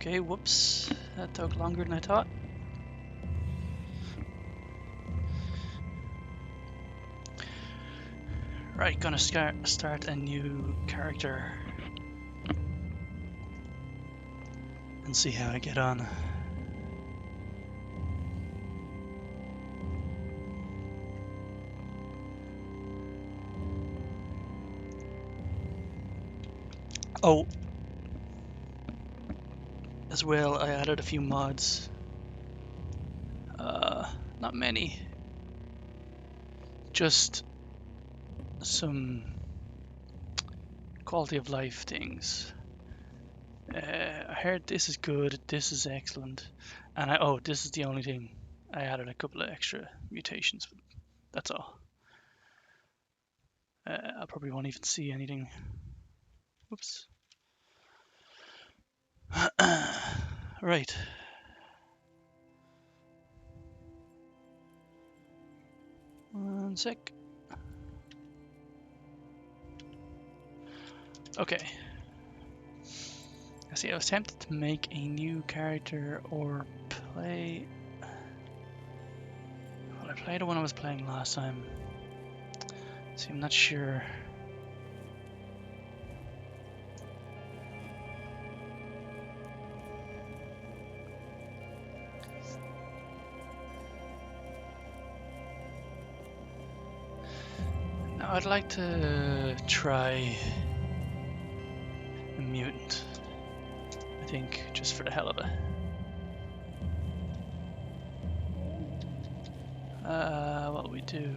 Okay, whoops. That took longer than I thought. Right, gonna start a new character and see how I get on. Oh, as well, I added a few mods. Not many. Just some quality of life things. I heard this is good, this is excellent, and this is the only thing. I added a couple of extra mutations, but that's all. I probably won't even see anything. Whoops. Right. One sec. Okay. I see. I was tempted to make a new character or play. Well, I played the one I was playing last time. See, I'm not sure. Now, I'd like to try a mutant. I think just for the hell of it. What we do?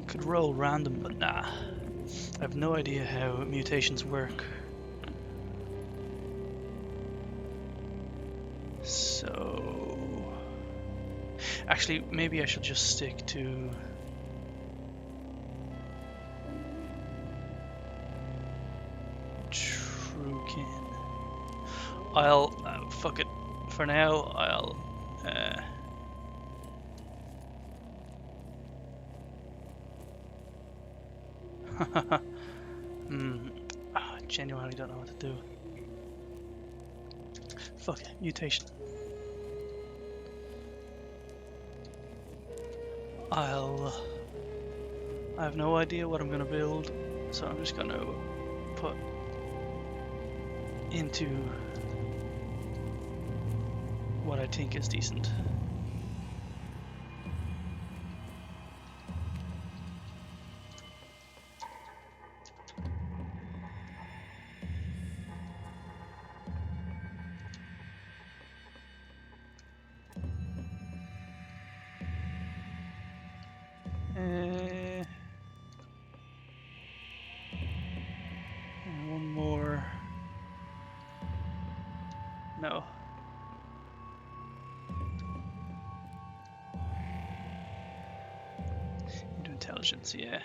Could roll random, but nah. I have no idea how mutations work. So... Actually, maybe I should just stick to... Truekin. I'll... fuck it. For now, I'll... I genuinely don't know what to do. Fuck it, mutation. I have no idea what I'm gonna build, so I'm just gonna put into what I think is decent. One more. No. Into intelligence, yeah.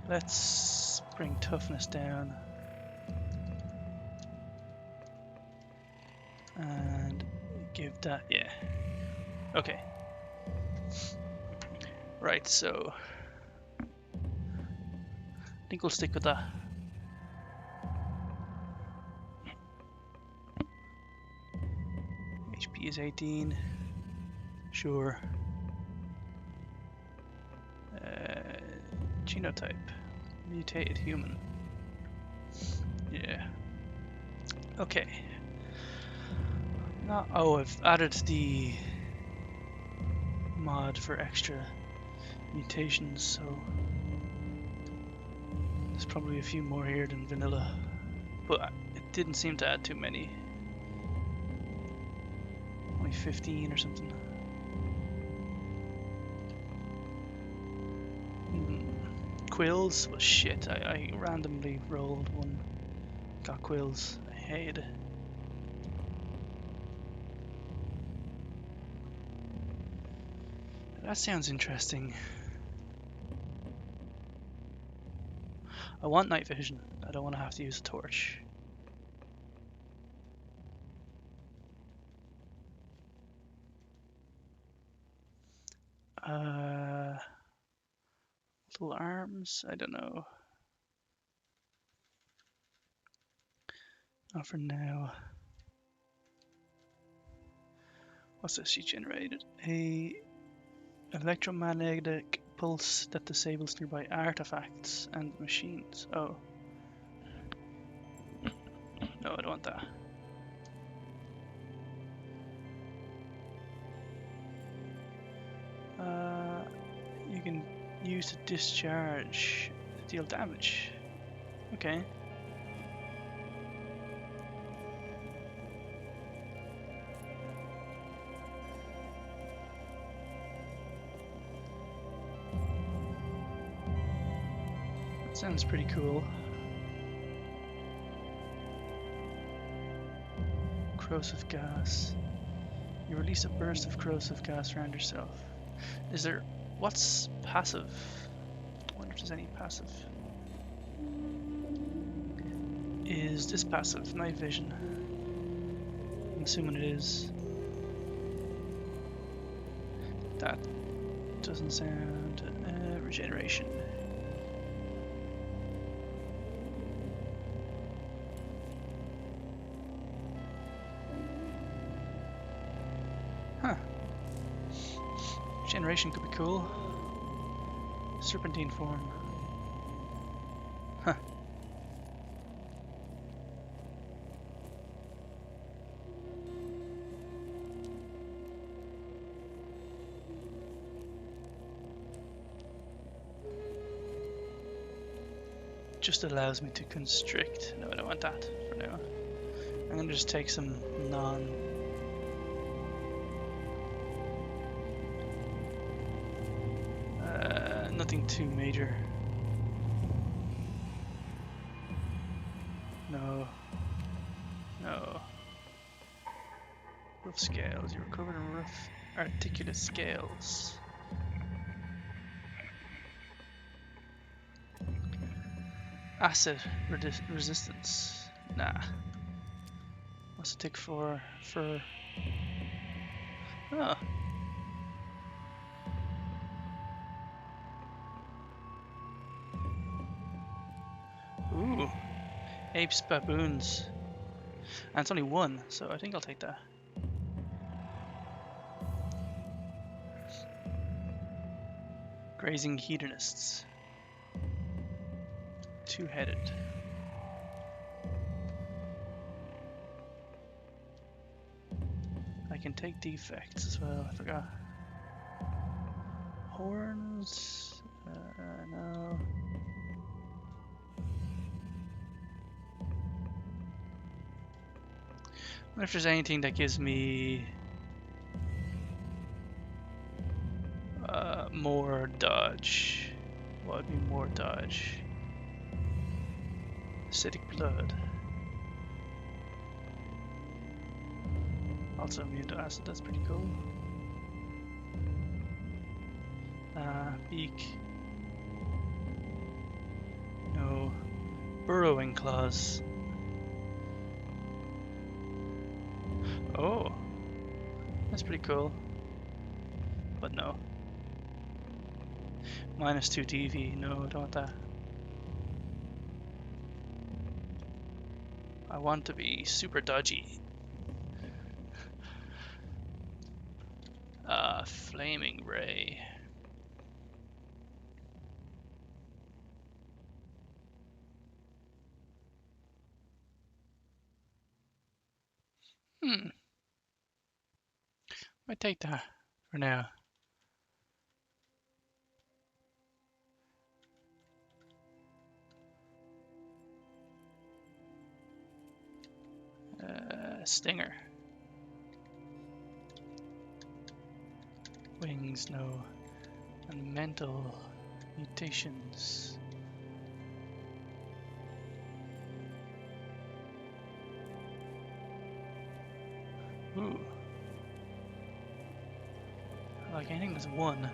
Let's bring toughness down. And give that, yeah. Okay. Right, so I think we'll stick with that. HP is 18. Sure. Genotype. Mutated human. Yeah. Okay. Now, oh, I've added the mod for extra mutations, so there's probably a few more here than vanilla, but it didn't seem to add too many. Only 15 or something. Quills? Well, shit, I randomly rolled one, got quills. I hated it. That sounds interesting. I want night vision. I don't want to have to use a torch. Little arms, I don't know. Not for now. What's this she generated? A electromagnetic pulse that disables nearby artifacts and machines. Oh. No, I don't want that. You can use to discharge, deal damage. Okay. That sounds pretty cool. Corrosive gas. You release a burst of corrosive gas around yourself. Is there... what's passive? I wonder if there's any passive. Is this passive? Night vision. I'm assuming it is. That doesn't sound... regeneration. Huh. Generation could be cool. Serpentine form. Huh. Just allows me to constrict. No, I don't want that for now. I'm gonna just take some nothing too major. No. No. Rough scales. You're covered in rough articulate scales. Acid resistance. Nah. What's it take for... Oh. Ooh. Apes, baboons. And it's only one, so I think I'll take that. Grazing hedonists. Two-headed. I can take defects as well, I forgot. Horns? No. I wonder if there's anything that gives me more dodge. What would be more dodge? Acidic blood. Also immune to acid, that's pretty cool. Beak. No. Burrowing claws. Oh. That's pretty cool. But no. -2 DV. No, I don't want that. I want to be super dodgy. Flaming ray. I take that for now. Stinger. Wings, no. And mental mutations. Ooh. Like anything that's one.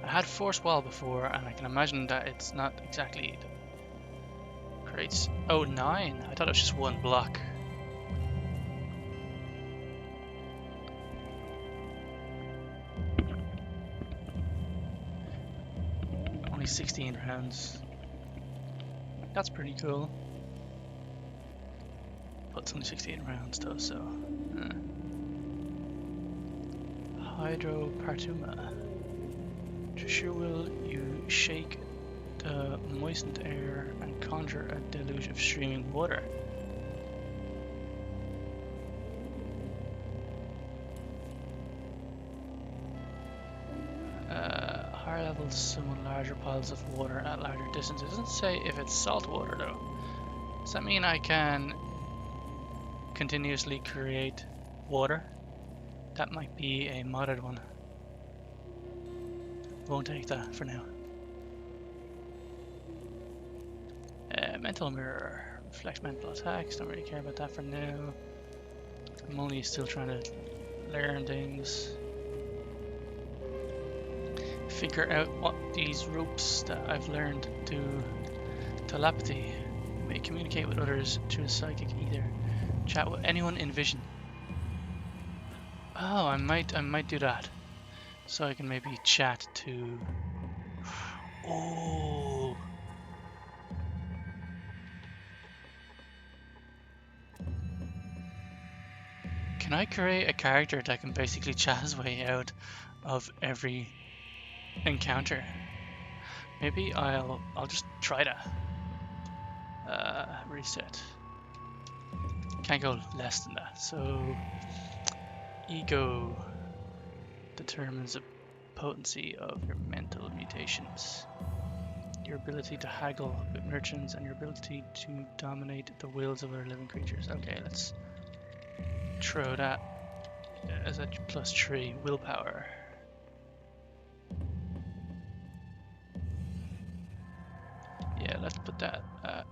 I had force wall before, and I can imagine that it's not exactly creates. Oh, 9. I thought it was just one block. only 16 rounds. That's pretty cool. But it's only 16 rounds though, so... Hydropartuma. Just your will, you shake the moistened air and conjure a deluge of streaming water. Higher levels summon larger piles of water at larger distances. It doesn't say if it's salt water though. Does that mean I can continuously create water? That might be a modded one. Won't take that for now. Mental mirror. Reflect mental attacks. Don't really care about that for now. I'm only still trying to learn things. Figure out what these ropes that I've learned do. Telepathy. You may communicate with others through psychic ether. Chat with anyone in vision. Oh, I might do that. So I can maybe chat to... Oh! Can I create a character that can basically chat his way out of every encounter? Maybe I'll just try that. Reset. Can't go less than that. So ego determines the potency of your mental mutations. Your ability to haggle with merchants and your ability to dominate the wills of other living creatures. Okay, let's throw that as a +3 willpower. Yeah, let's put that at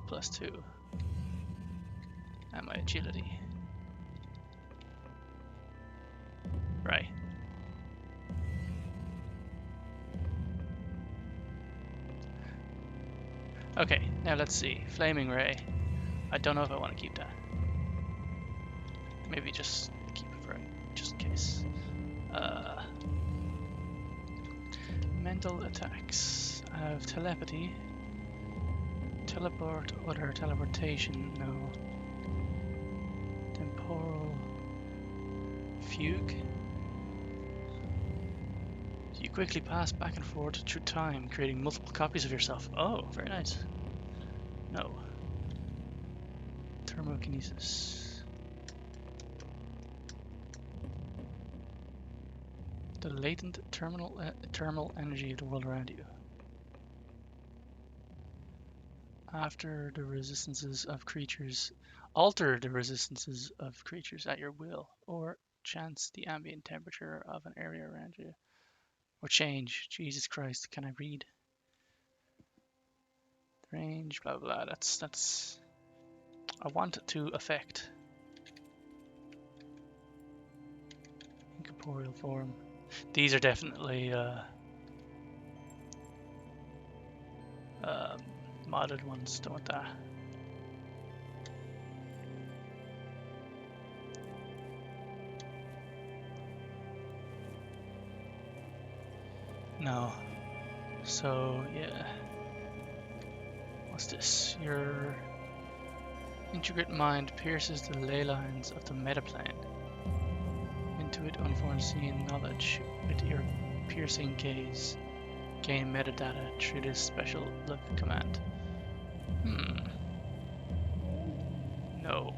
+2. And my agility. Right. Okay, now let's see. Flaming Ray. I don't know if I want to keep that. Maybe just keep it for just in case. Mental attacks. I have telepathy. Teleport, other teleportation, no. Temporal fugue. You quickly pass back and forth through time, creating multiple copies of yourself. Oh, very nice. No. Thermokinesis. The latent thermal energy of the world around you. After the resistances of creatures, alter the resistances of creatures at your will, or chance the ambient temperature of an area around you, or change. Jesus Christ, can I read? Range, blah blah. That's. I want it to affect. Incorporeal form. These are definitely modded ones. Don't want that. No. So yeah. What's this? Your intricate mind pierces the ley lines of the metaplane. Intuit unforeseen knowledge with your piercing gaze. Gain metadata through this special look command. No.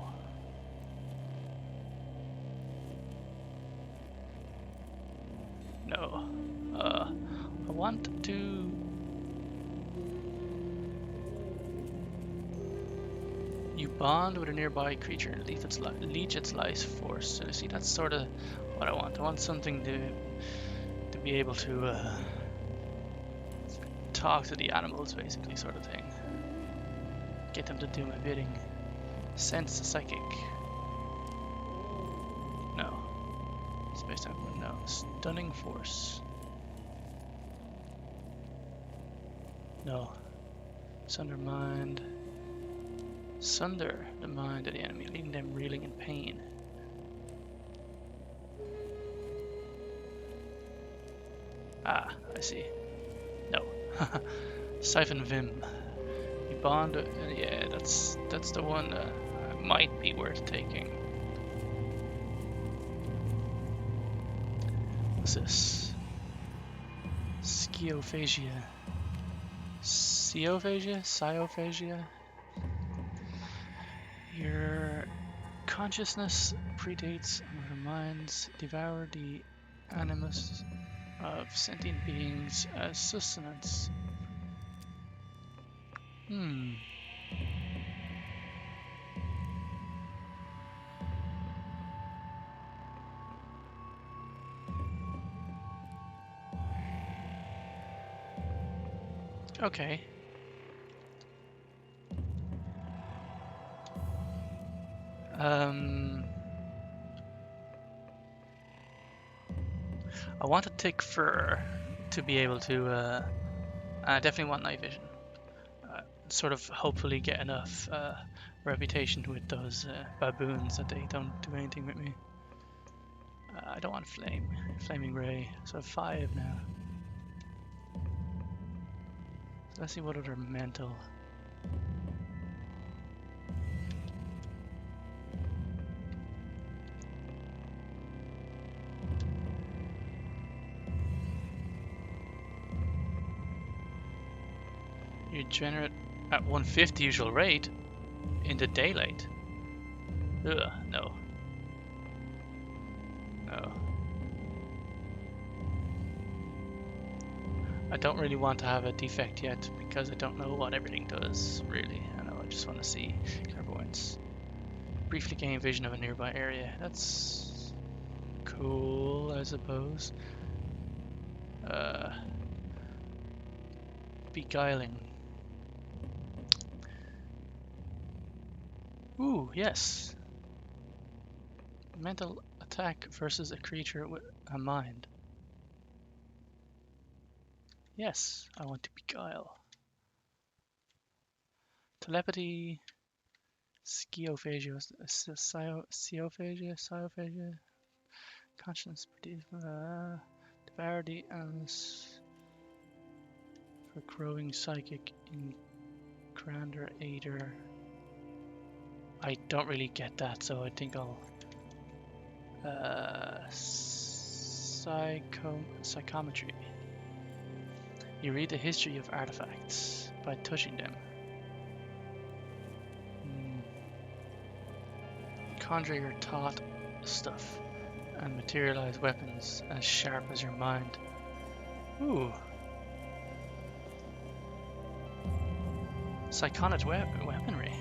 No. I want to... You bond with a nearby creature and leech its life force. So you see, that's sort of what I want. I want something to be able to talk to the animals, basically, sort of thing. Get them to do my bidding. Sense psychic. No. Space time. No. Stunning force. No. Sunder mind. Sunder the mind of the enemy, leaving them reeling in pain. Ah, I see. No. Siphon Vim. You bond. Yeah, that's the one that might be worth taking. What's this? Sciophagia. Sciophagia? Your consciousness predates our minds, devour the animus of sentient beings as sustenance. Okay. I want a tick fur to be able to. I definitely want night vision. Sort of hopefully get enough reputation with those baboons that they don't do anything with me. I don't want flaming ray. So I have 5 now. So let's see what other mental. You generate at 150 usual rate in the daylight. Ugh, no. No. I don't really want to have a defect yet because I don't know what everything does, really. I just want to see clairvoyance. Briefly gain vision of a nearby area. That's cool, I suppose. Beguiling. Ooh, yes. Mental attack versus a creature with a mind. Yes, I want to beguile. Telepathy. Sciophagia. Sciophagia. Conscience. Devour the animus for growing psychic in Grander Aider. I don't really get that, so I think I'll psychometry. You read the history of artifacts by touching them. Conjure your thought stuff and materialize weapons as sharp as your mind. Ooh. Psychonet weaponry.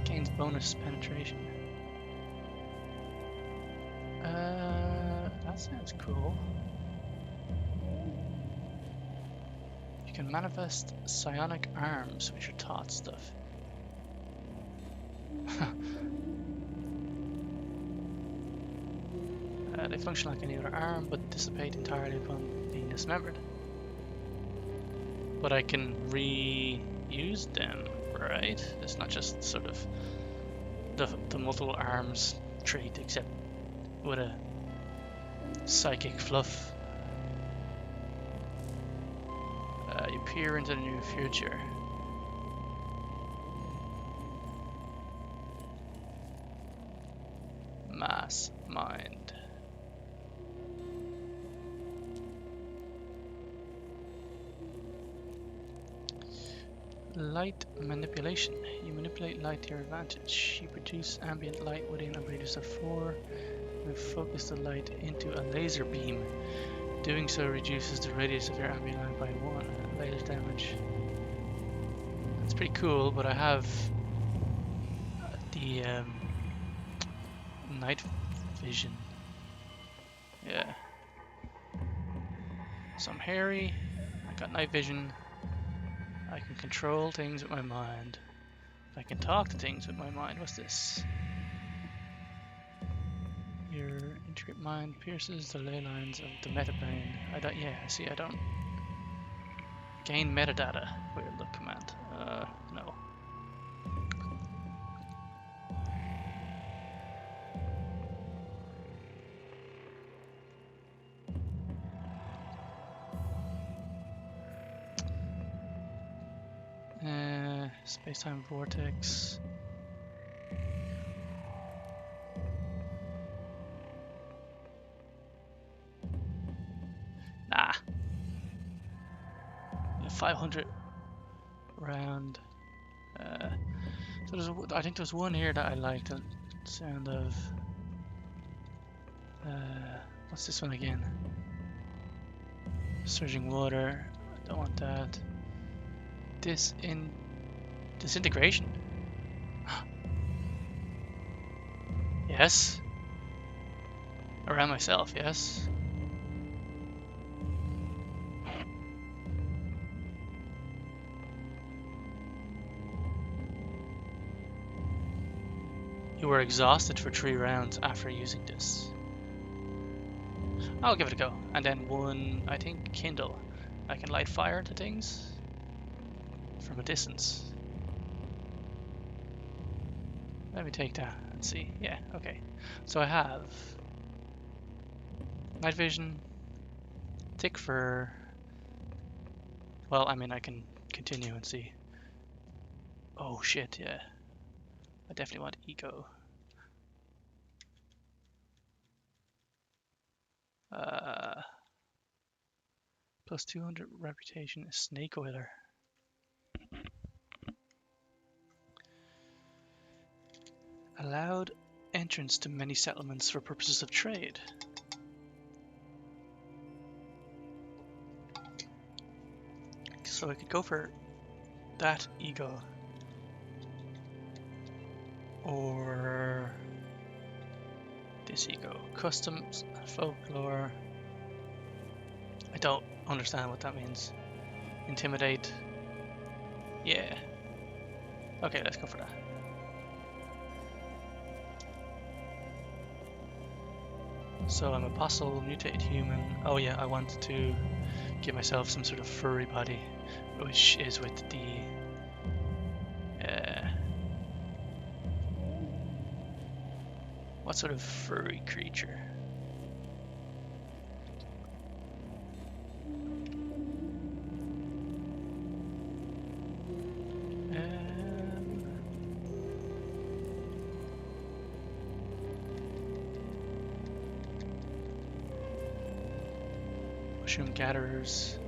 Gains bonus penetration. That sounds cool. You can manifest psionic arms with your thought stuff. They function like any other arm, but dissipate entirely upon being dismembered. But I can reuse them, right? It's not just sort of the multiple arms trait, except with a psychic fluff. You peer into the near future. Mass mind. Light manipulation. You manipulate light to your advantage. You produce ambient light within a radius of 4 and focus the light into a laser beam. Doing so reduces the radius of your ambient light by 1 laser damage. That's pretty cool, but I have the night vision. Yeah. So I'm hairy, I got night vision. I can control things with my mind. I can talk to things with my mind. What's this? Your intricate mind pierces the ley lines of the metaplane. I don't gain metadata. Weird look command. No. Space-time vortex. Nah. 500 round. So I think there's one here that I like. The sound of. What's this one again? Surging water. I don't want that. Disintegration. Yes. Around myself, yes. You were exhausted for 3 rounds after using this. I'll give it a go. And then one, I think, kindle. I can light fire to things from a distance. Let me take that and see. Yeah, okay. So I have night vision, thick fur. Well, I mean, I can continue and see. Oh shit, yeah. I definitely want eco. Plus 200 reputation, snake oiler. Allowed entrance to many settlements for purposes of trade. So I could go for that ego. Or this ego. Customs, folklore. I don't understand what that means. Intimidate. Yeah. Okay, let's go for that. So I'm apostle, mutated human. Oh yeah, I want to give myself some sort of furry body, which is with the what sort of furry creature? Mushroom gatherers.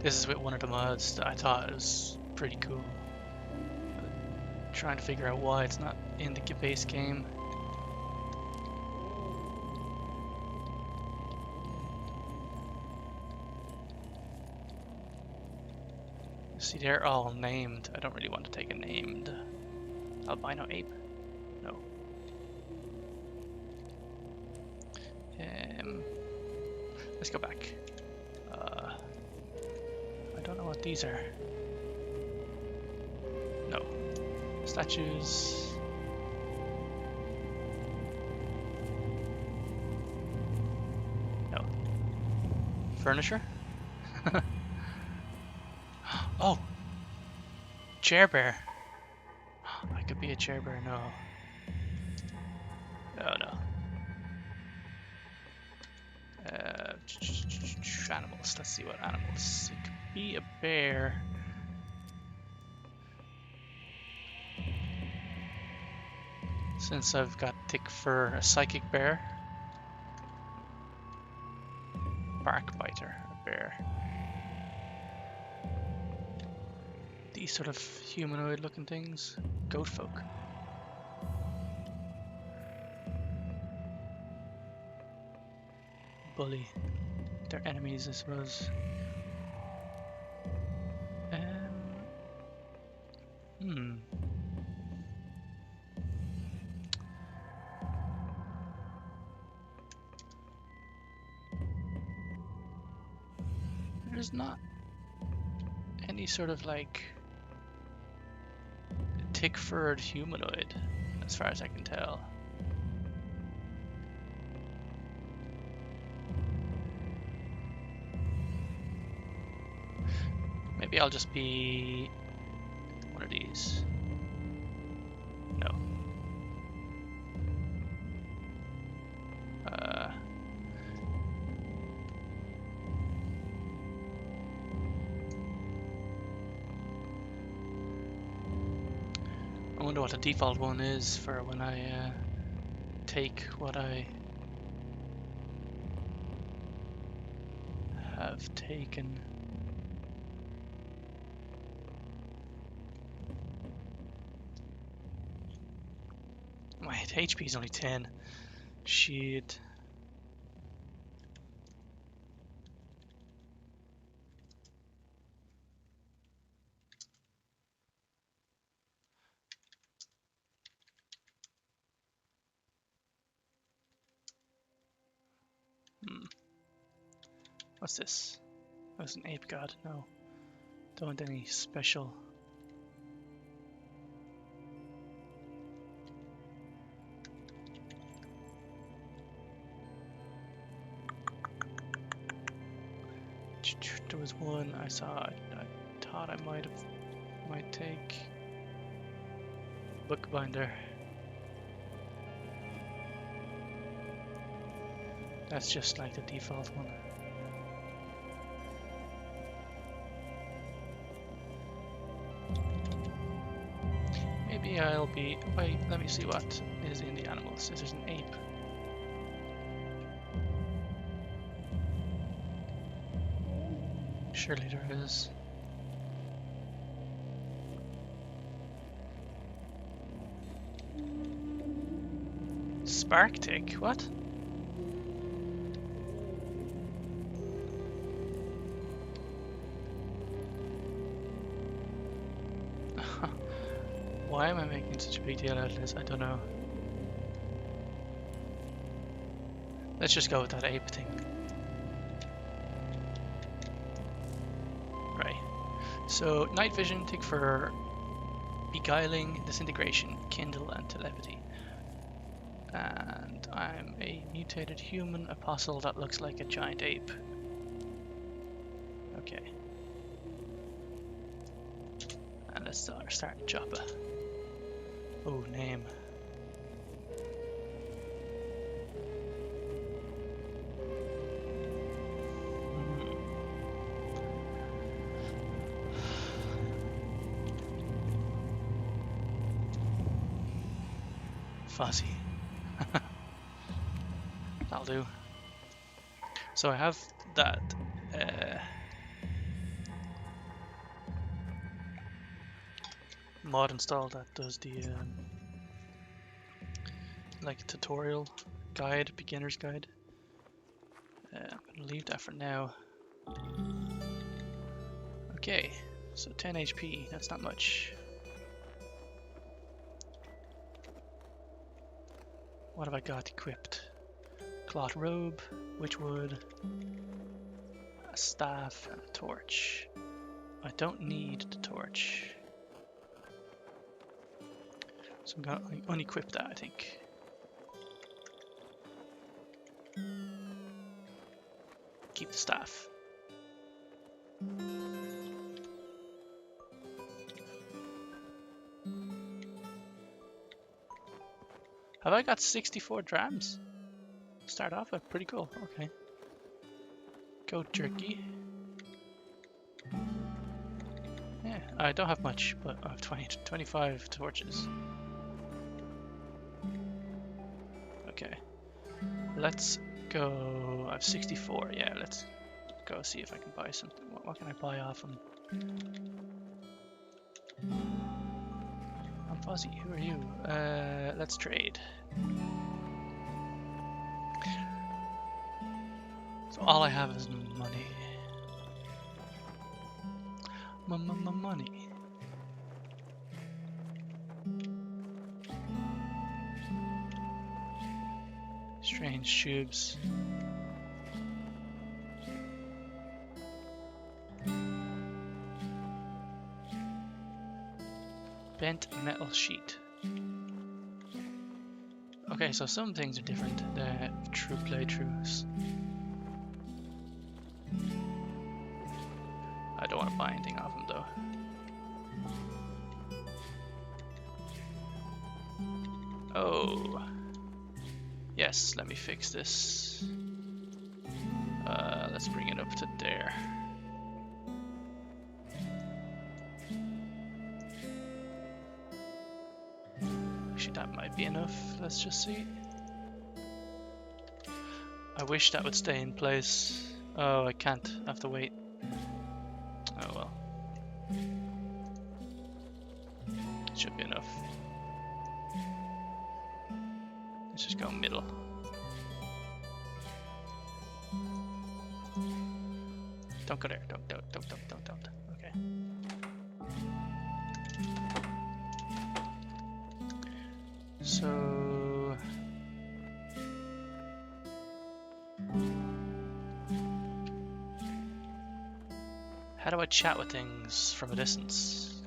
This is with one of the mods that I thought was pretty cool. I'm trying to figure out why it's not in the base game. See, they're all named. I don't really want to take a named albino ape. No. Let's go back. I don't know what these are. No. Statues. No. Furniture? Oh! Chair bear. I could be a chair bear, no. Oh no. Animals. Let's see what animals. It could be a bear. Since I've got thick fur, a psychic bear. Bark biter, a bear. These sort of humanoid looking things. Goat folk. Bully. They're enemies, I suppose. There's not any sort of like thick-furred humanoid, as far as I can tell. Maybe I'll just be one of these. No. wonder what the default one is for when I take what I have taken. My HP is only 10. Shit. What's this? Oh, it's an ape god. No. Don't want any special. There was one I saw. I thought I might take bookbinder. That's just like the default one. Maybe I'll be. Wait, let me see what is in the animals. There's an ape. Surely there is. Spark tick? What? Why am I making such a big deal out of this? I don't know. Let's just go with that ape thing. Right. So, night vision, tick for beguiling, disintegration, kindle, and telepathy. And I'm a mutated human apostle that looks like a giant ape. Okay. And let's start Joppa. Oh, name. Fuzzy. That'll do. So I have that mod installed that does the like tutorial guide, beginner's guide. I'm gonna leave that for now. Okay, so 10 HP, that's not much. What have I got equipped? Cloth robe, witchwood, a staff, and a torch. I don't need the torch. So I'm gonna unequip that, I think. Keep the staff. Have I got 64 drams? Start off with pretty cool. Okay. Goat jerky. Yeah, I don't have much, but I have 25 torches. Okay. Let's go. I have 64. Yeah, let's go see if I can buy something. What can I buy off them? I'm Fuzzy. Who are you? Let's trade. So all I have is money. Money. Strange tubes. Bent metal sheet. Okay, so some things are different than true playthroughs. I don't want to buy anything off them though. Oh. Yes, let me fix this. Let's bring it up to there. Actually, that might be enough. Let's just see. I wish that would stay in place. Oh, I can't. I have to wait. Oh well. Should be enough. Let's just go middle. Don't go there. Don't. Okay. So how do I chat with things from a distance?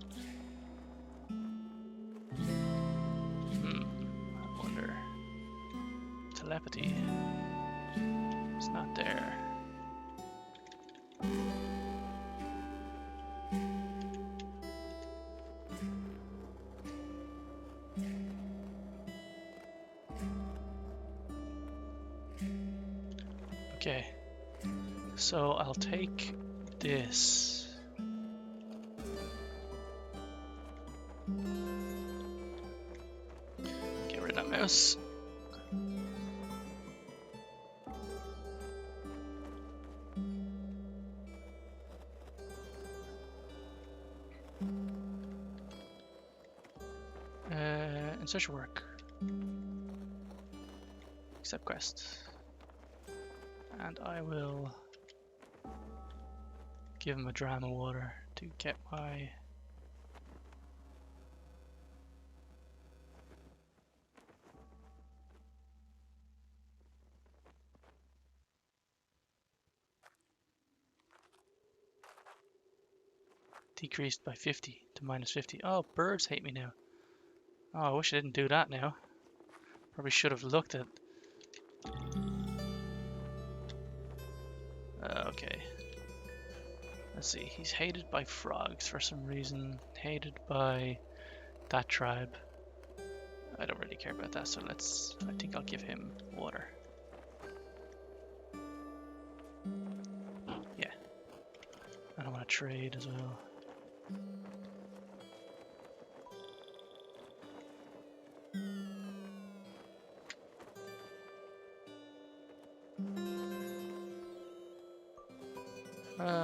I wonder. Telepathy. It's not there. Okay, so I'll take this. Get rid of that mouse. Insertion work. Accept quest. And I will give him a dram of water to get my decreased by 50 to minus 50. Oh, birds hate me now. Oh, I wish I didn't do that now. Probably should have looked at. Okay. Let's see. He's hated by frogs for some reason. Hated by that tribe. I don't really care about that, so I think I'll give him water. Yeah. I don't want to trade as well.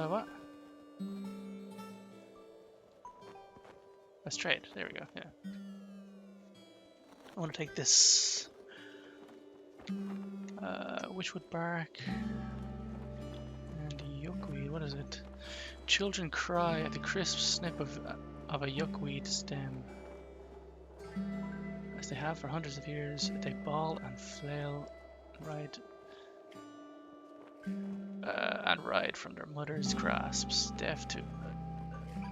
What? Let's trade. There we go. Yeah. I want to take this. Witchwood bark and yuckweed. What is it? Children cry at the crisp snip of a yuckweed stem. As they have for hundreds of years, they bawl and flail, ride from their mother's grasps, deaf to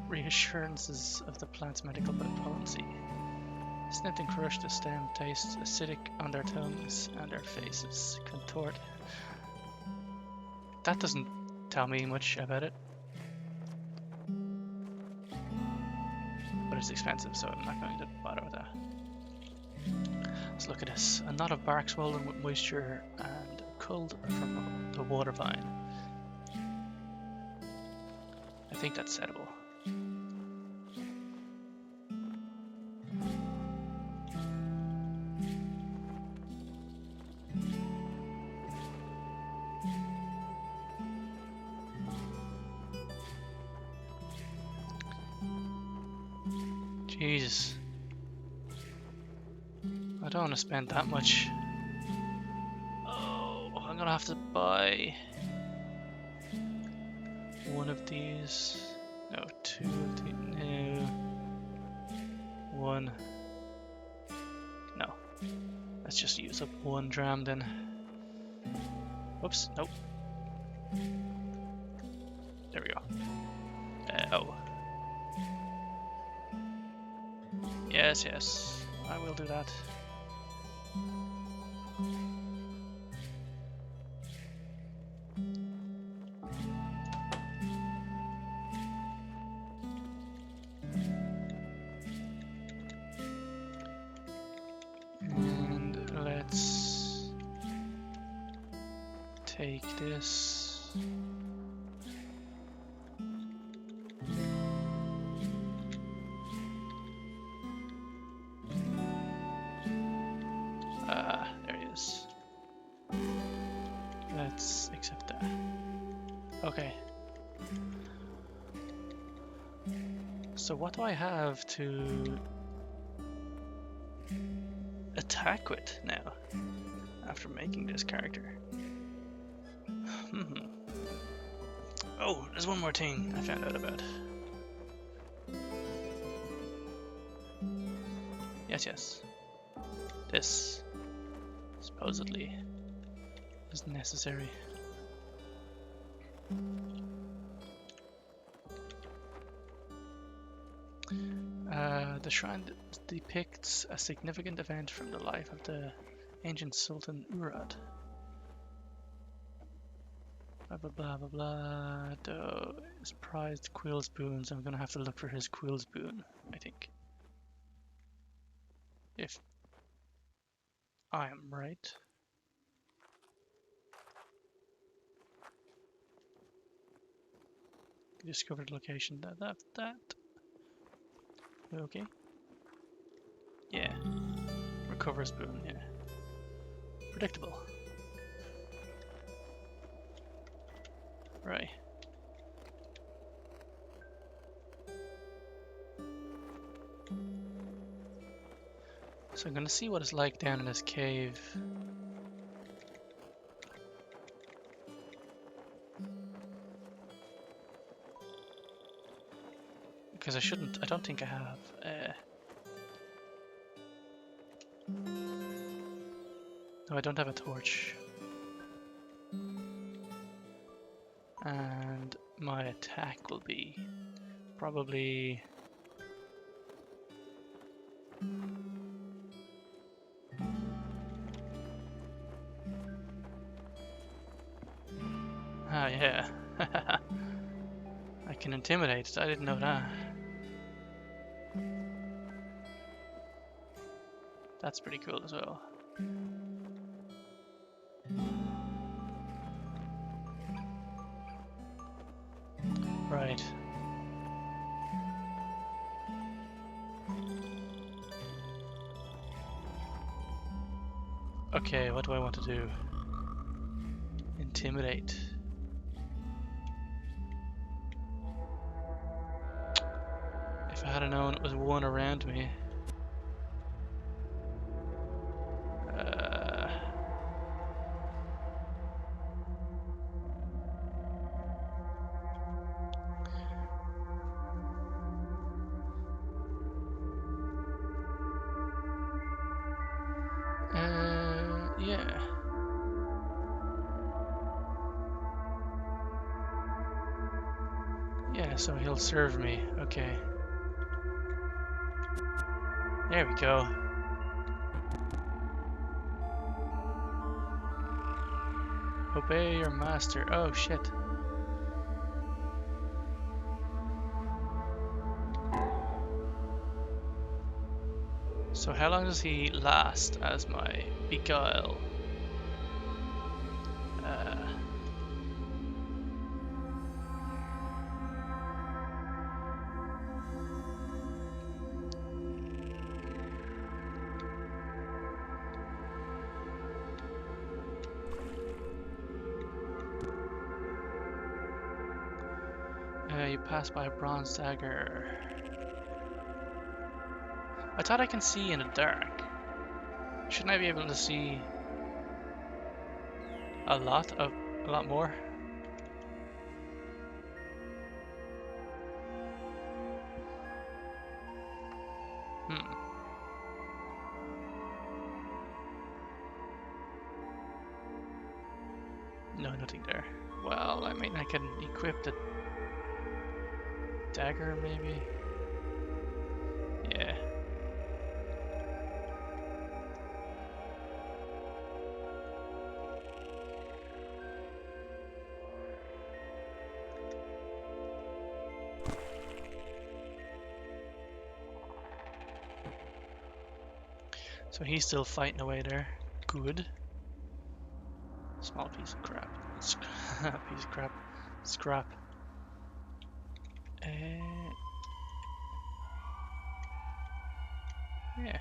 reassurances of the plant's medical potency. Snipped and crushed, the stem tastes acidic on their tongues, and their faces contort. That doesn't tell me much about it. But it's expensive, so I'm not going to bother with that. Let's look at this. A knot of bark swollen with moisture and culled from the water vine. I think that's edible. Jesus. I don't want to spend that much. Oh, I'm gonna have to buy one of these. No, two of these. No. One. No. Let's just use up one dram then. Whoops, nope. There we go. Oh. Yes, yes. I will do that. And let's take this. Okay. So what do I have to attack with now after making this character? Oh, there's one more thing I found out about. Yes. This supposedly is necessary. The shrine depicts a significant event from the life of the ancient Sultan Urad. Blah blah blah blah blah. His prized quill spoons. I'm gonna have to look for his quill spoon, I think. If I am right. Discovered location. That. Okay. Yeah. Recover spoon, yeah. Predictable. Right. So I'm gonna see what it's like down in this cave. Because I don't think I have. No, I don't have a torch. And my attack will be probably... Ah, yeah. I can intimidate. I didn't know that. That's pretty cool as well. Right. Okay, what do I want to do? Intimidate. If I had known it was one around me. Yeah. Yeah, so he'll serve me. Okay. There we go. Obey your master. Oh shit. So how long does he last as my beguile? You pass by a bronze dagger. I thought I can see in the dark. Shouldn't I be able to see a lot more? No, nothing there. Well, I mean, I can equip the dagger, maybe? Yeah. So he's still fighting away there. Good. Small piece of crap. Piece of crap. Scrap. Yeah.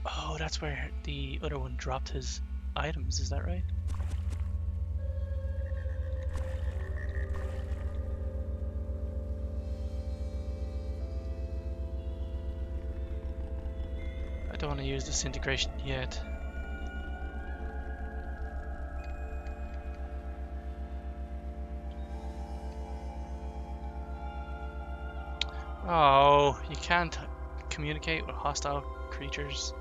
Oh, that's where the other one dropped his items, is that right? want to use disintegration yet. Oh, you can't communicate with hostile creatures.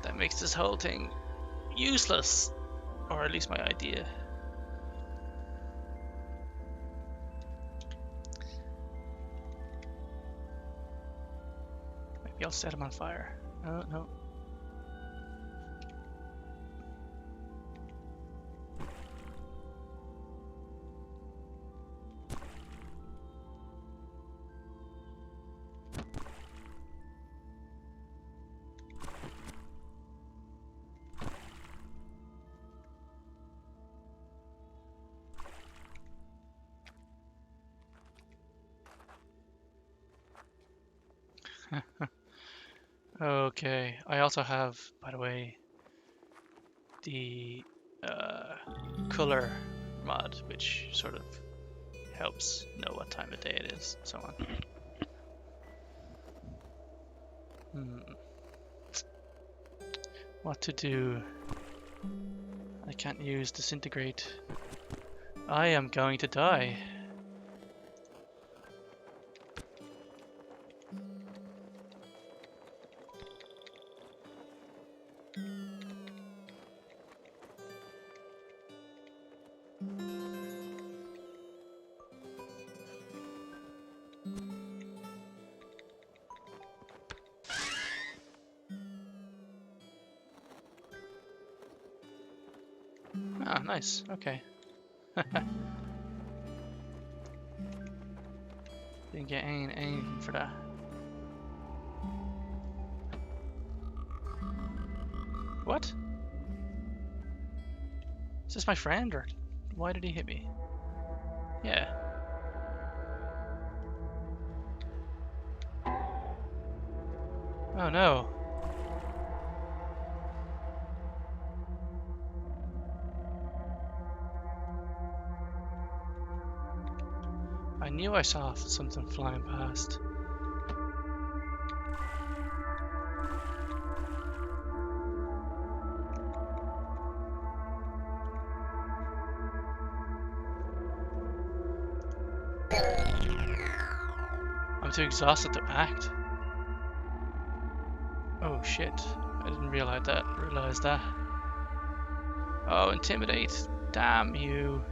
That makes this whole thing useless, or at least my idea. Maybe I'll set him on fire. Oh, no. Okay, I also have, by the way, the color mod, which sort of helps know what time of day it is, and so on. What to do? I can't use disintegrate. I am going to die. Ah, nice. Okay. Didn't get anything for that. What? Is this my friend, or why did he hit me? Yeah. Oh no. I knew I saw something flying past. I'm too exhausted to act. Oh shit. I didn't realize that. Oh, intimidate. Damn you.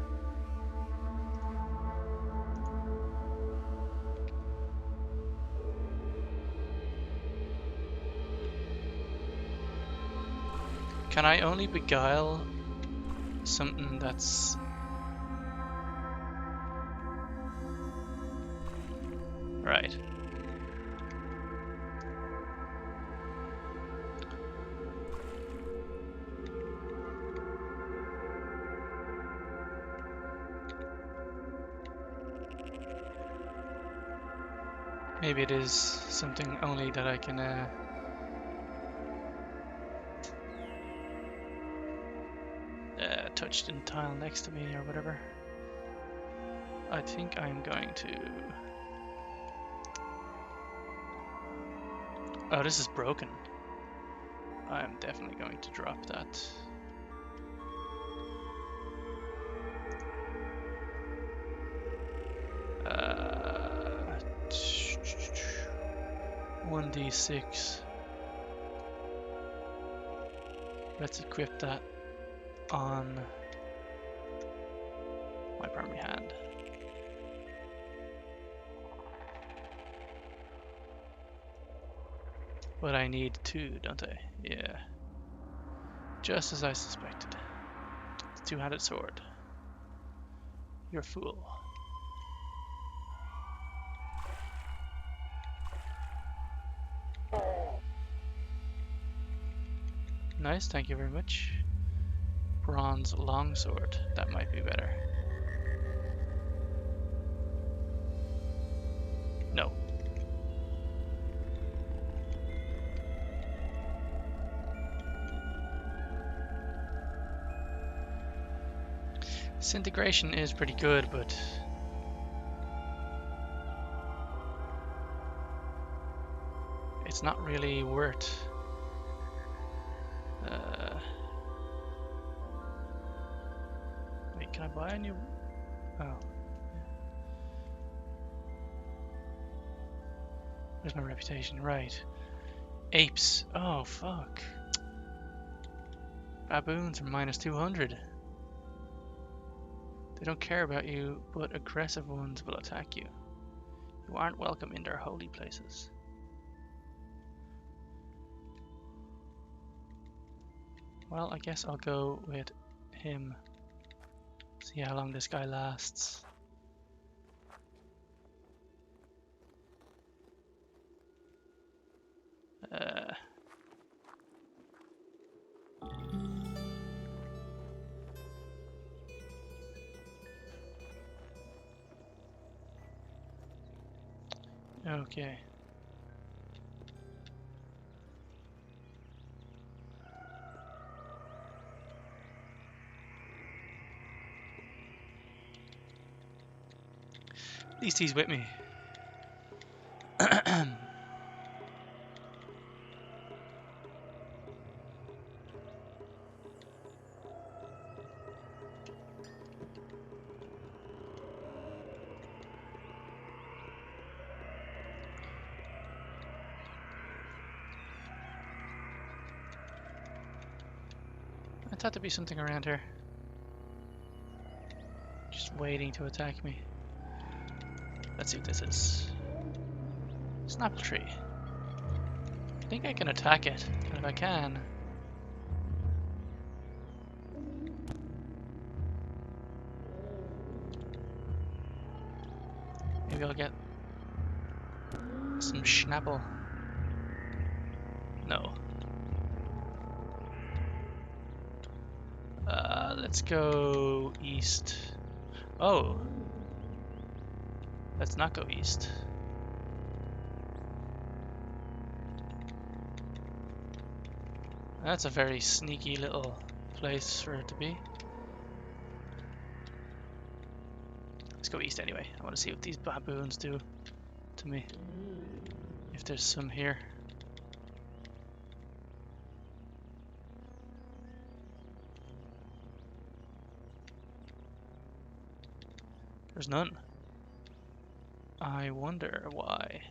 Can I only beguile something that's... Right. Maybe it is something only that I can touch the tile next to me or whatever. I think I'm going to... Oh, this is broken. I'm definitely going to drop that. Uh, 1d6. Let's equip that on my primary hand. But I need two, don't I? Yeah. Just as I suspected. It's a two-handed sword. You're a fool. Nice, thank you very much. Bronze longsword. That might be better. No. Disintegration is pretty good, but it's not really worth Why are you... Oh. Where's my reputation? Right. Apes. Oh, fuck. Baboons are minus 200. They don't care about you, but aggressive ones will attack you. You aren't welcome in their holy places. Well, I guess I'll go with him. See how long this guy lasts. Okay. At least he's with me. I thought there'd be something around here. Just waiting to attack me. Let's see what this is. Snapple tree. I think I can attack it, and if I can... maybe I'll get some schnapple. No. Let's go east. Oh. Let's not go east. That's a very sneaky little place for it to be. Let's go east anyway. I want to see what these baboons do to me. If there's some here. There's none. I wonder why.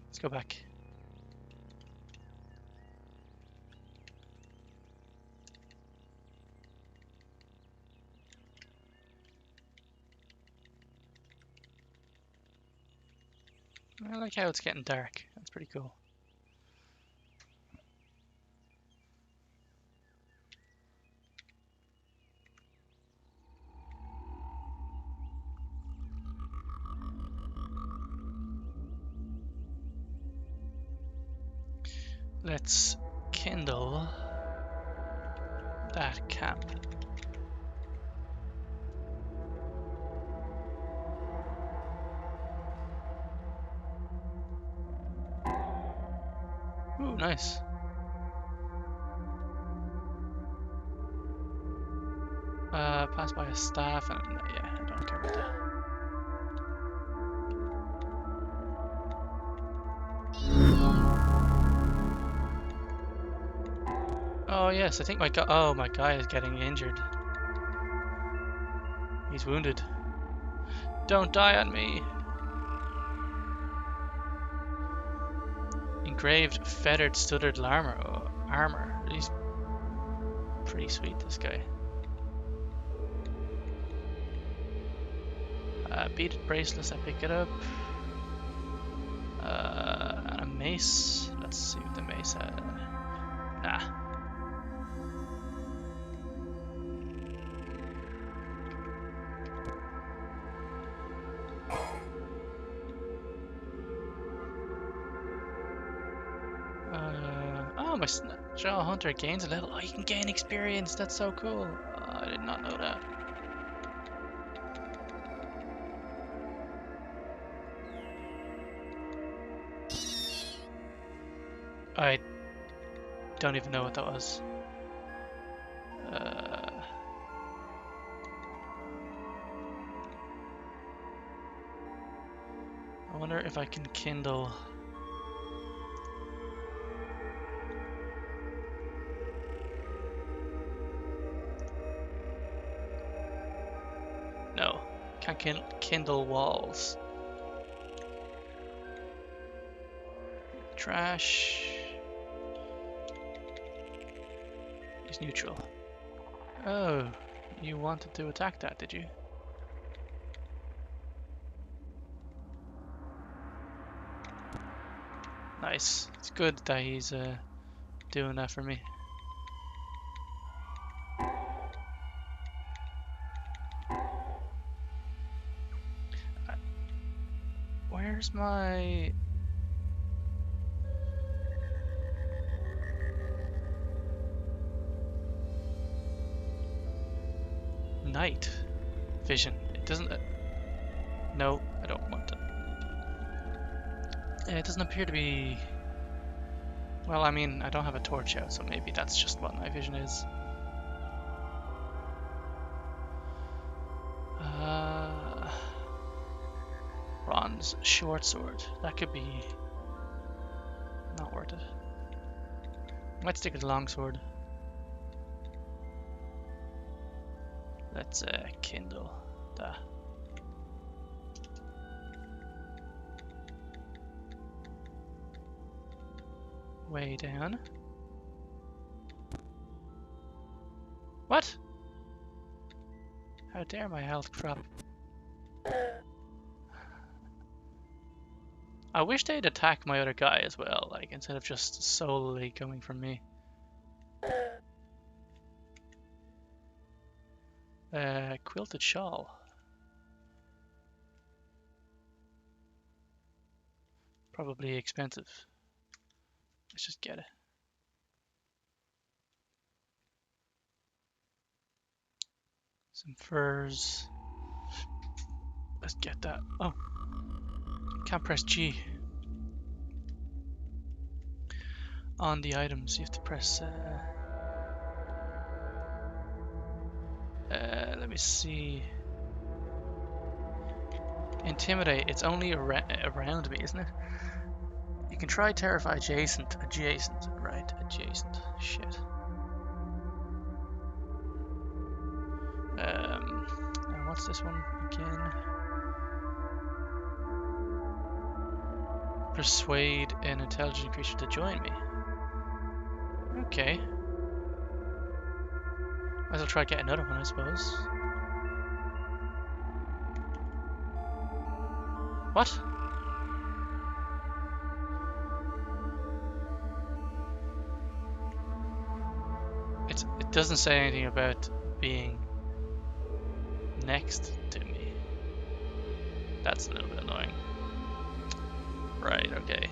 Let's go back. I like how it's getting dark. That's pretty cool. Let's kindle that camp. Ooh, nice. Pass by a staff and yeah, I don't care about that. Oh yes, I think my guy. Oh, my guy is getting injured. He's wounded. Don't die on me. Engraved, feathered, studded armor. Oh, armor. He's pretty sweet. This guy. Beaded bracelets. I pick it up. And a mace. Let's see what the mace has. Nah. Oh, my Straw Hunter gains a level. Oh, you can gain experience. That's so cool. Oh, I did not know that. I don't even know what that was. I wonder if I can kindle. Can't kindle walls. Trash. He's neutral. Oh, you wanted to attack that, did you? Nice. It's good that he's doing that for me. Where's my... night vision? It doesn't... no, I don't want it. It doesn't appear to be... well, I mean, I don't have a torch out, so maybe that's just what night vision is. Bronze short sword. That could be not worth it. Might stick with the long sword. Let's kindle that. Way down. What? How dare my health drop? I wish they'd attack my other guy as well, like, instead of just solely coming from me. Quilted shawl. Probably expensive. Let's just get it. Some furs. Let's get that. Oh. Can't press G. On the items, you have to press... let me see. Intimidate, it's only around me, isn't it? You can try terrify adjacent, right, adjacent, shit. And what's this one again? Persuade an intelligent creature to join me. Okay. Might as well try to get another one, I suppose. What? It doesn't say anything about being next to me. That's a little bit annoying. Right, okay.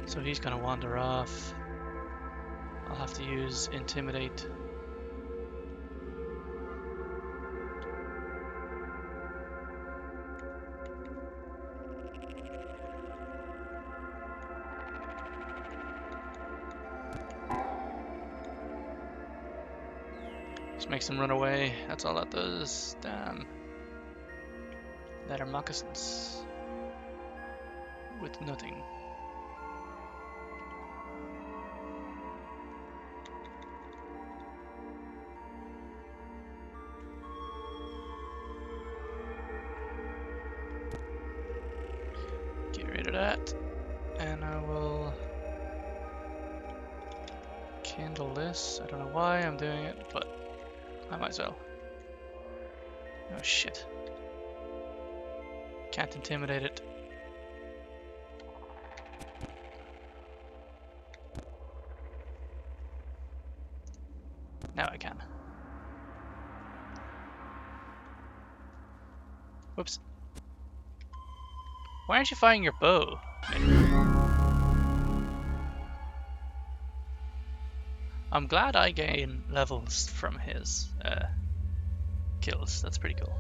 So he's gonna wander off. I'll have to use intimidate. Just makes them run away. That's all that does. Damn. Leather moccasins. With nothing. Get rid of that. And I will kindle this. I don't know why I'm doing it, but I might as well. Oh shit. Can't intimidate it. Now I can. Whoops. Why aren't you firing your bow? I'm glad I gain levels from his kills. That's pretty cool.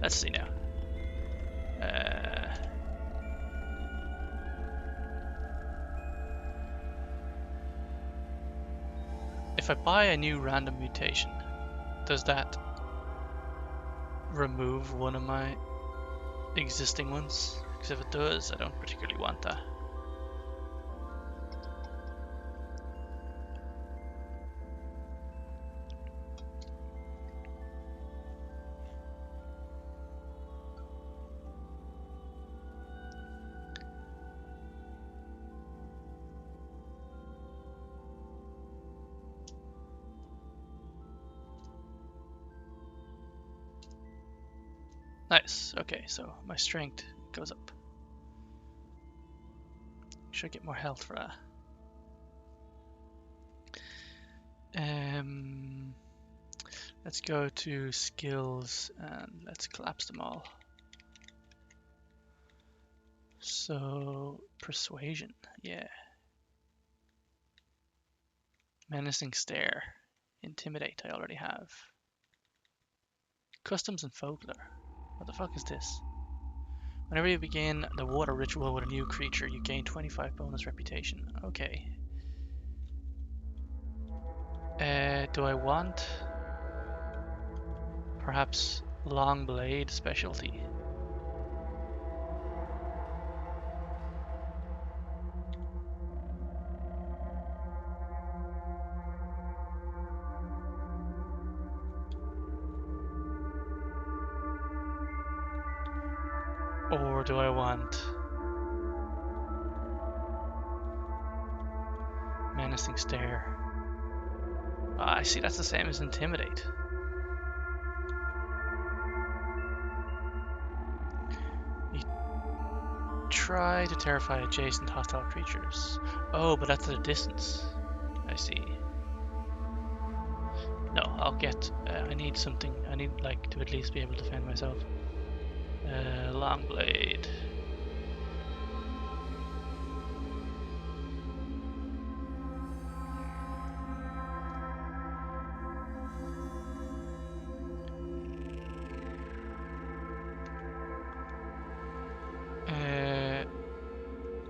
Let's see now. If I buy a new random mutation, does that remove one of my existing ones, because if it does, I don't particularly want that. Nice. Okay, so my strength goes up. Should get more health for that. Let's go to skills and let's collapse them all. So persuasion, yeah. Menacing stare, intimidate. I already have. Customs and folklore. What the fuck is this? Whenever you begin the water ritual with a new creature, you gain 25 bonus reputation. Okay. Do I want perhaps long blade specialty? Or do I want menacing stare? Ah, I see that's the same as intimidate. You try to terrify adjacent hostile creatures. Oh, but that's at a distance. I see. No, I'll get. I need something. I need like to at least be able to defend myself. Long blade.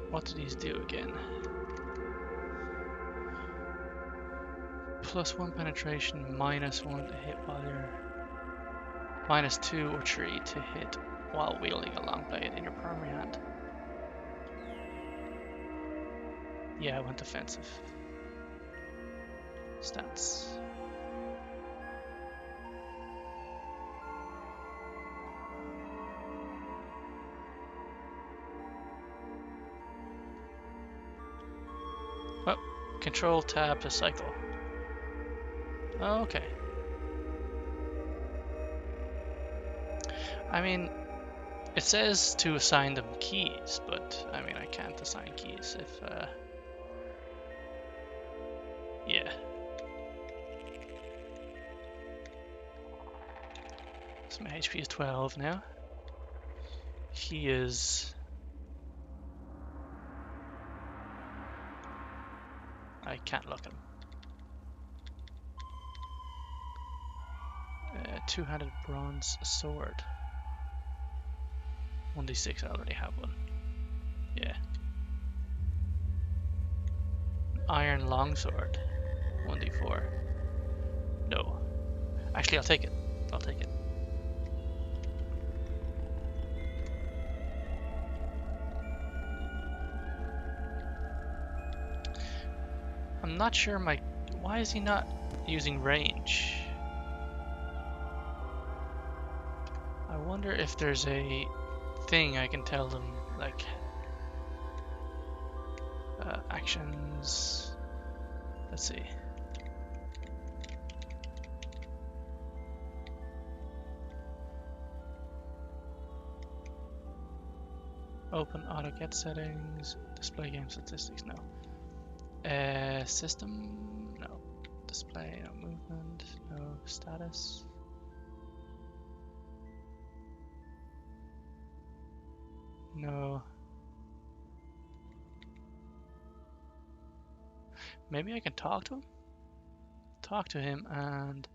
What do these do again? +1 penetration, -1 to hit while you're... -2 or 3 to hit while wielding a long blade in your primary hand. Yeah, I went defensive. Stats. Oh, control tab to cycle. Oh, okay. I mean, it says to assign them keys, but I mean, I can't assign keys if, yeah. So my HP is 12 now. He is... I can't look at him. Two-handed bronze sword. 1d6, I already have one. Yeah. Iron longsword. 1d4. No. Actually, I'll take it. I'll take it. I'm not sure my... Why is he not using range? I wonder if there's a thing I can tell them, like... actions... Let's see. Open AutoCAD settings, display game statistics, no. System, no. Display, no movement, no status. No. Maybe I can talk to him? Talk to him and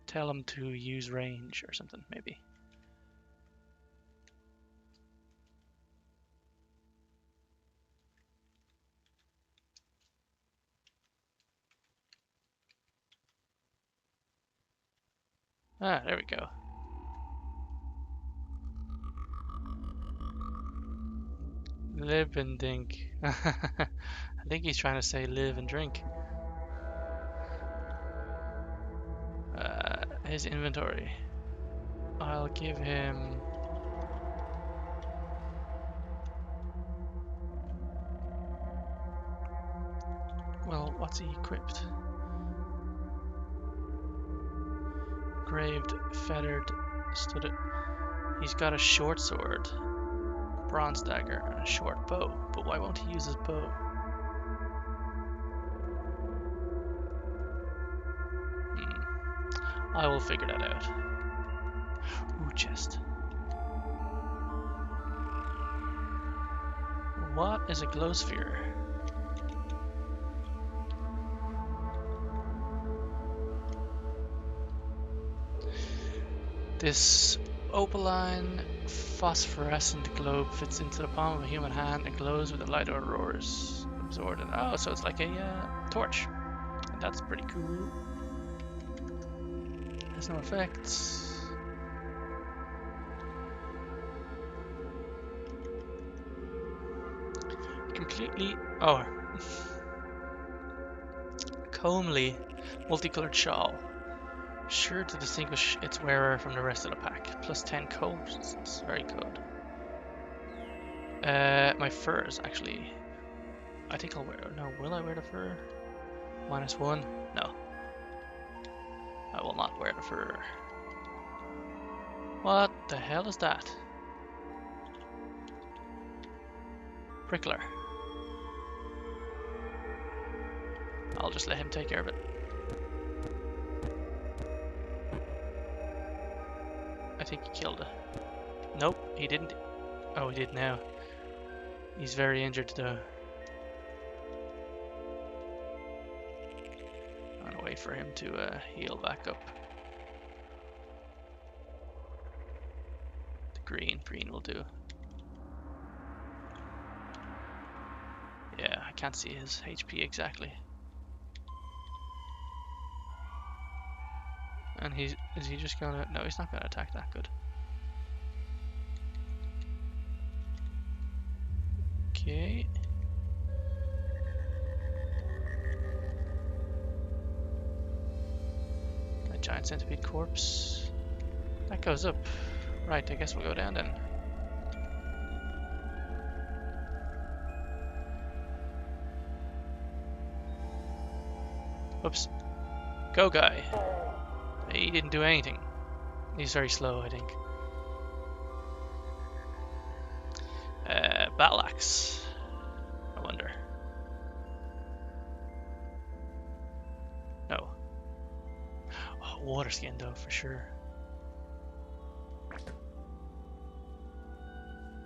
tell him to use range or something, maybe. Ah, there we go. Live and think. I think he's trying to say live and drink. His inventory. I'll give him... Well, what's he equipped? Graved, feathered, studded. He's got a short sword, bronze dagger, and a short bow. But why won't he use his bow? I will figure that out. Ooh, chest. What is a glow sphere? This opaline phosphorescent globe fits into the palm of a human hand and glows with the light auroras absorbed. Oh, so it's like a torch. And that's pretty cool. Has no effects. Completely. Oh. Comely multicolored shawl. Sure to distinguish its wearer from the rest of the pack. Plus 10 cold resistance. Very good. My furs, actually. I think I'll wear... No, will I wear the fur? -1? No. I will not wear the fur. What the hell is that? Prickler. I'll just let him take care of it. I think he killed it. Nope, he didn't. Oh, he did now. He's very injured though. I'm gonna wait for him to heal back up. The green will do. Yeah, I can't see his HP exactly. And is he just gonna... No, he's not gonna attack that good. Okay. That giant centipede corpse. That goes up. Right, I guess we'll go down then. Oops. Go, guy. He didn't do anything. He's very slow, I think. Battle axe. I wonder. No. Oh, water skin though, for sure.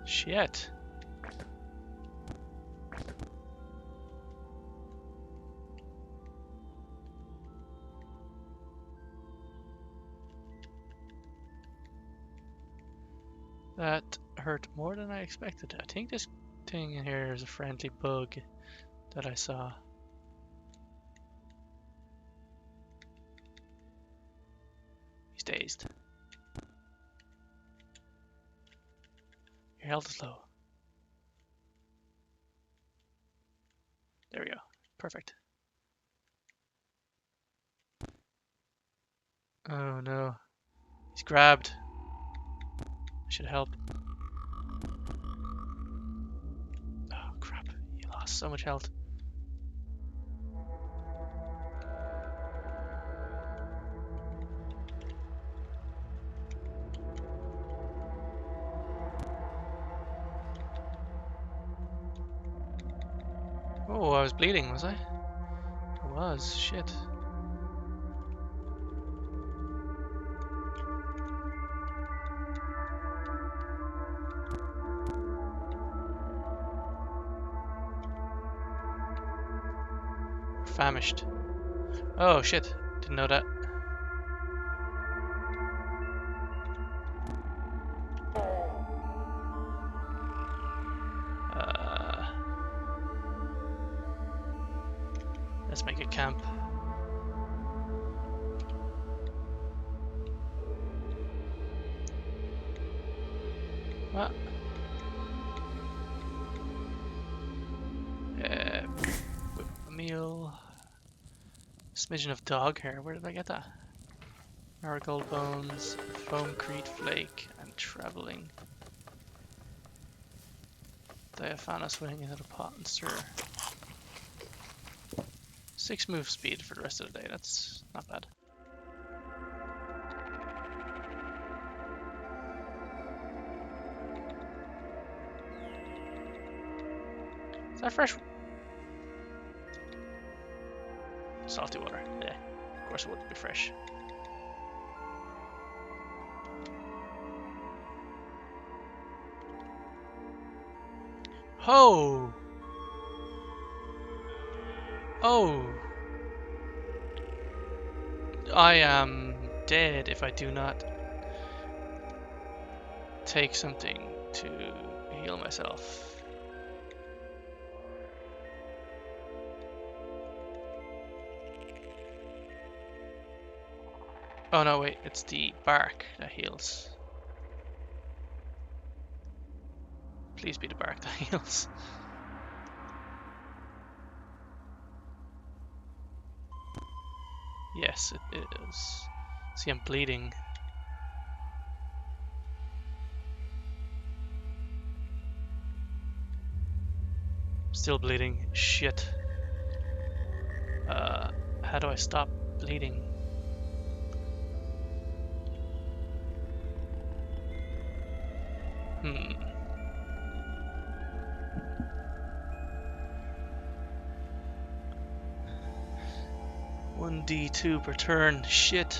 Shit. That hurt more than I expected. I think this thing in here is a friendly bug that I saw. He's dazed. Your health is low. There we go. Perfect. Oh no. He's grabbed. Should help. Oh crap, he lost so much health. Oh, I was bleeding, was I? I was, shit. Famished. Oh shit, didn't know that. Let's make a camp. What? meal. Smidgen of dog hair. Where did I get that? Marigold bones, foamcrete flake, and traveling. Diaphana swing into the pot and stir. 6 move speed for the rest of the day. That's not bad. Is that fresh? Salty water. Yeah, of course it would be fresh. Oh! Oh! I am dead if I do not take something to heal myself. Oh no, wait, it's the bark that heals. Please be the bark that heals. Yes, it is. See, I'm bleeding. Still bleeding. Shit. How do I stop bleeding? Hmm. 1d2 per turn. Shit.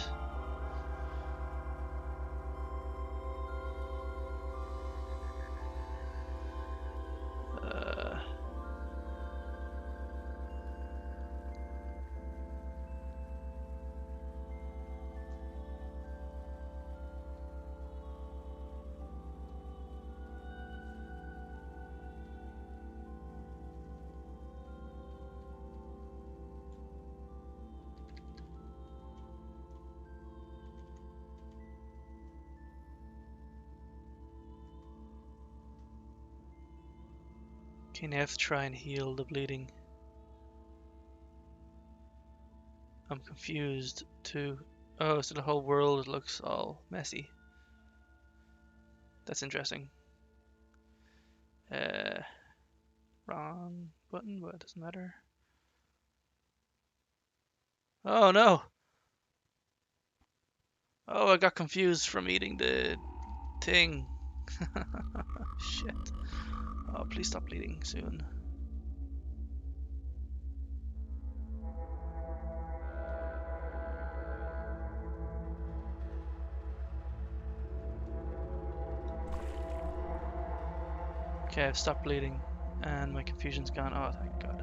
Okay, now I have to try and heal the bleeding. I'm confused too. Oh, so the whole world looks all messy. That's interesting. Wrong button, but it doesn't matter. Oh no! Oh, I got confused from eating the thing. Shit. Oh, please stop bleeding soon. Okay, I've stopped bleeding and my confusion's gone. Oh, thank God.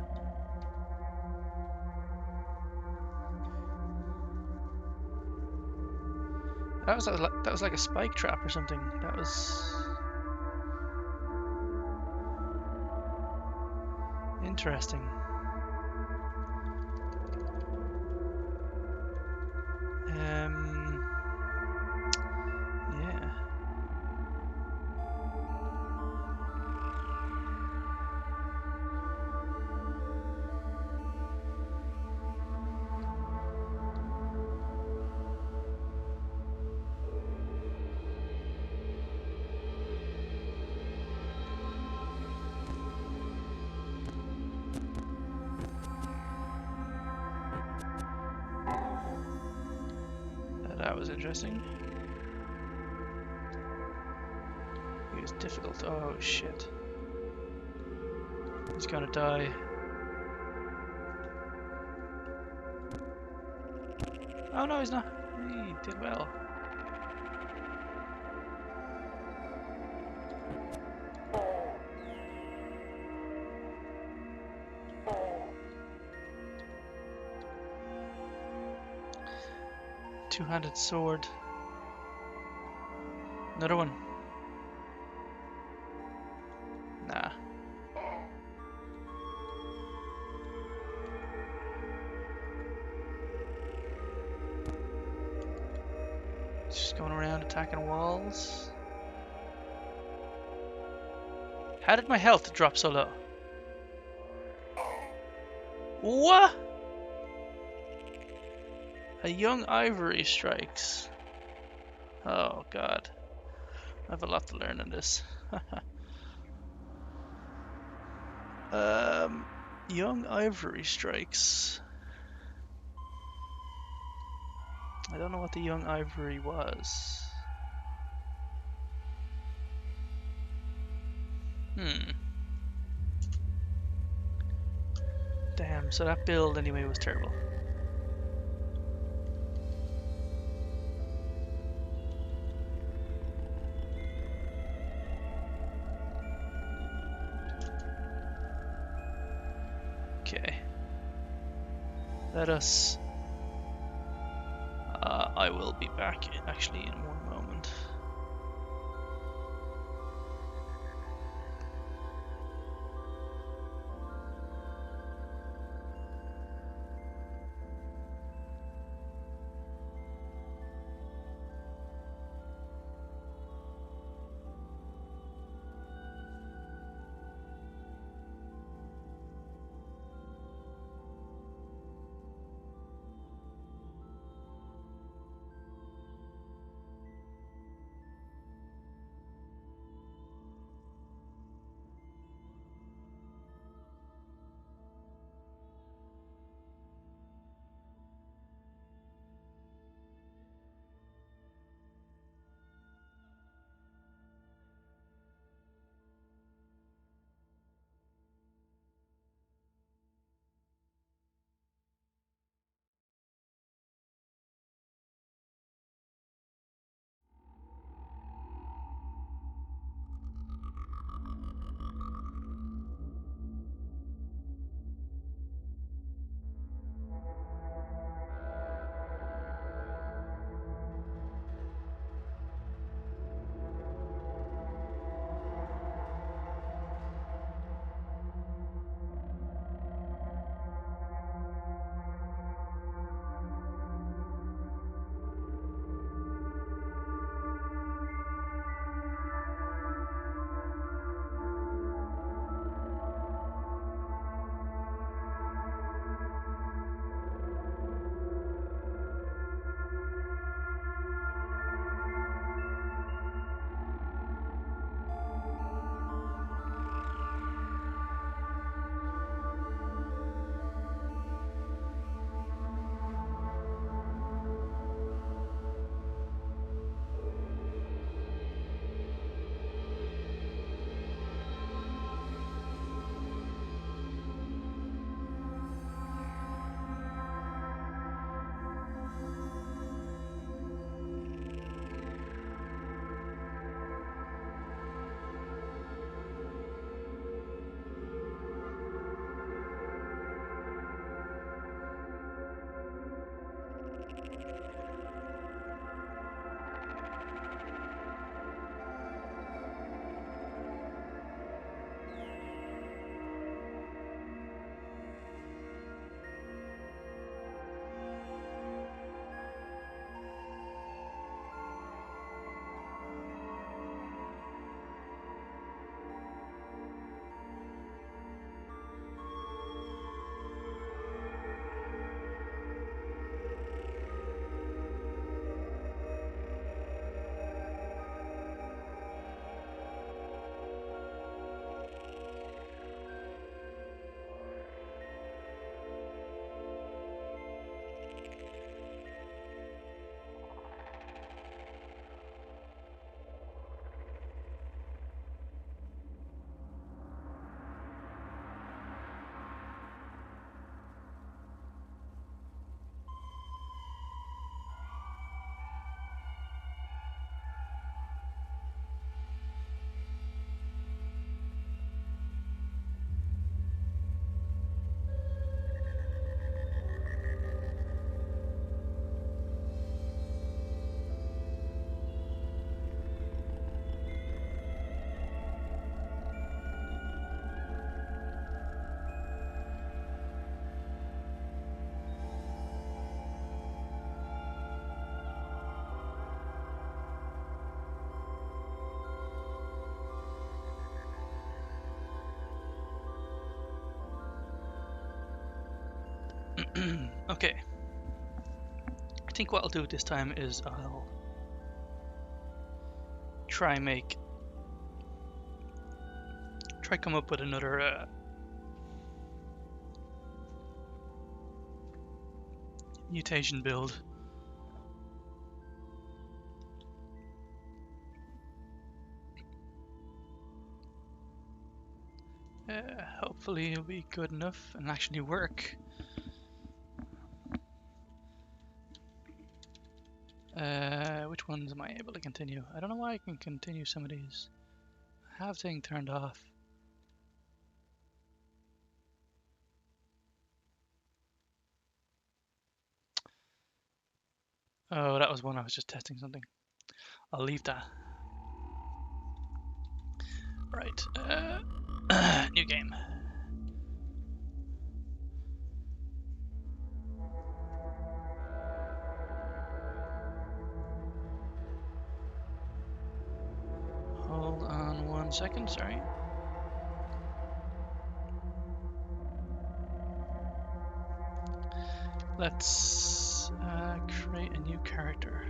That was like a spike trap or something. That was interesting. Yeah. That was interesting. It was difficult. Oh shit. He's gonna die. Oh no, he's not. He did well. Two-handed sword. Another one. Nah. Just going around attacking walls. How did my health drop so low? What? A young ivory strikes. Oh god. I have a lot to learn in this. Young ivory strikes. I don't know what the young ivory was. Damn, so that build anyway was terrible. Okay. Let us... I will be back actually in one moment. Okay. I think what I'll do this time is I'll try come up with another mutation build. Hopefully it'll be good enough and actually work. Which ones am I able to continue? I don't know why I can continue some of these. I have thing turned off. Oh, that was one I was just testing something. I'll leave that. Right. New game. Hold on 1 second, sorry. Let's create a new character.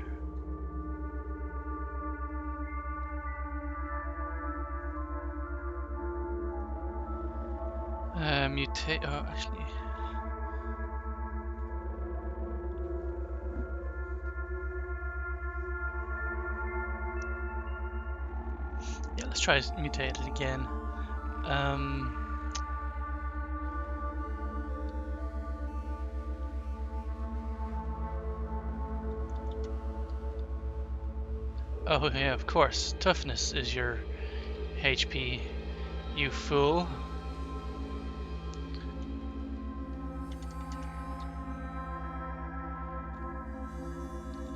Mutate. Oh, actually. Yeah, let's try mutate it again. Oh yeah, of course. Toughness is your HP, you fool.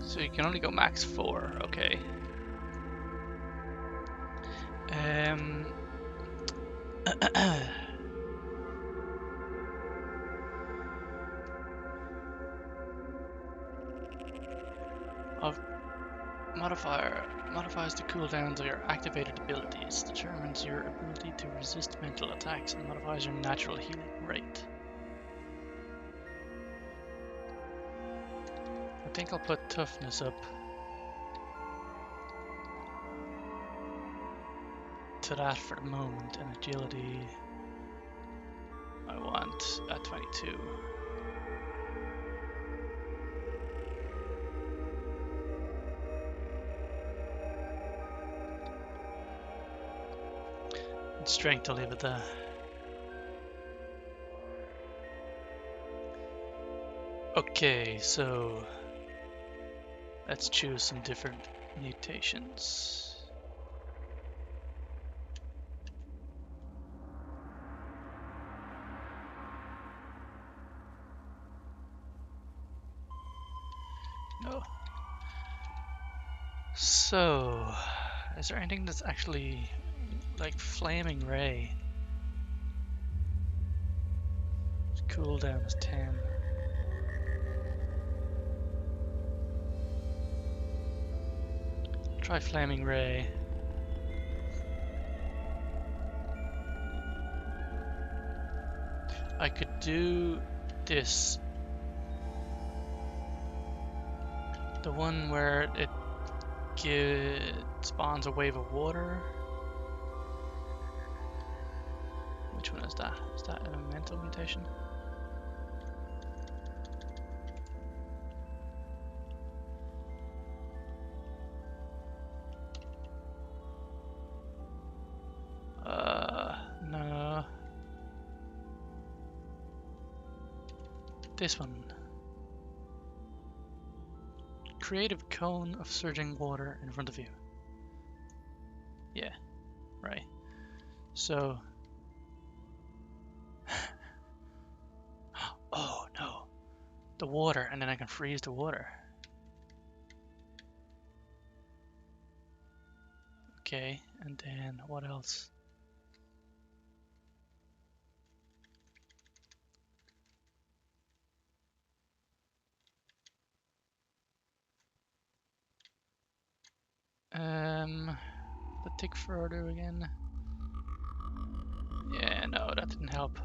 So you can only go max 4, okay. Of modifies the cooldowns of your activated abilities, determines your ability to resist mental attacks, and modifies your natural healing rate. I think I'll put toughness up to that for the moment, and agility I want at 22. And strength I'll leave it there. Okay, so let's choose some different mutations. No. So, is there anything that's actually like Flaming Ray? Cooldown is 10. Try Flaming Ray. I could do this. The one where it spawns a wave of water. Which one is that? Is that a mental mutation? No. This one. Create a cone of surging water in front of you. Yeah, right. So... oh no. The water, and then I can freeze the water. Okay, and then what else? The tick further again. Yeah, no, that didn't help.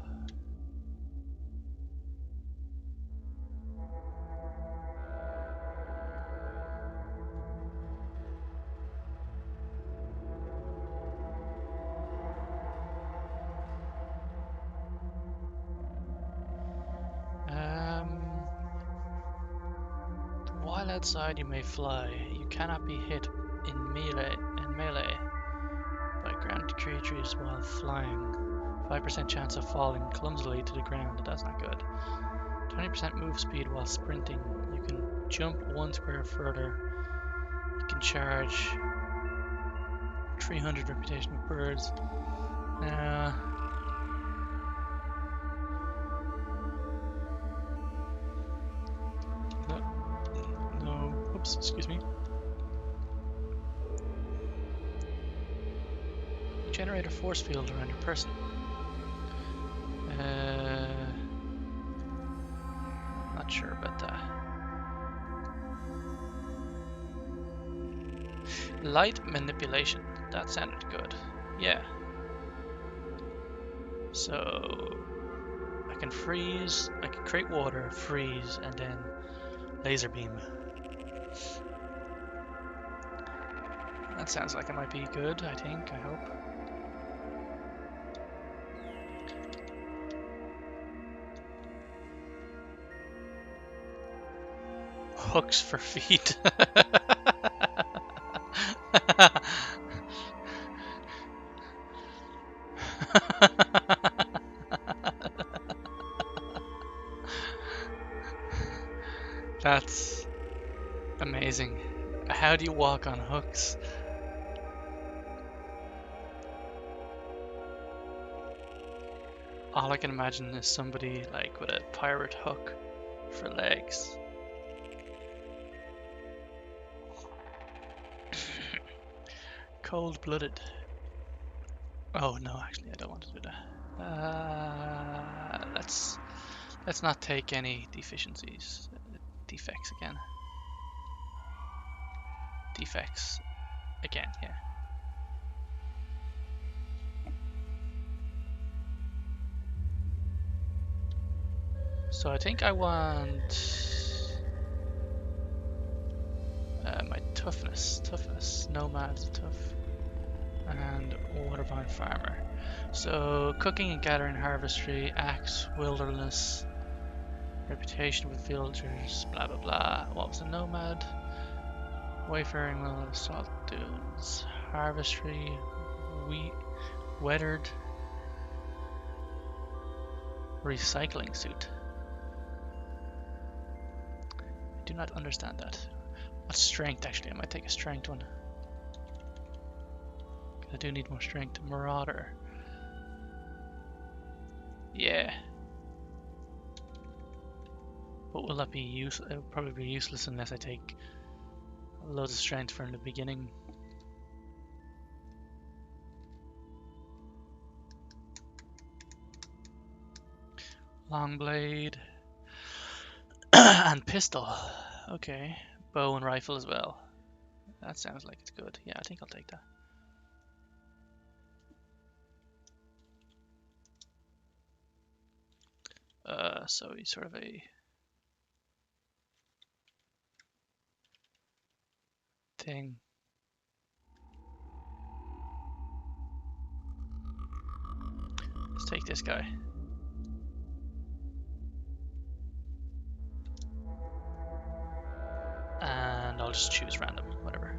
outside, you may fly. You cannot be hit in melee by ground creatures while flying. 5% chance of falling clumsily to the ground. That's not good. 20% move speed while sprinting. You can jump 1 square further. You can charge 300 reputation with birds. No. Oops, excuse me. Generate a force field around your person. Not sure about that. Light manipulation. That sounded good. Yeah. So I can freeze, I can create water, freeze, and then laser beam. That sounds like it might be good, I think, I hope. Hooks for feet. That's amazing. How do you walk on hooks? All I can imagine is somebody like with a pirate hook for legs. Cold-blooded. Oh no, actually I don't want to do that. Let's not take any defects again. Defects again, yeah. So I think I want my toughness, nomad tough, and watervine farmer. So cooking and gathering harvestry, axe, wilderness, reputation with villagers, blah blah blah. What was the nomad? Wayfaring, wilderness, salt dunes, harvestry, wheat, weathered, recycling suit. I do not understand that. What's strength actually? I might take a strength one. I do need more strength. Marauder. Yeah. But will that be useless? It will probably be useless unless I take loads of strength from the beginning. Long blade. And pistol. Okay. Bow and rifle as well. That sounds like it's good. Yeah, I think I'll take that. So he's sort of a thing. Let's take this guy. And I'll just choose random, whatever.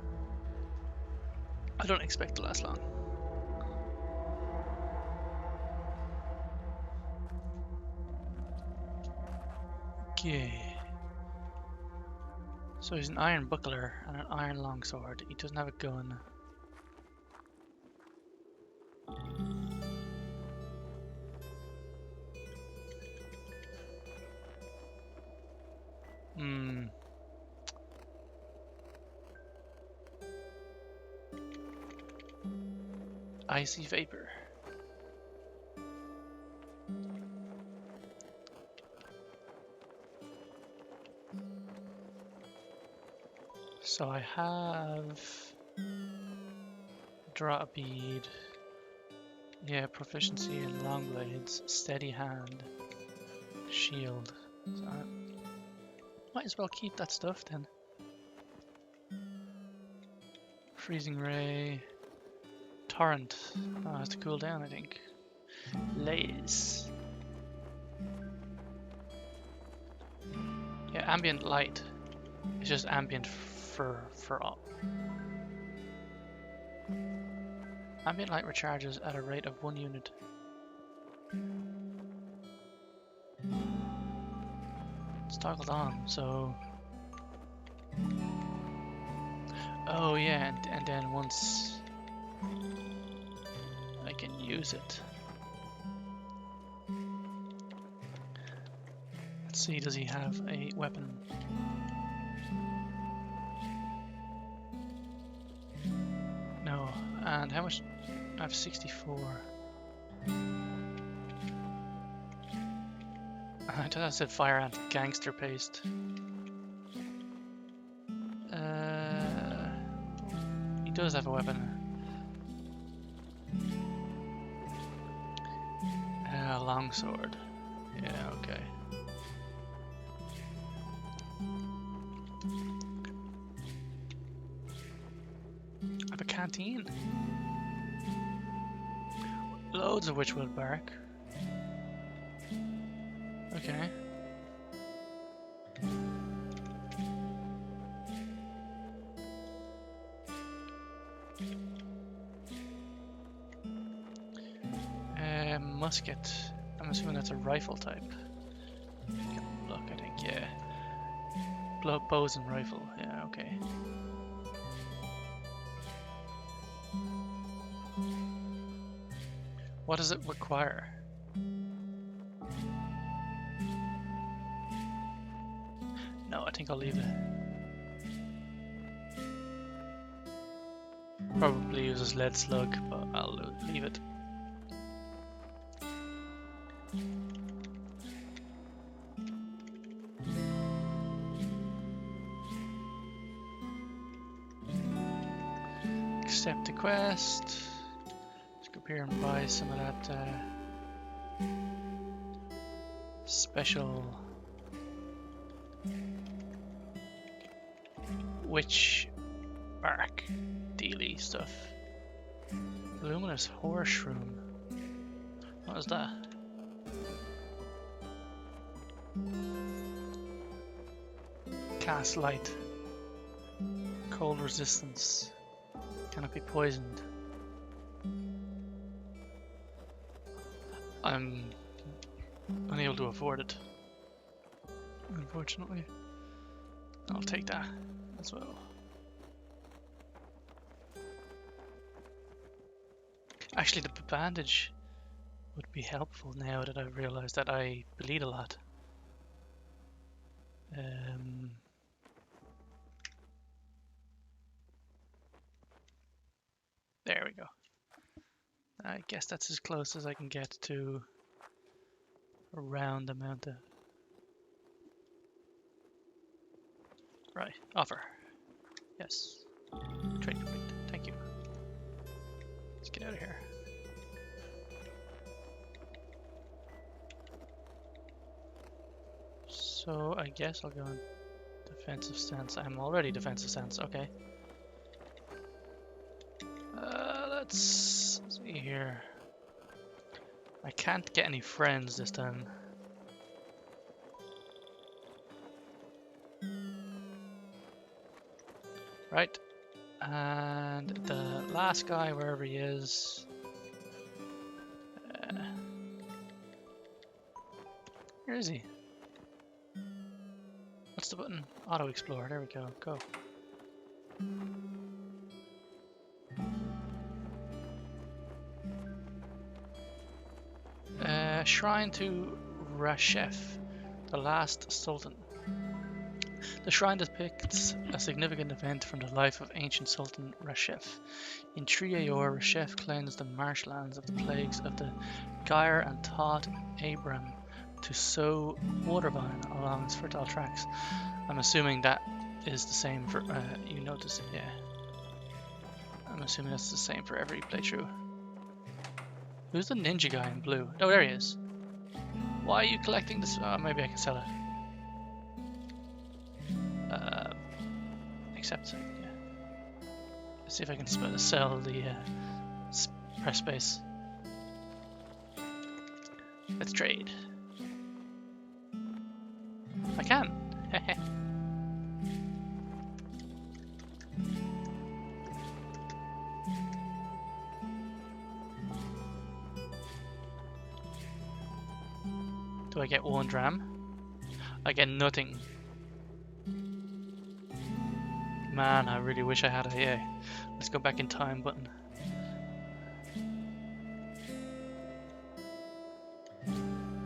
I don't expect to last long. Okay. So he's an iron buckler and an iron longsword. He doesn't have a gun. Icy vapor. So I have draw a bead. Yeah, proficiency in long blades, steady hand, shield. So I might as well keep that stuff then. Freezing ray, torrent. Oh, has to cool down, I think. Laze. Yeah, ambient light. It's just ambient for all. Ambient light recharges at a rate of 1 unit. It's toggled on, so... Oh yeah, and then once I can use it. Let's see, does he have a weapon? No, and how much? I have 64. I thought I said fire ant gangster paste. He does have a weapon. Longsword. Yeah, okay. I have a canteen. Loads of witchwood bark. Okay. Musket. I'm assuming that's a rifle type. Look, I think, yeah. Bows and rifle, yeah, okay. What does it require? No, I think I'll leave it. Probably uses lead slug, but I'll leave it. Accept the quest. Let's go up here and buy some of that special witch bark dealy stuff. Luminous horse shroom. What is that? Cast light. Cold resistance. Cannot be poisoned. I'm unable to afford it, unfortunately. I'll take that as well. Actually, the bandage would be helpful now that I've realized that I bleed a lot. There we go. I guess that's as close as I can get to a round amount of... Right, offer. Yes. Trade complete. Thank you. Let's get out of here. So I guess I'll go in defensive stance. I'm already defensive stance, okay. Let's see here. I can't get any friends this time. Right. And the last guy, wherever he is. Where is he? What's the button? Auto explore. There we go. Go. Shrine to Rashef, the last Sultan. The shrine depicts a significant event from the life of ancient Sultan Rashef. In 3 Aor, Rashef cleansed the marshlands of the plagues of the Gyre and taught Abram to sow watervine along its fertile tracks. I'm assuming that is the same for, you notice it, yeah. I'm assuming that's the same for every playthrough. Who's the ninja guy in blue? Oh, there he is. Why are you collecting this? Oh, maybe I can sell it. Accept it, yeah. Let's see if I can sell the press space. Let's trade. I can. Do I get 1 dram? I get nothing. Man, I really wish I had a let's go back in time button.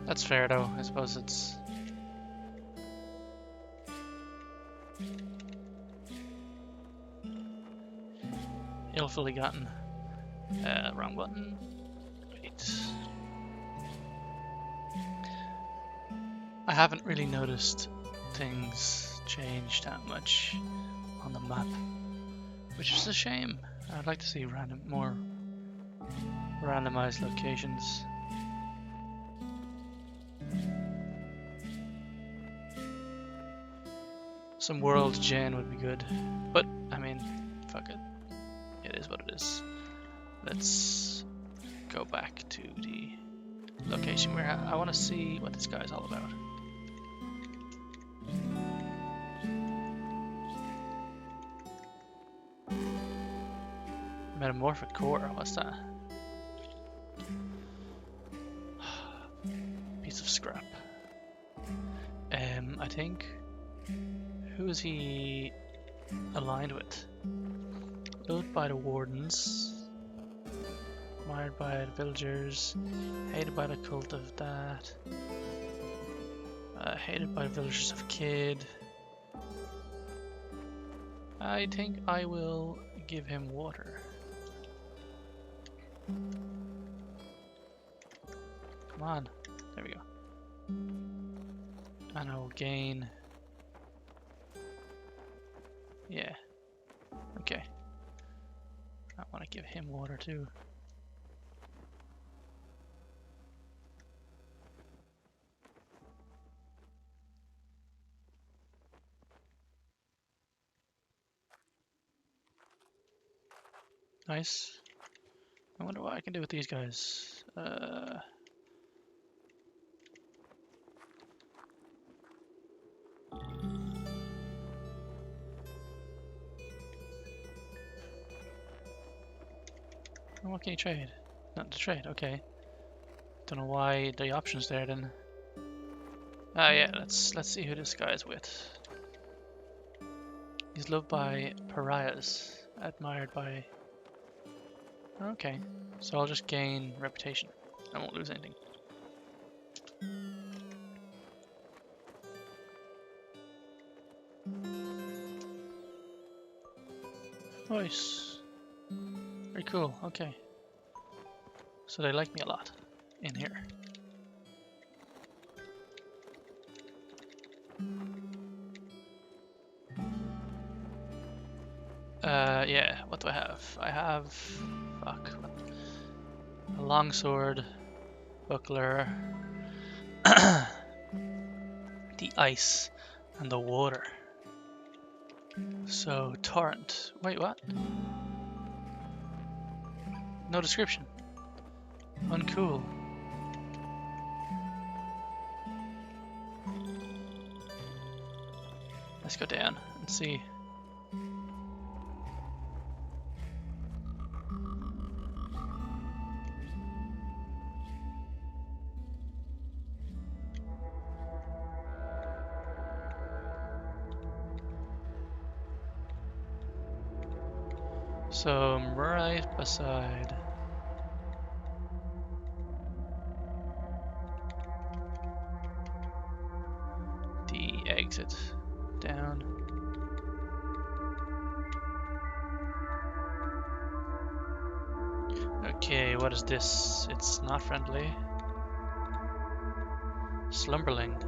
That's fair though, I suppose it's... Illfully gotten. Wrong button. Wait. I haven't really noticed things change that much on the map, which is a shame. I'd like to see more randomized locations. Some world gen would be good, but I mean, fuck it. It is what it is. Let's go back to the location where I want to see what this guy's all about. Metamorphic core, what's that? Piece of scrap. I think. Who is he aligned with? Loved by the wardens, admired by the villagers, hated by the cult of that, hated by the villagers of Qud. I think I will give him water. Come on, there we go. And I will gain... Yeah, okay. I want to give him water too. Nice. I wonder what I can do with these guys. What can you trade? Not to trade, okay. Don't know why the option's there then. Ah yeah, let's see who this guy is with. He's loved by pariahs, admired by... Okay, so I'll just gain reputation. I won't lose anything. Nice. Very cool, okay. So they like me a lot in here. Yeah, what do I have? I have... fuck. A longsword, buckler, the ice, and the water. So, torrent. Wait, what? No description. Uncool. Let's go down and see. So I'm right beside the exit down. Okay, what is this? It's not friendly. Slumberling.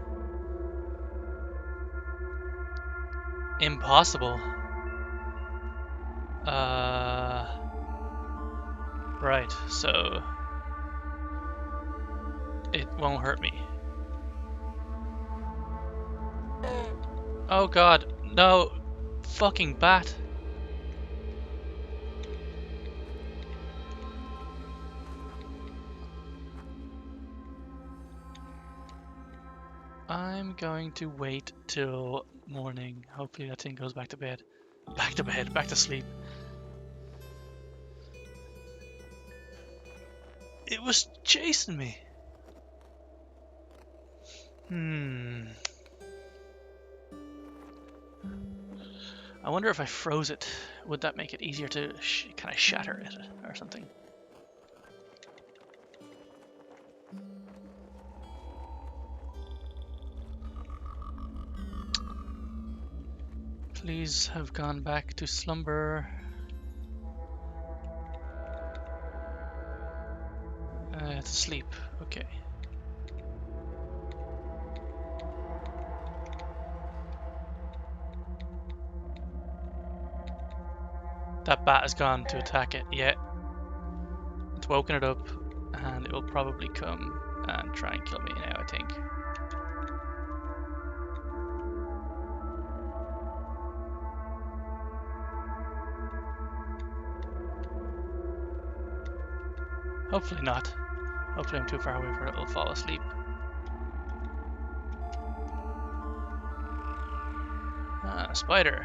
Impossible. Right, so it won't hurt me. Oh god, no, fucking bat. I'm going to wait till morning. Hopefully that thing goes back to bed. Back to bed, back to sleep. It was chasing me. I wonder if I froze it, would that make it easier to kind of shatter it or something? Please have gone back to slumber. To sleep, okay. That bat has gone to attack it, yeah. It's woken it up, and it will probably come and try and kill me now, I think. Hopefully not. Hopefully I'm too far away for it, it'll fall asleep. Ah, spider.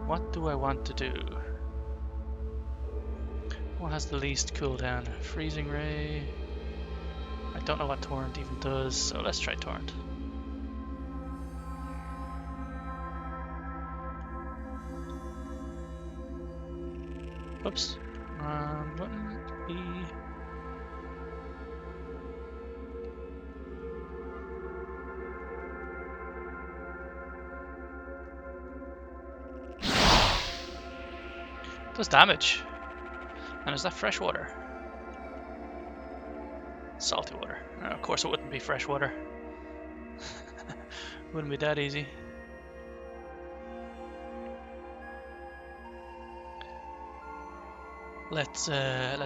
What do I want to do? What has the least cooldown? Freezing Ray. I don't know what Torrent even does, so let's try Torrent. Oops. Wrong button. E. Does damage. And is that fresh water? Salty water. Of course it wouldn't be fresh water. Wouldn't be that easy. Let's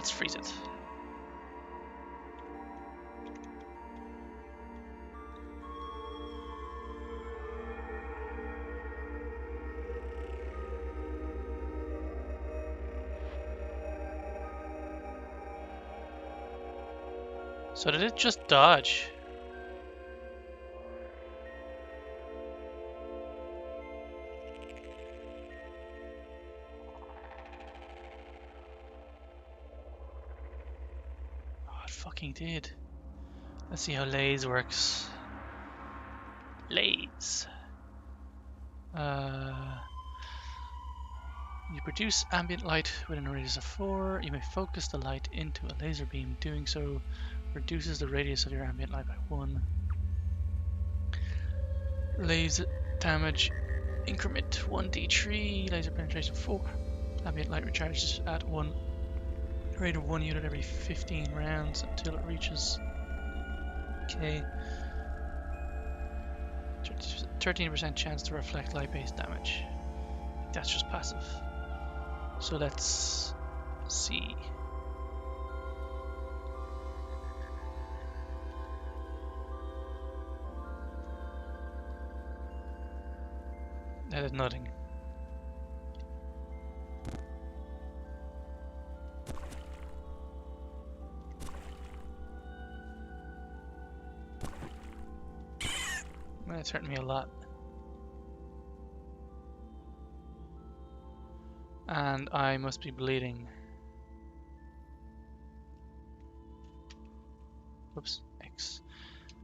freeze it. So did it just dodge? Oh, it fucking did. Let's see how Laze works. Laze. You produce ambient light within a radius of 4. You may focus the light into a laser beam. Doing so reduces the radius of your ambient light by 1. Laser damage increment 1d3. Laser penetration 4. Ambient light recharges at 1 rate of 1 unit every 15 rounds until it reaches. Okay. 13% chance to reflect light-based damage. That's just passive. So let's see. That is nothing. That's hurting me a lot. And I must be bleeding. Oops, X.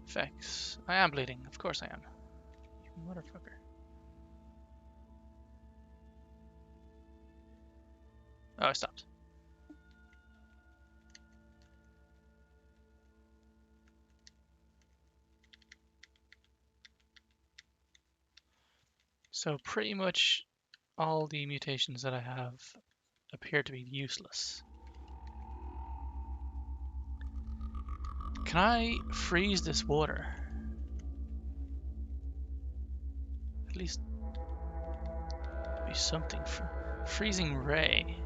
Effects. I am bleeding, of course I am. You motherfucker. Oh, I stopped. So pretty much all the mutations that I have appear to be useless. Can I freeze this water? At least be something. Freezing Ray.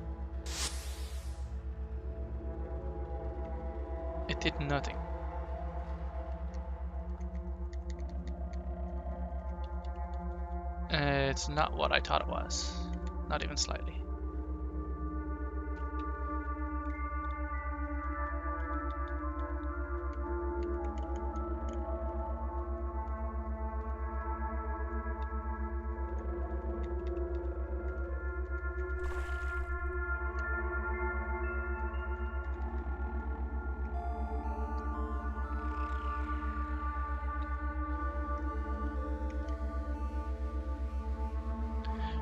It did nothing. It's not what I thought it was. Not even slightly.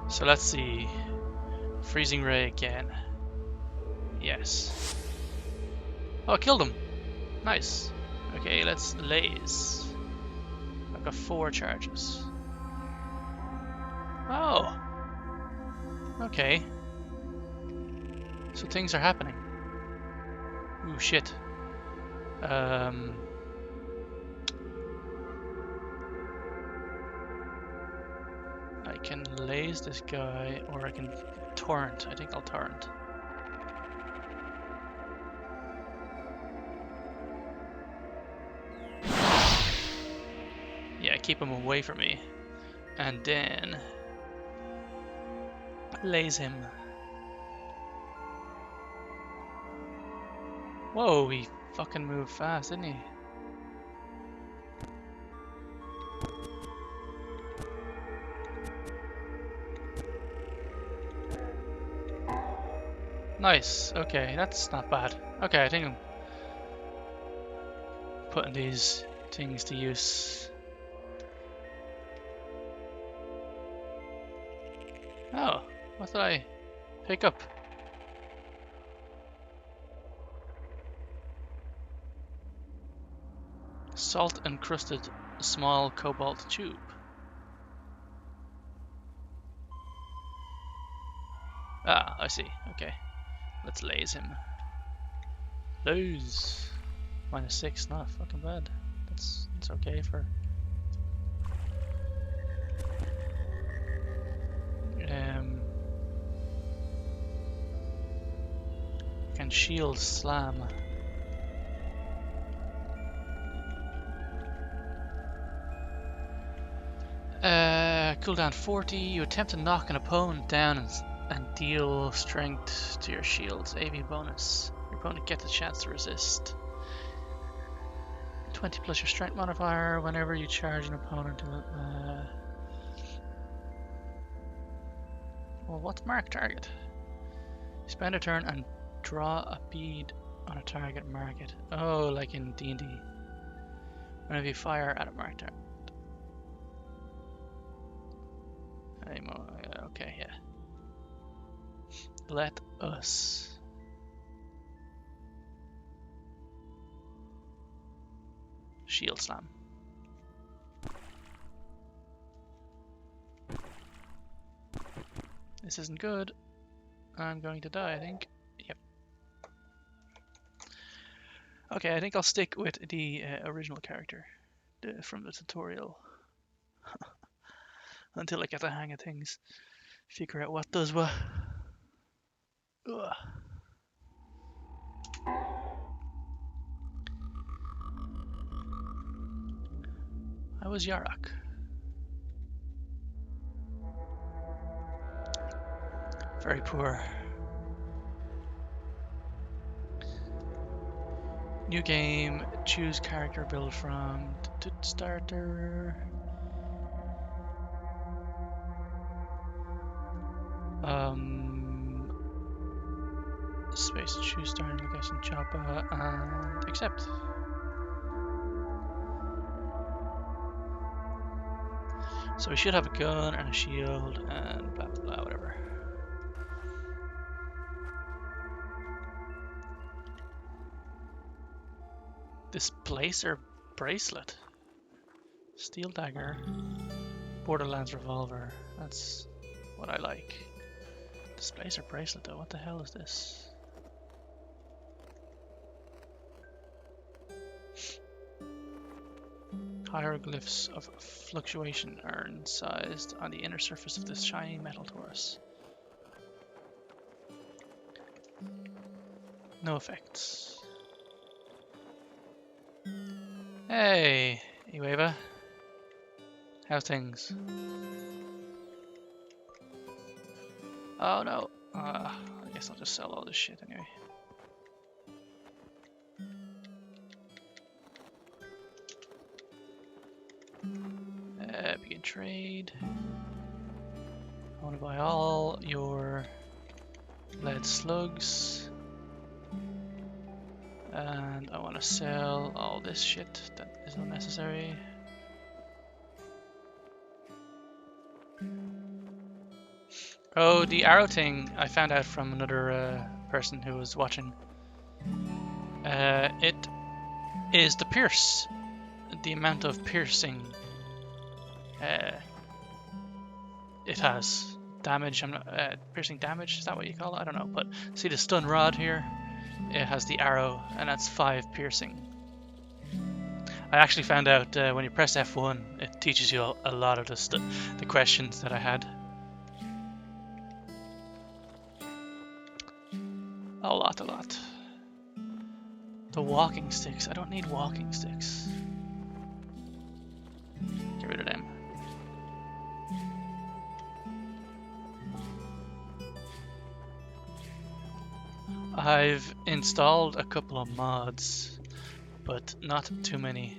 So let's see. Freezing ray again. Yes. Oh, I killed him. Nice. Okay, let's laze. I've got 4 charges. Oh. Okay. So things are happening. Ooh, shit. I can laze this guy, or I can torrent. I think I'll torrent. Yeah, keep him away from me. And then laze him. Whoa, he fucking moved fast, didn't he? Nice, okay, that's not bad. Okay, I think I'm putting these things to use. Oh, what did I pick up? Salt encrusted small cobalt tube. Ah, I see, okay. Let's laze him. Laze. -6, not fucking bad. That's okay for. Can shield slam. Cooldown 40. You attempt to knock an opponent down and deal strength to your shields. AV bonus. Your opponent gets a chance to resist. 20 plus your strength modifier whenever you charge an opponent. Well, what's mark target? Spend a turn and draw a bead on a target, mark it. Oh, like in D&D. Whenever you fire at a mark target. Okay, yeah. Let us. Shield slam. This isn't good. I'm going to die, I think. Yep. Okay, I think I'll stick with the original character from the tutorial. Until I get the hang of things. Figure out what does what. Ugh. How was Yarak? Very poor. New game, choose character build from starter. Space to choose starting location, Joppa, and accept. So we should have a gun and a shield and blah blah blah, whatever. Displacer bracelet, steel dagger, Borderlands revolver. That's what I like. Displacer bracelet though, what the hell is this? Hieroglyphs of fluctuation are incised on the inner surface of this shiny metal torus. No effects. Hey, Iweva. How's things? Oh no. I guess I'll just sell all this shit anyway. Begin trade. I want to buy all your lead slugs. And I want to sell all this shit that is unnecessary. Oh, the arrow thing I found out from another person who was watching. It is the pierce, the amount of piercing it has. Damage, I'm not, piercing damage, is that what you call it? I don't know, but see the stun rod here? It has the arrow, and that's 5 piercing. I actually found out when you press F1, it teaches you a lot of the questions that I had. A lot. The walking sticks. I don't need walking sticks. Get rid of them. I've installed a couple of mods, but not too many.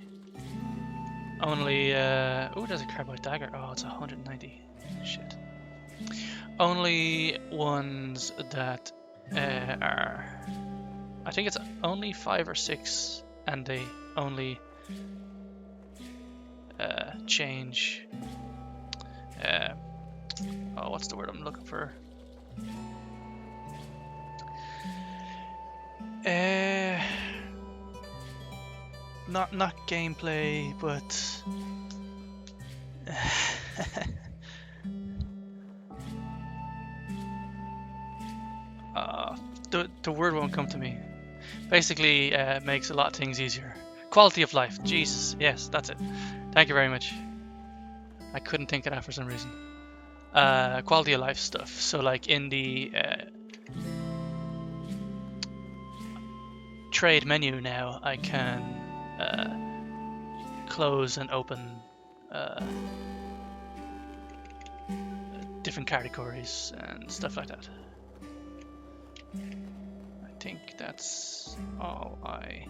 Only, oh, there's a carbide dagger. Oh, it's 190. Shit. Only ones that are, I think it's only 5 or 6, and they only change. Oh, what's the word I'm looking for? Not gameplay, but the word won't come to me. Basically, makes a lot of things easier. Quality of life. Jesus, yes, that's it. Thank you very much. I couldn't think of that for some reason. Quality of life stuff. So, like in the trade menu now, I can close and open different categories and stuff like that. I think that's all I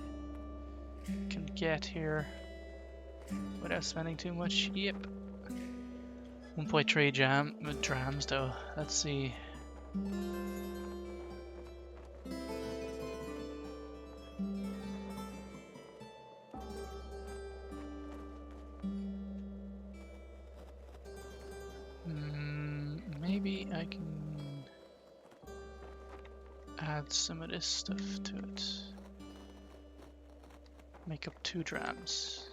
can get here without spending too much. Yep. 1.3 drams though. Let's see. Maybe I can add some of this stuff to it. Make up 2 drams.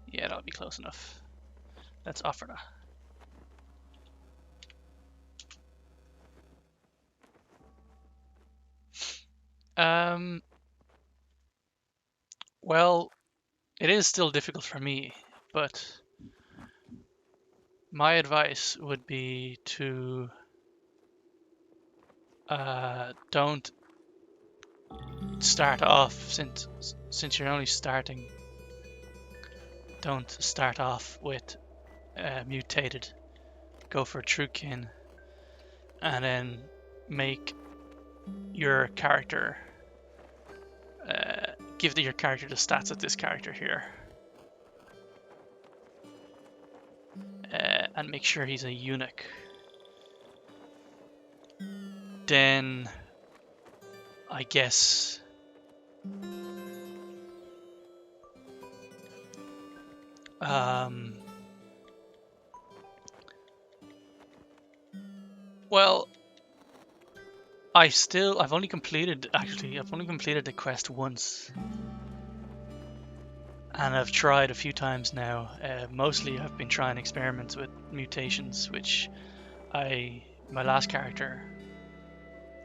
Yeah, that'll be close enough. Let's offer that. Well, it is still difficult for me, but my advice would be to don't start off since you're only starting. Don't start off with mutated. Go for true kin, and then make your character give your character the stats of this character here, and make sure he's a eunuch. Then I guess well, I've only completed the quest once, and I've tried a few times now. Mostly I've been trying experiments with mutations, which my last character,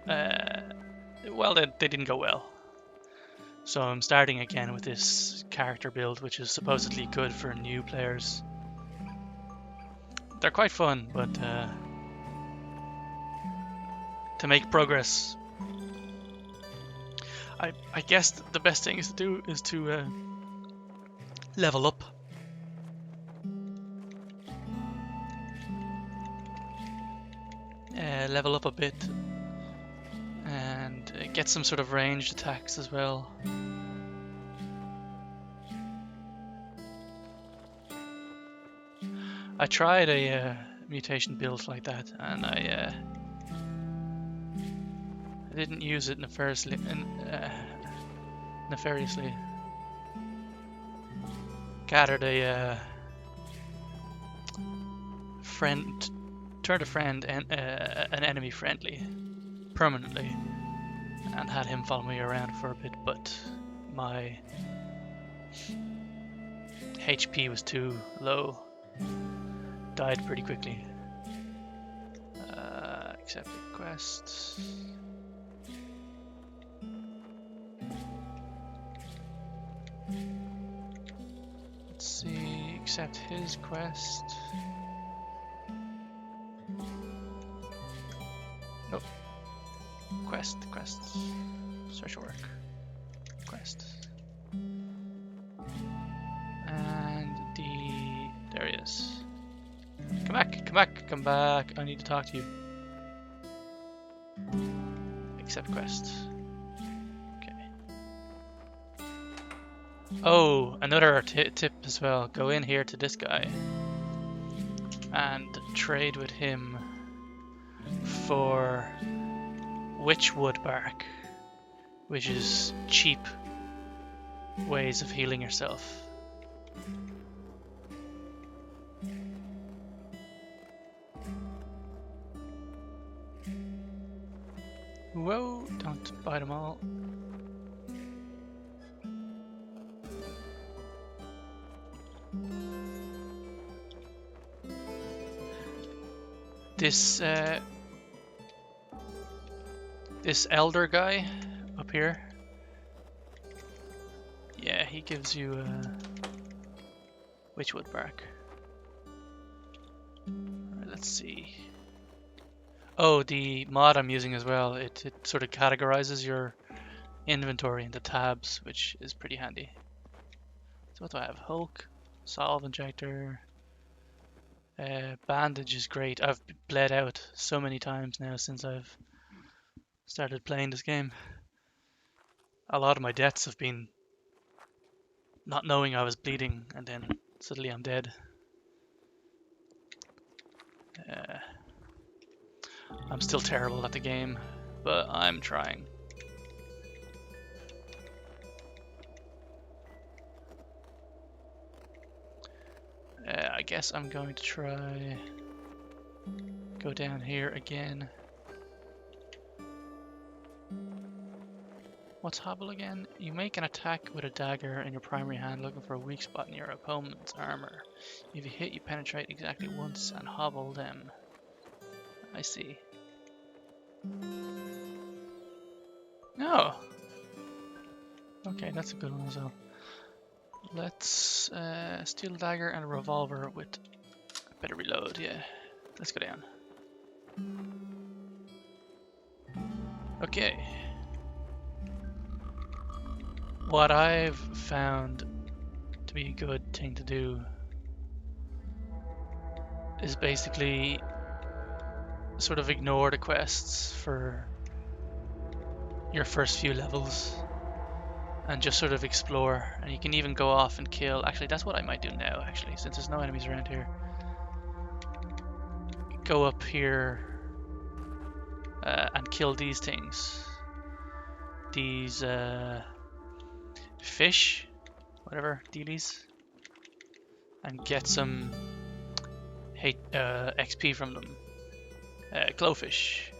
well, they didn't go well. So I'm starting again with this character build, which is supposedly good for new players. They're quite fun, but to make progress, I guess the best thing to do is to level up. Level up a bit and get some sort of ranged attacks as well. I tried a mutation build like that, and I didn't use it nefariously. Gathered a turned a friend and an enemy friendly permanently, and had him follow me around for a bit, but my HP was too low. Died pretty quickly. Accept the quest. Let's see, accept his quest. Nope. Quest. Search work. Quest. And there he is. Come back. I need to talk to you. Accept quest. Okay. Oh, another tip as well. Go in here to this guy and trade with him for witchwood bark, which is cheap ways of healing yourself. Whoa, don't bite them all. This elder guy up here, yeah, he gives you witchwood bark. Right, let's see. Oh, the mod I'm using as well, it sort of categorizes your inventory into tabs, which is pretty handy. So what do I have? Hulk, Solve Injector, Bandage is great. I've bled out so many times now since I've started playing this game. A lot of my deaths have been not knowing I was bleeding and then suddenly I'm dead. I'm still terrible at the game, but I'm trying. I guess I'm going to try go down here again. What's hobble again? You make an attack with a dagger in your primary hand looking for a weak spot in your opponent's armor. If you hit, you penetrate exactly once and hobble them. I see. Oh! Okay, that's a good one as well. Let's steal a dagger and a revolver with a better reload, yeah. Let's go down. Okay. What I've found to be a good thing to do is basically sort of ignore the quests for your first few levels and just sort of explore, and you can even go off and kill. Actually, that's what I might do now, actually, since there's no enemies around here. Go up here and kill these things. These fish, whatever, dealies, and get some XP from them. Glowfish.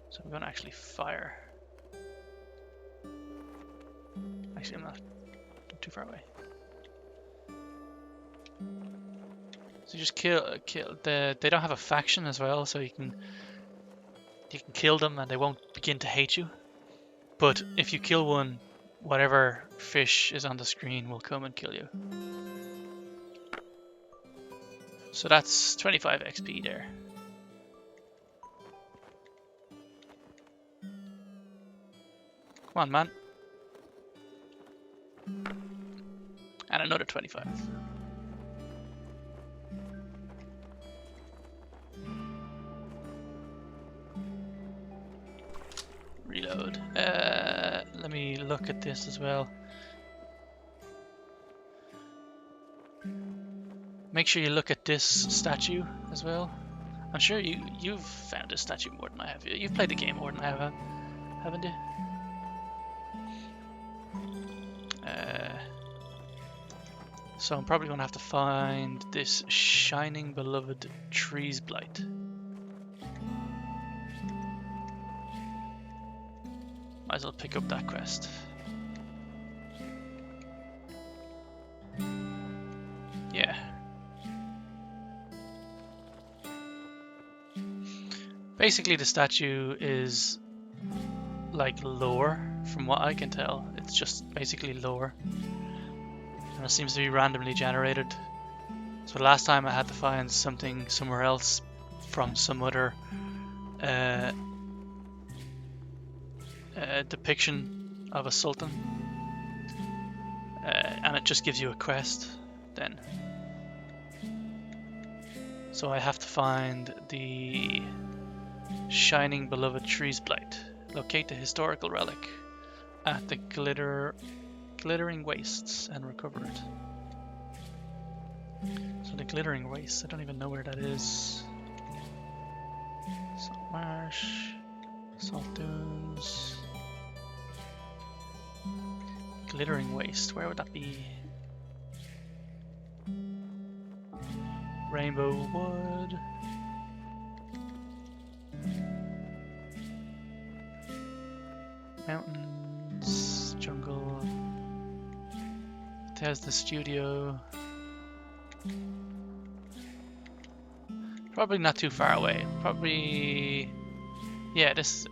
So I'm gonna actually fire. Actually, I'm not too far away. So just kill. They don't have a faction as well, so you can kill them and they won't begin to hate you. But if you kill one, whatever fish is on the screen will come and kill you. So that's 25 XP there. Come on, man. And another 25. Reload. Let me look at this as well. Make sure you look at this statue as well. I'm sure you've found this statue more than I have. You've played the game more than I have, haven't you? So I'm probably going to have to find this shining beloved trees blight. Might as well pick up that quest. Yeah. Basically the statue is like lore, from what I can tell. It's just basically lore. And it seems to be randomly generated. So last time I had to find something somewhere else from some other depiction of a sultan. And it just gives you a quest then. So I have to find the shining beloved trees blight. Locate the historical relic at the glittering wastes and recover it. So the glittering wastes, I don't even know where that is. Salt marsh, salt dunes, glittering waste. Where would that be? Rainbow wood. Mountains, jungle. There's the studio. Probably not too far away. Probably, yeah, this is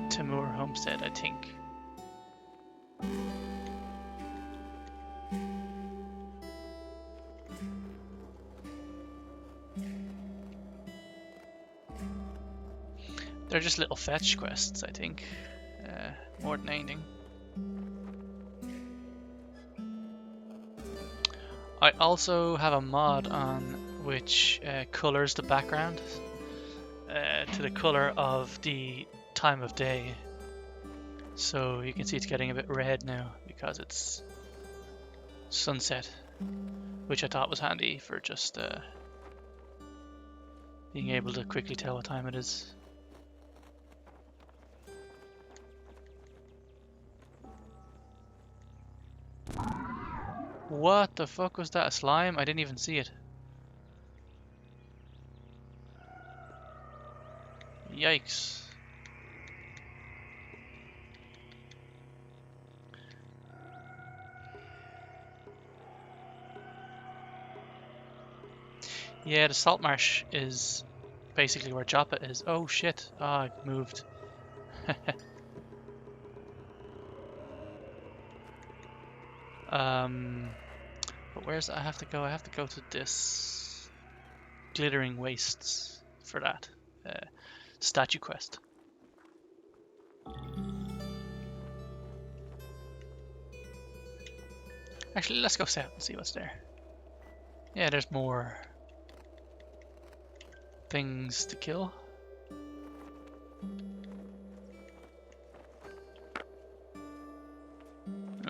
Timur Homestead, I think. They're just little fetch quests, I think, more than anything. I also have a mod on which colors the background to the color of the time of day. So you can see it's getting a bit red now because it's sunset, which I thought was handy for just being able to quickly tell what time it is. What the fuck was that? A slime? I didn't even see it. Yikes. Yeah, the salt marsh is basically where Joppa is. Oh shit. Ah, I moved. But where's I have to go? I have to go to this glittering wastes for that statue quest. Actually, let's go south and see what's there. Yeah, there's more things to kill.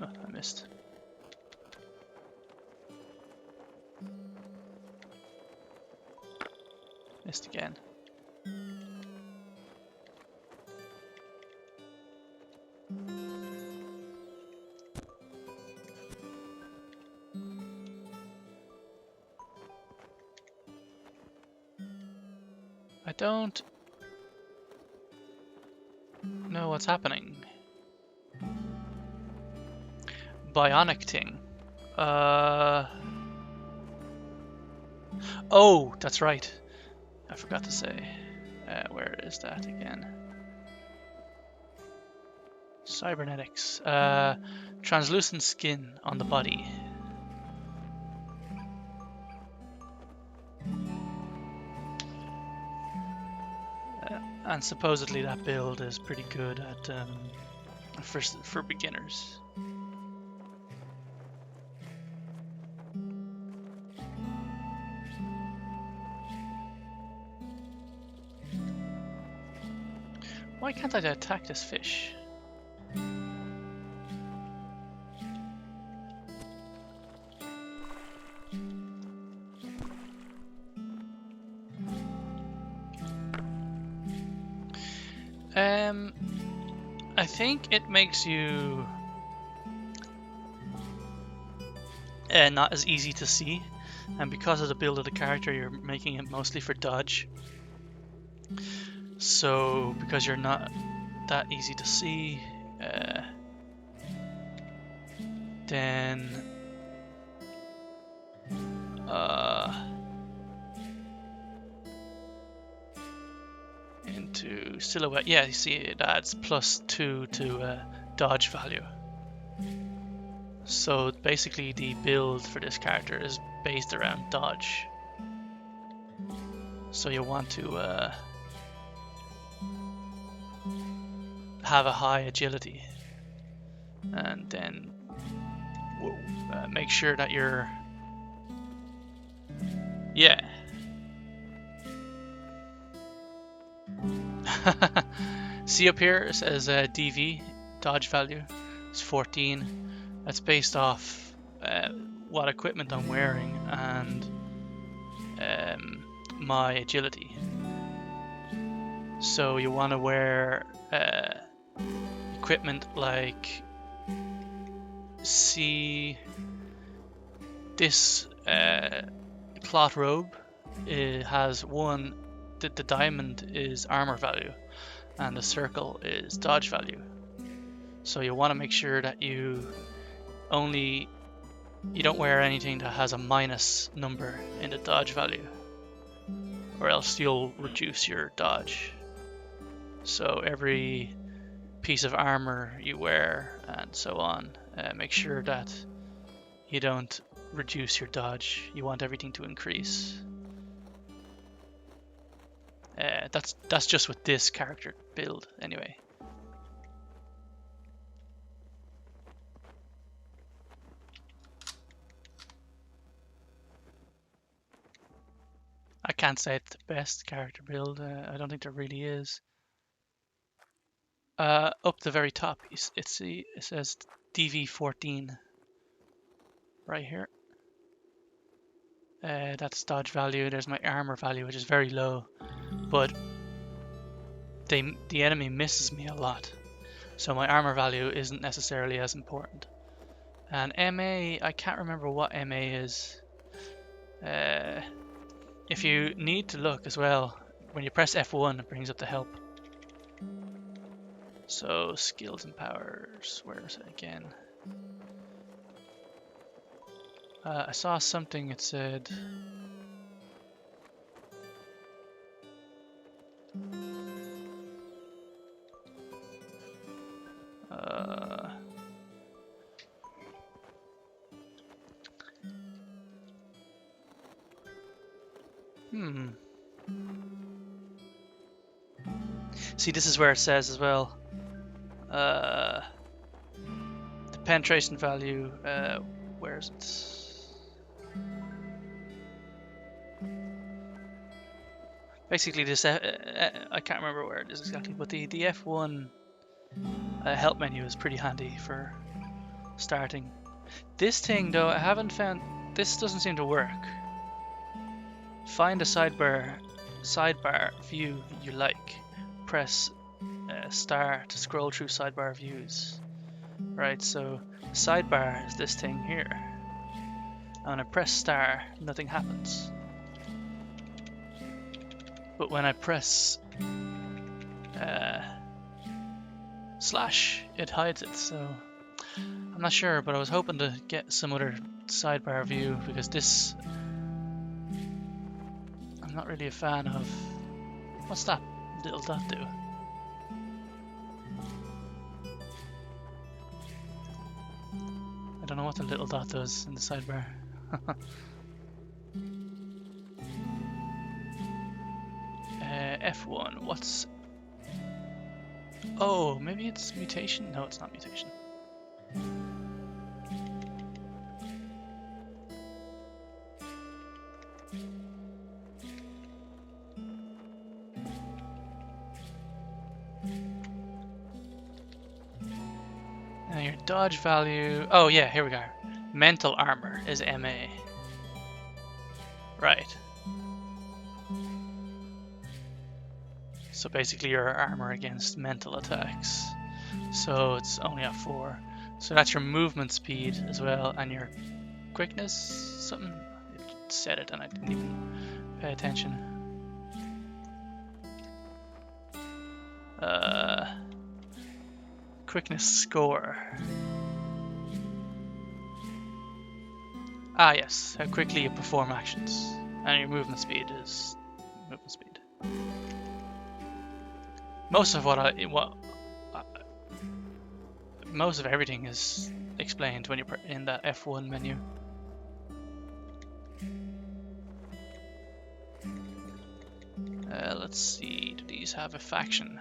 Oh, I missed. Missed again. I don't know what's happening. Bionic thing. Oh, that's right. I forgot to say. Where is that again? Cybernetics. Translucent skin on the body. And supposedly that build is pretty good at for beginners. Why can't I attack this fish? I think it makes you not as easy to see, and because of the build of the character, you're making it mostly for dodge. So because you're not that easy to see, then into silhouette, yeah, you see it adds +2 to dodge value. So basically the build for this character is based around dodge. So you want to have a high agility, and then make sure that you're, yeah. See up here, it says DV, dodge value, it's 14. That's based off what equipment I'm wearing and my agility. So you want to wear equipment like, see this cloth robe. It has one, the diamond is armor value and the circle is dodge value. So you want to make sure that you don't wear anything that has a minus number in the dodge value, or else you'll reduce your dodge. So every piece of armor you wear and so on, make sure that you don't reduce your dodge. You want everything to increase. That's just with this character build anyway. I can't say it's the best character build. I don't think there really is. Up the very top, it says DV14 right here. That's dodge value. There's my armor value, which is very low, but the enemy misses me a lot, so my armor value isn't necessarily as important. And MA, I can't remember what MA is. If you need to look as well, when you press F1, it brings up the help. So skills and powers, where is it again? I saw something, it said see, this is where it says as well, the penetration value, where is it? Basically this, I can't remember where it is exactly, but the F1 help menu is pretty handy for starting. This thing though, I haven't found, this doesn't seem to work. Find a sidebar view you like. Press star to scroll through sidebar views. Right, so sidebar is this thing here. And when I press star, nothing happens. But when I press slash, it hides it, so I'm not sure, but I was hoping to get some other sidebar view, because this I'm not really a fan of. What's that little dot do? I don't know what the little dot does in the sidebar. F1, what's... Oh, maybe it's mutation? No, it's not mutation. Now your dodge value... Oh yeah, here we go. Mental armor is MA. Right. So basically your armor against mental attacks. So it's only at 4. So that's your movement speed as well, and your quickness, something. It said it and I didn't even pay attention. Quickness score. Ah yes, how quickly you perform actions. And your movement speed is movement speed. Most of most of everything is explained when you're in that F1 menu. Let's see, do these have a faction?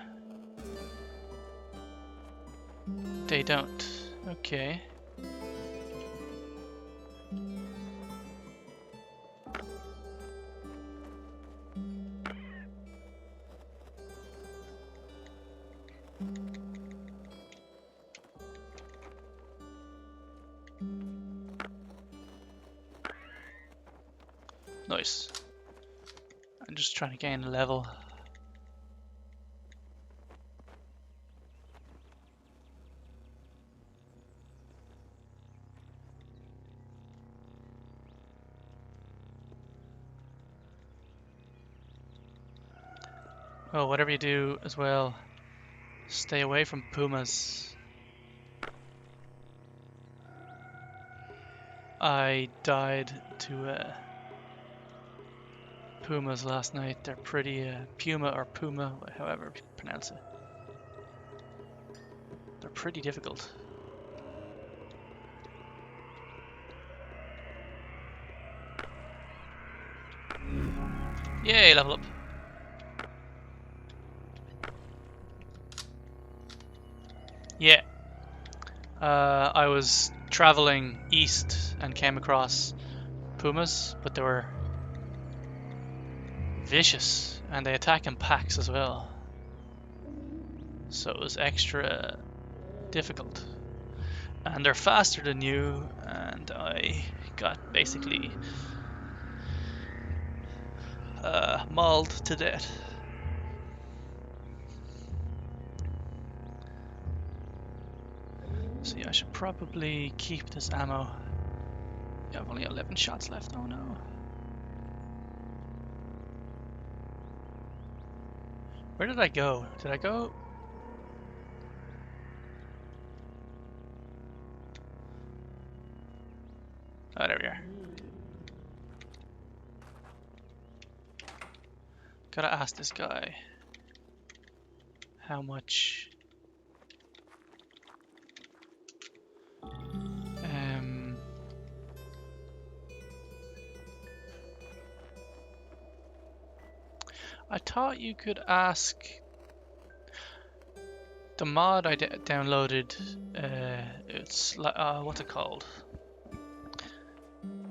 They don't. Okay. Nice. I'm just trying to gain a level. Oh, whatever you do as well, stay away from pumas. I died to pumas last night. They're pretty puma or puma, however you pronounce it. They're pretty difficult. Yay, level up. Yeah. I was traveling east and came across pumas, but they were vicious and they attack in packs as well. So it was extra difficult. And they're faster than you, and I got basically mauled to death. So yeah, I should probably keep this ammo. Yeah, I've only 11 shots left, oh no. Where did I go? Did I go? Oh, there we are. Gotta ask this guy how much I thought you could ask the mod I downloaded. It's like what's it called?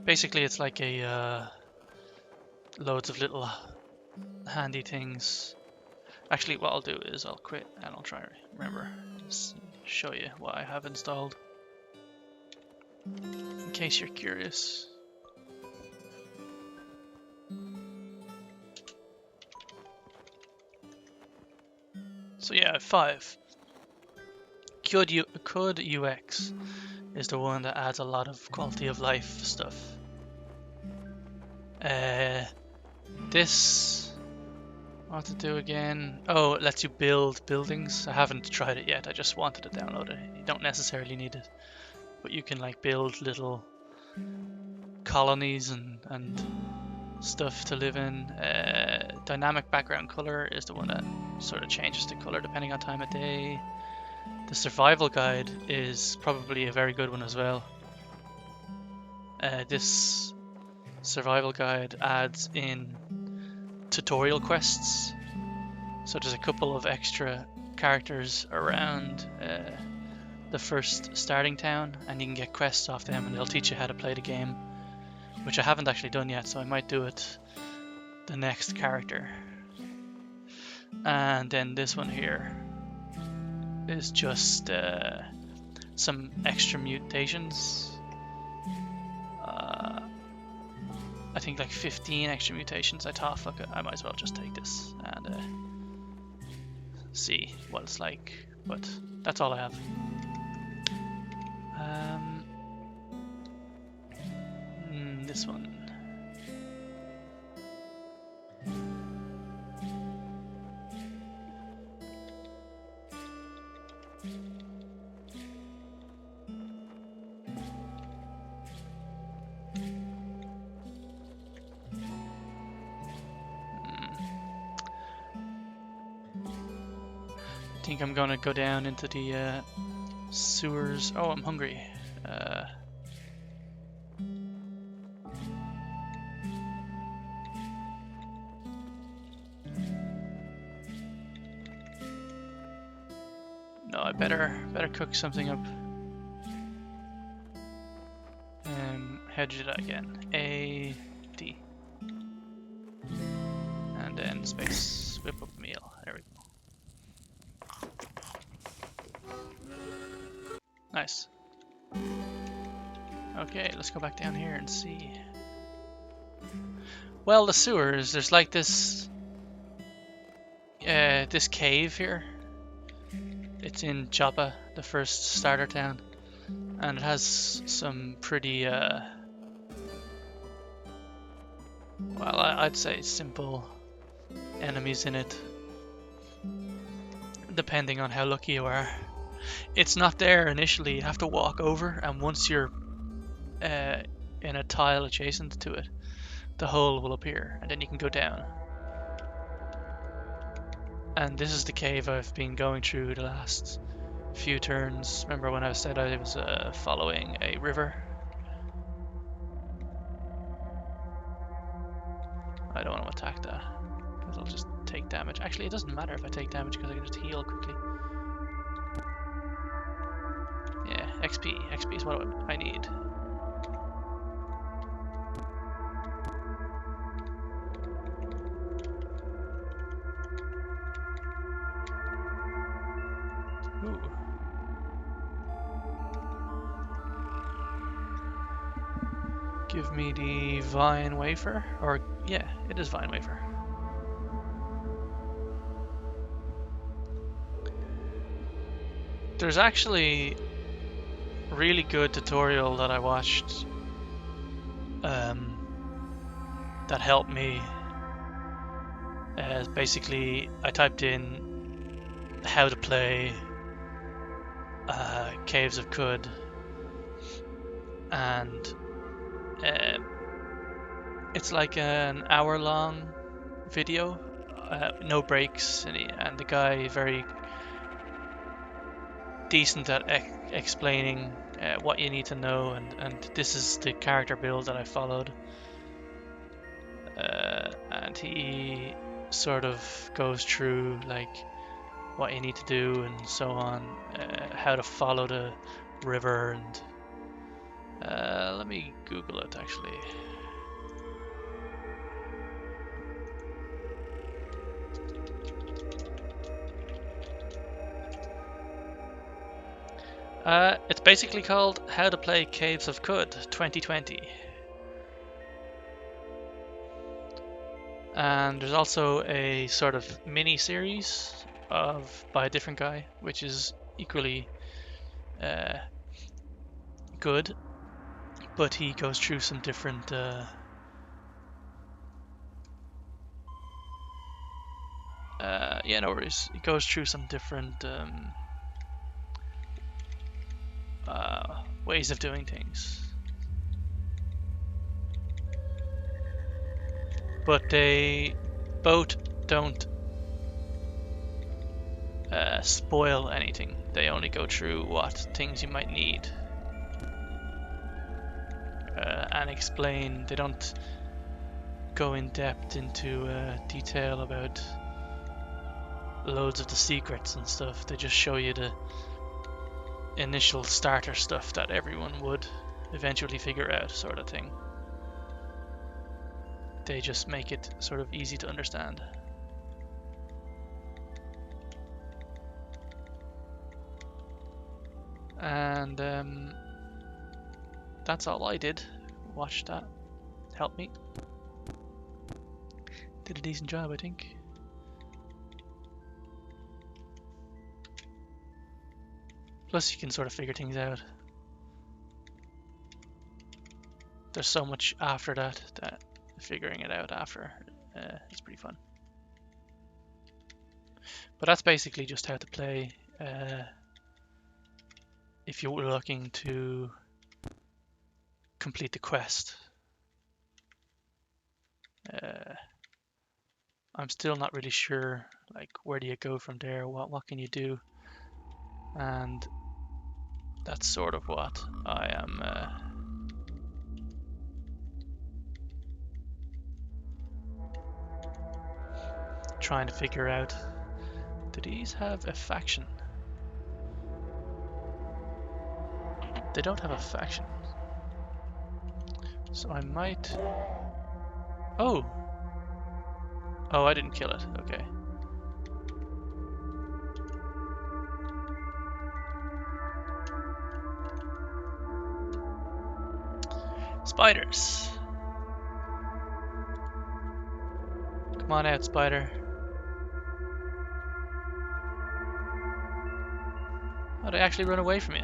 Basically, it's like a loads of little handy things. Actually, what I'll do is I'll quit and I'll try to remember. Just show you what I have installed, in case you're curious. So yeah, 5. QudUX is the one that adds a lot of quality of life stuff. This, what to do again? Oh, it lets you build buildings. I haven't tried it yet. I just wanted to download it. You don't necessarily need it, but you can like build little colonies and stuff to live in. Dynamic background color is the one that sort of changes the color depending on time of day. The survival guide is probably a very good one as well. This survival guide adds in tutorial quests, so there's a couple of extra characters around the first starting town, and you can get quests off them and they'll teach you how to play the game, which I haven't actually done yet, so I might do it the next character. And then this one here is just some extra mutations. I think like 15 extra mutations. I thought, fuck it, I might as well just take this and see what it's like, but that's all I have. this one. I think I'm gonna go down into the sewers. Oh, I'm hungry. No, I better cook something up. How do you do that again? A, D. And then space. Whip up a meal. There we go. Nice. Okay, let's go back down here and see. Well, the sewers, there's like this this cave here. It's in Joppa, the first starter town, and it has some pretty well, I'd say simple enemies in it, depending on how lucky you are. It's not there initially, you have to walk over, and once you're in a tile adjacent to it, the hole will appear, and then you can go down. And this is the cave I've been going through the last few turns. Remember when I said I was following a river? I don't want to attack that, because I'll just take damage. Actually, it doesn't matter if I take damage, because I can just heal quickly. Yeah, XP. XP is what I need. Ooh. Give me the vine wafer, or yeah, it is vine wafer. There's actually a really good tutorial that I watched that helped me. Basically, I typed in how to play Caves of Qud, and it's like an hour-long video, no breaks, and the guy very decent at explaining what you need to know, and this is the character build that I followed, and he sort of goes through like what you need to do and so on, how to follow the river, and let me Google it actually. It's basically called How to Play Caves of Qud 2020. And there's also a sort of mini-series by a different guy, which is equally good, but he goes through some different yeah, no worries. He goes through some different ways of doing things, but they both don't spoil anything. They only go through what things you might need and explain. They don't go in depth into detail about loads of the secrets and stuff. They just show you the initial starter stuff that everyone would eventually figure out, sort of thing. They just make it sort of easy to understand. And that's all I did. Watch that. Help me. Did a decent job, I think. Plus you can sort of figure things out. there's so much after that that figuring it out after is pretty fun. But that's basically just how to play if you're looking to complete the quest. I'm still not really sure, like, where do you go from there, what can you do, and that's sort of what I am trying to figure out. Do these have a faction? They don't have a faction. So I might... Oh! Oh, I didn't kill it. Okay. Spiders! Come on out, spider. Oh, they actually run away from you.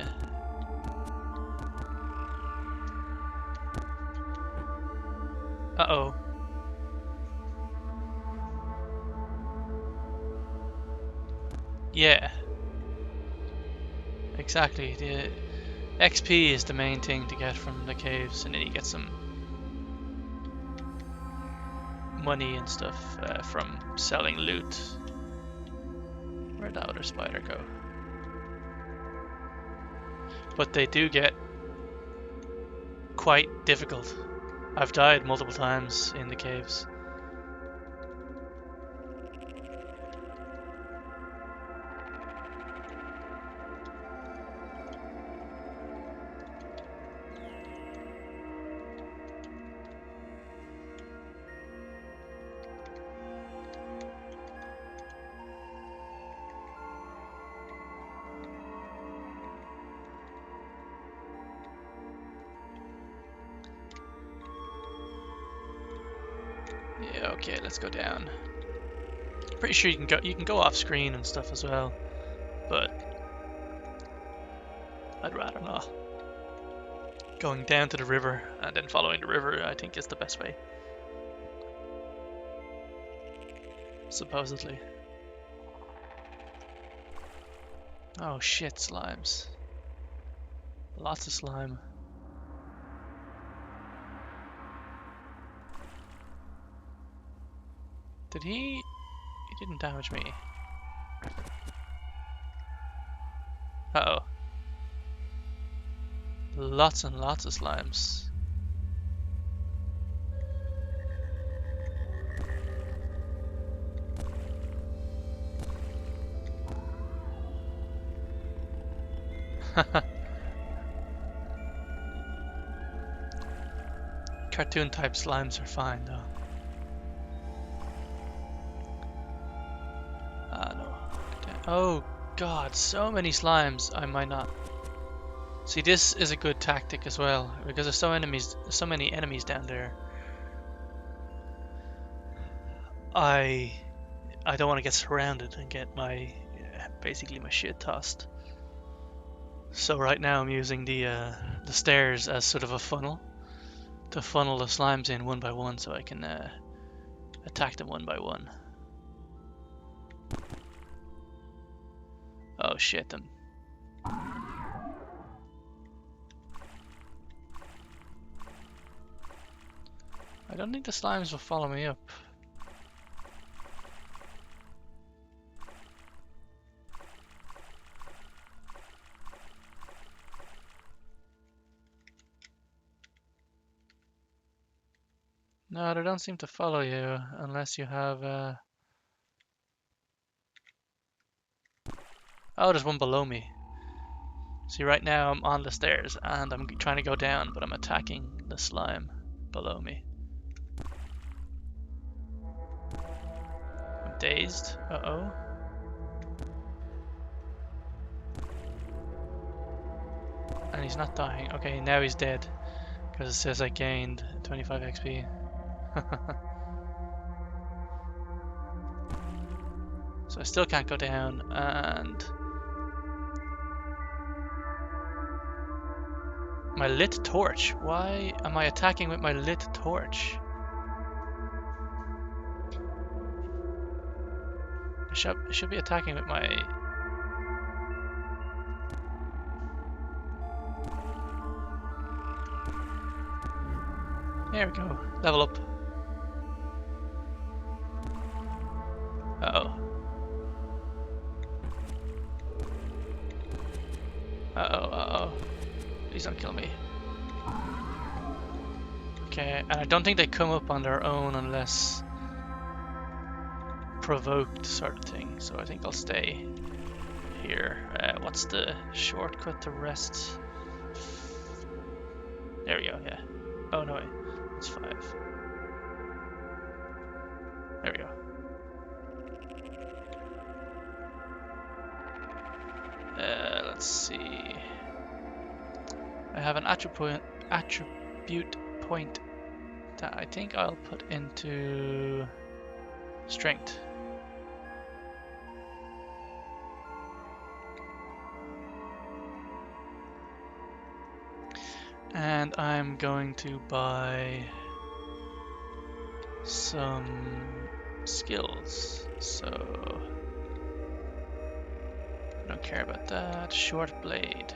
Uh-oh. Yeah. Exactly. The XP is the main thing to get from the caves, and then you get some money and stuff from selling loot. Where'd that other spider go? But they do get quite difficult. I've died multiple times in the caves. Yeah, okay, let's go down. Pretty sure you can go off screen and stuff as well, but I'd rather not. Going down to the river and then following the river, I think, is the best way. Supposedly. Oh shit, slimes. Lots of slime. Did he... He didn't damage me. Uh-oh. Lots and lots of slimes. Cartoon type slimes are fine though. No. Oh god, so many slimes. I might not. See, this is a good tactic as well because there's so many enemies down there. I don't want to get surrounded and get my basically my shit tossed. So right now I'm using the stairs as sort of a funnel to funnel the slimes in one by one, so I can attack them one by one. Oh shit, them. I don't think the slimes will follow me up. No, they don't seem to follow you unless you have Oh, there's one below me. See, right now I'm on the stairs and I'm trying to go down, but I'm attacking the slime below me. I'm dazed. Uh-oh. And he's not dying. Okay, now he's dead. Because it says I gained 25 XP. So I still can't go down, and My lit torch? Why am I attacking with my lit torch? I should be attacking with my... There we go. Level up. Uh-oh. Uh-oh, uh-oh. Please don't kill me. Okay, and I don't think they come up on their own unless provoked, sort of thing. So I think I'll stay here. What's the shortcut to rest? There we go, yeah. Oh no, wait. It's 5. There we go. Let's see. I have an attribute point that I think I'll put into strength. And I'm going to buy some skills, so I don't care about that. Short blade.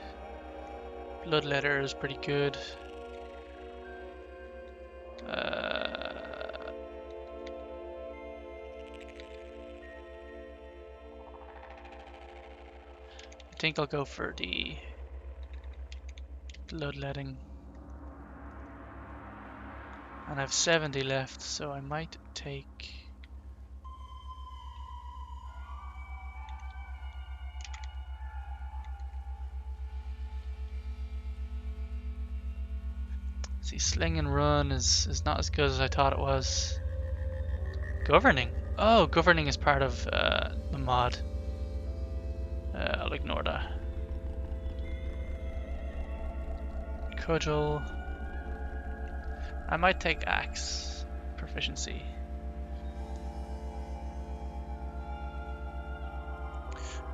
Bloodletter is pretty good. I think I'll go for the bloodletting. And I have 70 left, so I might take... See, sling and run is not as good as I thought it was. Governing. Oh, governing is part of the mod. I'll ignore that. Cudgel. I might take axe proficiency.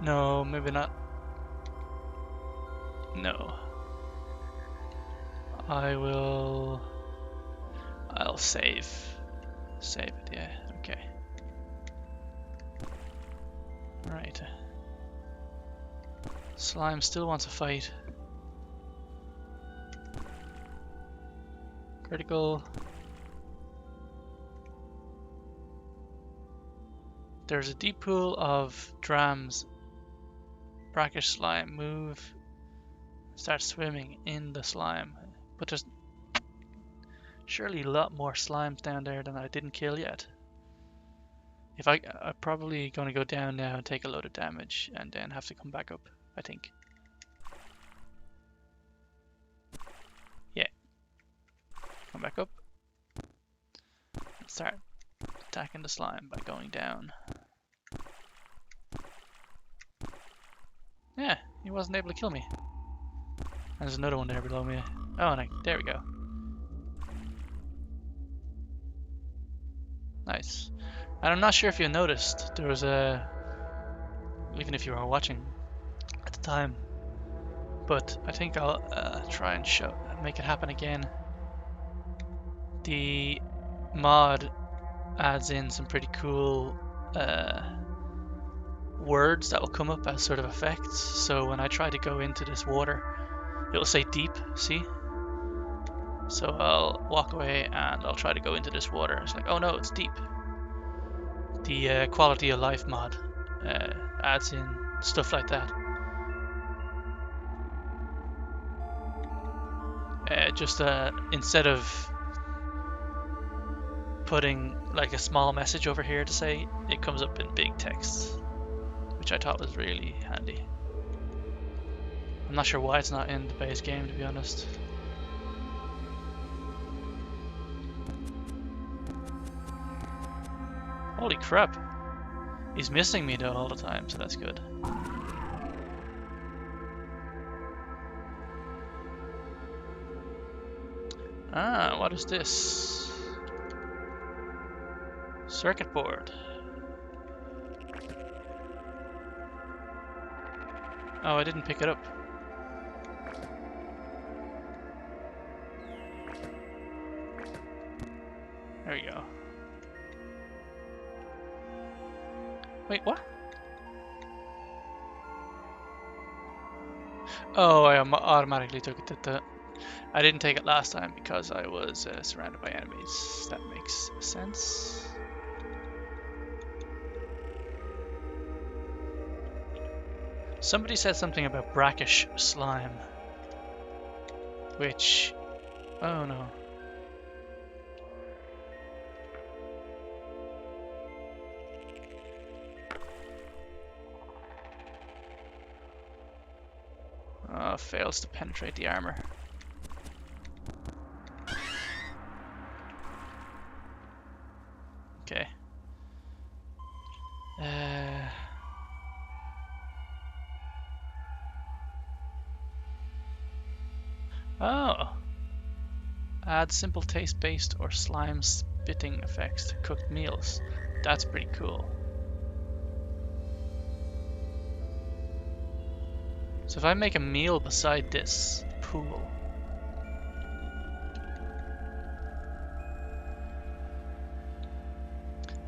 No, maybe not. No. I'll save. Save it, yeah, okay. Right. Slime still wants a fight. Critical. There's a deep pool of drams. Brackish slime. Move. Start swimming in the slime. But there's surely a lot more slimes down there than I didn't kill yet. I'm probably going to go down now and take a load of damage and then have to come back up, I think. Yeah. Come back up. And start attacking the slime by going down. Yeah, he wasn't able to kill me. And there's another one there below me. Oh, and there we go. Nice. And I'm not sure if you noticed, there was a... even if you were watching at the time. But I think I'll try and make it happen again. The mod adds in some pretty cool words that will come up as sort of effects. So when I try to go into this water, it'll say deep, see? So I'll walk away and I'll try to go into this water. It's like, oh no, it's deep. The quality of life mod adds in stuff like that. Just instead of putting like a small message over here to say, it comes up in big text, which I thought was really handy. I'm not sure why it's not in the base game, to be honest. Holy crap. He's missing me though all the time, so that's good. Ah, what is this? Circuit board. Oh, I didn't pick it up. There we go. Wait, what? Oh, I automatically took it to the... I didn't take it last time because I was surrounded by enemies. That makes sense. Somebody said something about brackish slime. Which... Oh no. Fails to penetrate the armor. Okay. Oh! Add simple taste-based or slime spitting effects to cooked meals. That's pretty cool. So if I make a meal beside this pool...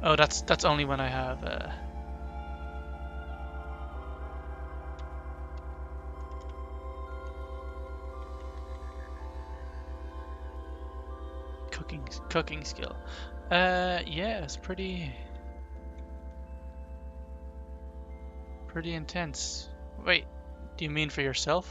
Oh, that's only when I have... cooking skill. Yeah, it's pretty intense. Wait, do you mean for yourself?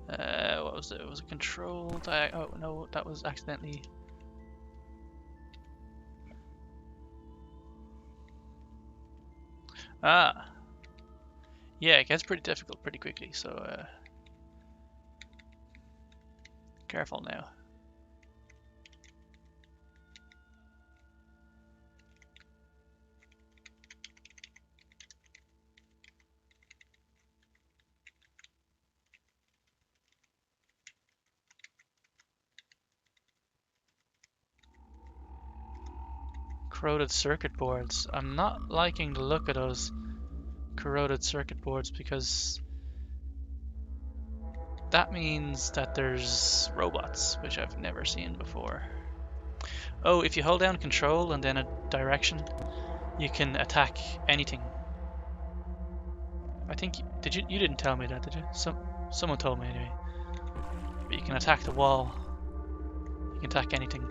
What was it? It was a controlled... oh no, that was accidentally... Ah! Yeah, it gets pretty difficult pretty quickly, so careful now. Corroded circuit boards. I'm not liking the look of those corroded circuit boards because that means that there's robots, which I've never seen before. Oh, if you hold down control and then a direction, you can attack anything. I think you didn't tell me that, did you? Someone told me anyway. But you can attack the wall. You can attack anything.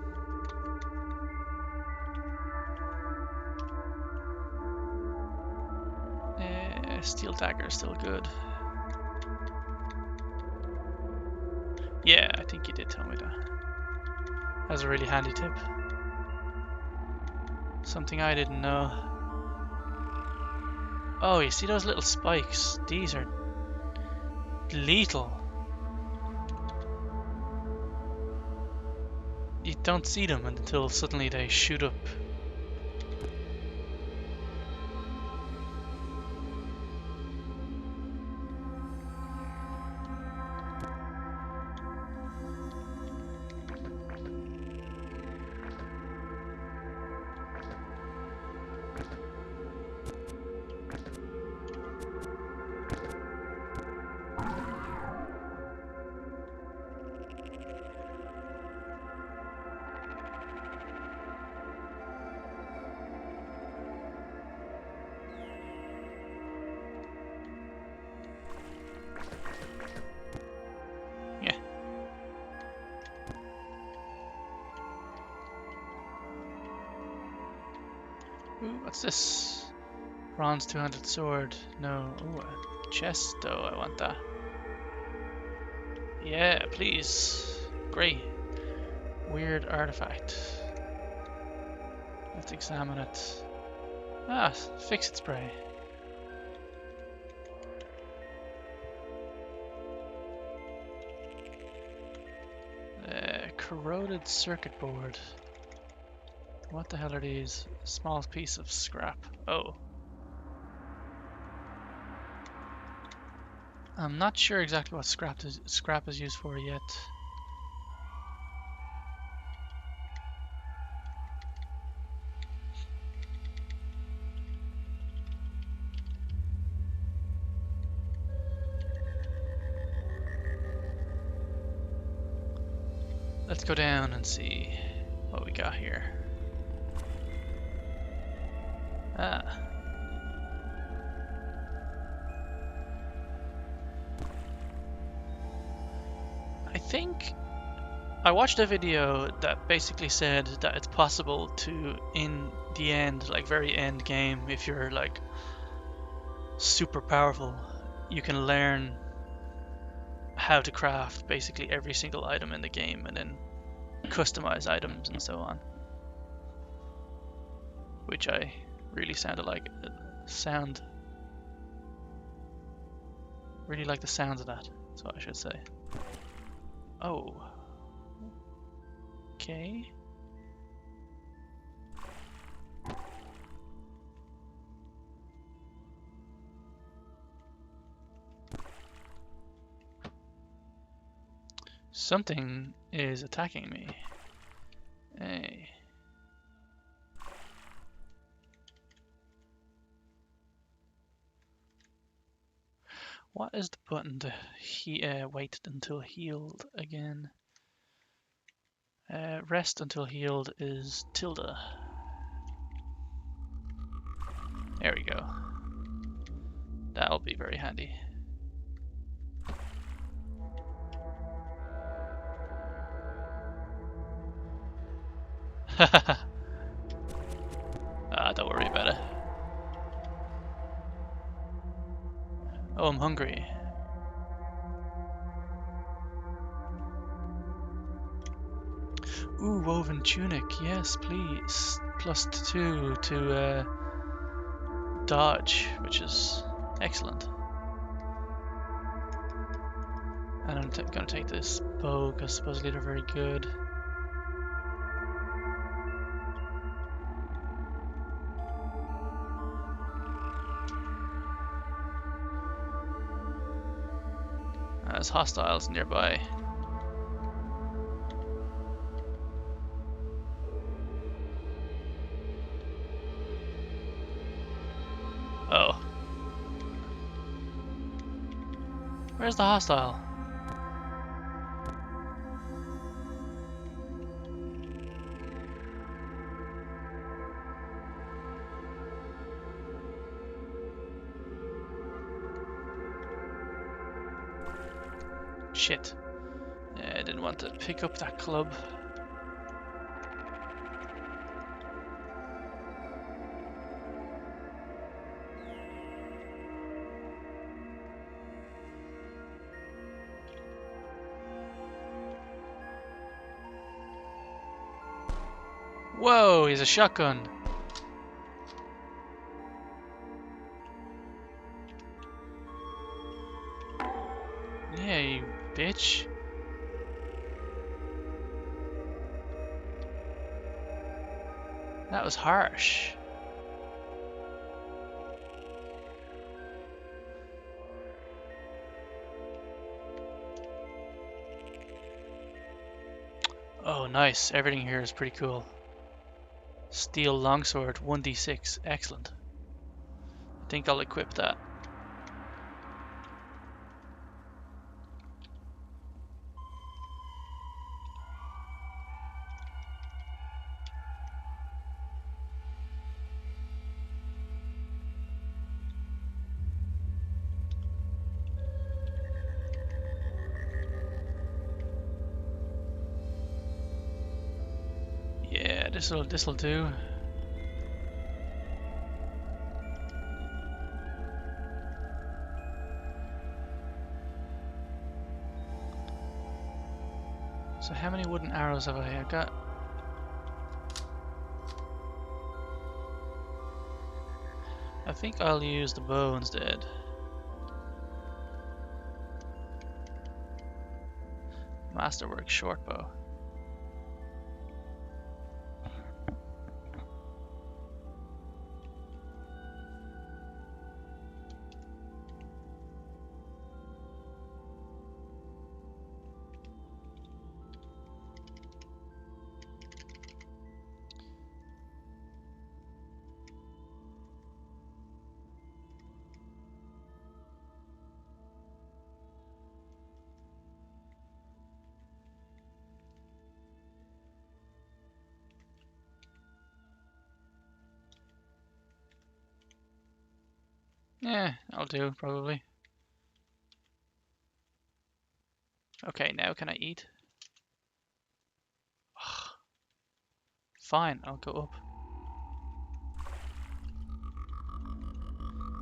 Steel dagger is still good. Yeah, I think you did tell me that. That's a really handy tip. Something I didn't know. Oh, you see those little spikes? These are lethal. You don't see them until suddenly they shoot up. Ooh, what's this? Bronze two-handed sword. No. Ooh, a chest though. I want that. Yeah, please. Great. Weird artifact. Let's examine it. Ah, fix-it spray. Corroded circuit board. What the hell are these? Small piece of scrap. Oh. I'm not sure exactly what scrap is used for yet. let's go down and see what we got here. Ah. I think I watched a video that basically said that it's possible to, in the end, like very end game, if you're like super powerful, you can learn how to craft basically every single item in the game and then customize items and so on. Which I really really like the sounds of that, that's what I should say. Oh. Okay. Something is attacking me. Hey. What is the button to wait until healed again? Rest until healed is tilde. There we go. That'll be very handy. Don't worry about it. Oh, I'm hungry. Ooh, woven tunic. Yes, please. +2 to dodge, which is excellent. And I'm gonna take this bow because supposedly they're very good. There's hostiles nearby. Oh. Where's the hostile? Shit. Yeah, I didn't want to pick up that club. Whoa, he's a shotgun. Yeah, you bitch. That was harsh. Oh, nice. Everything here is pretty cool. Steel longsword, 1d6. Excellent. I think I'll equip that. Yeah, this'll do. So how many wooden arrows have I got? I think I'll use the bow instead. Masterwork short bow. Yeah, I'll do, probably. Okay, now can I eat? Fine, I'll go up.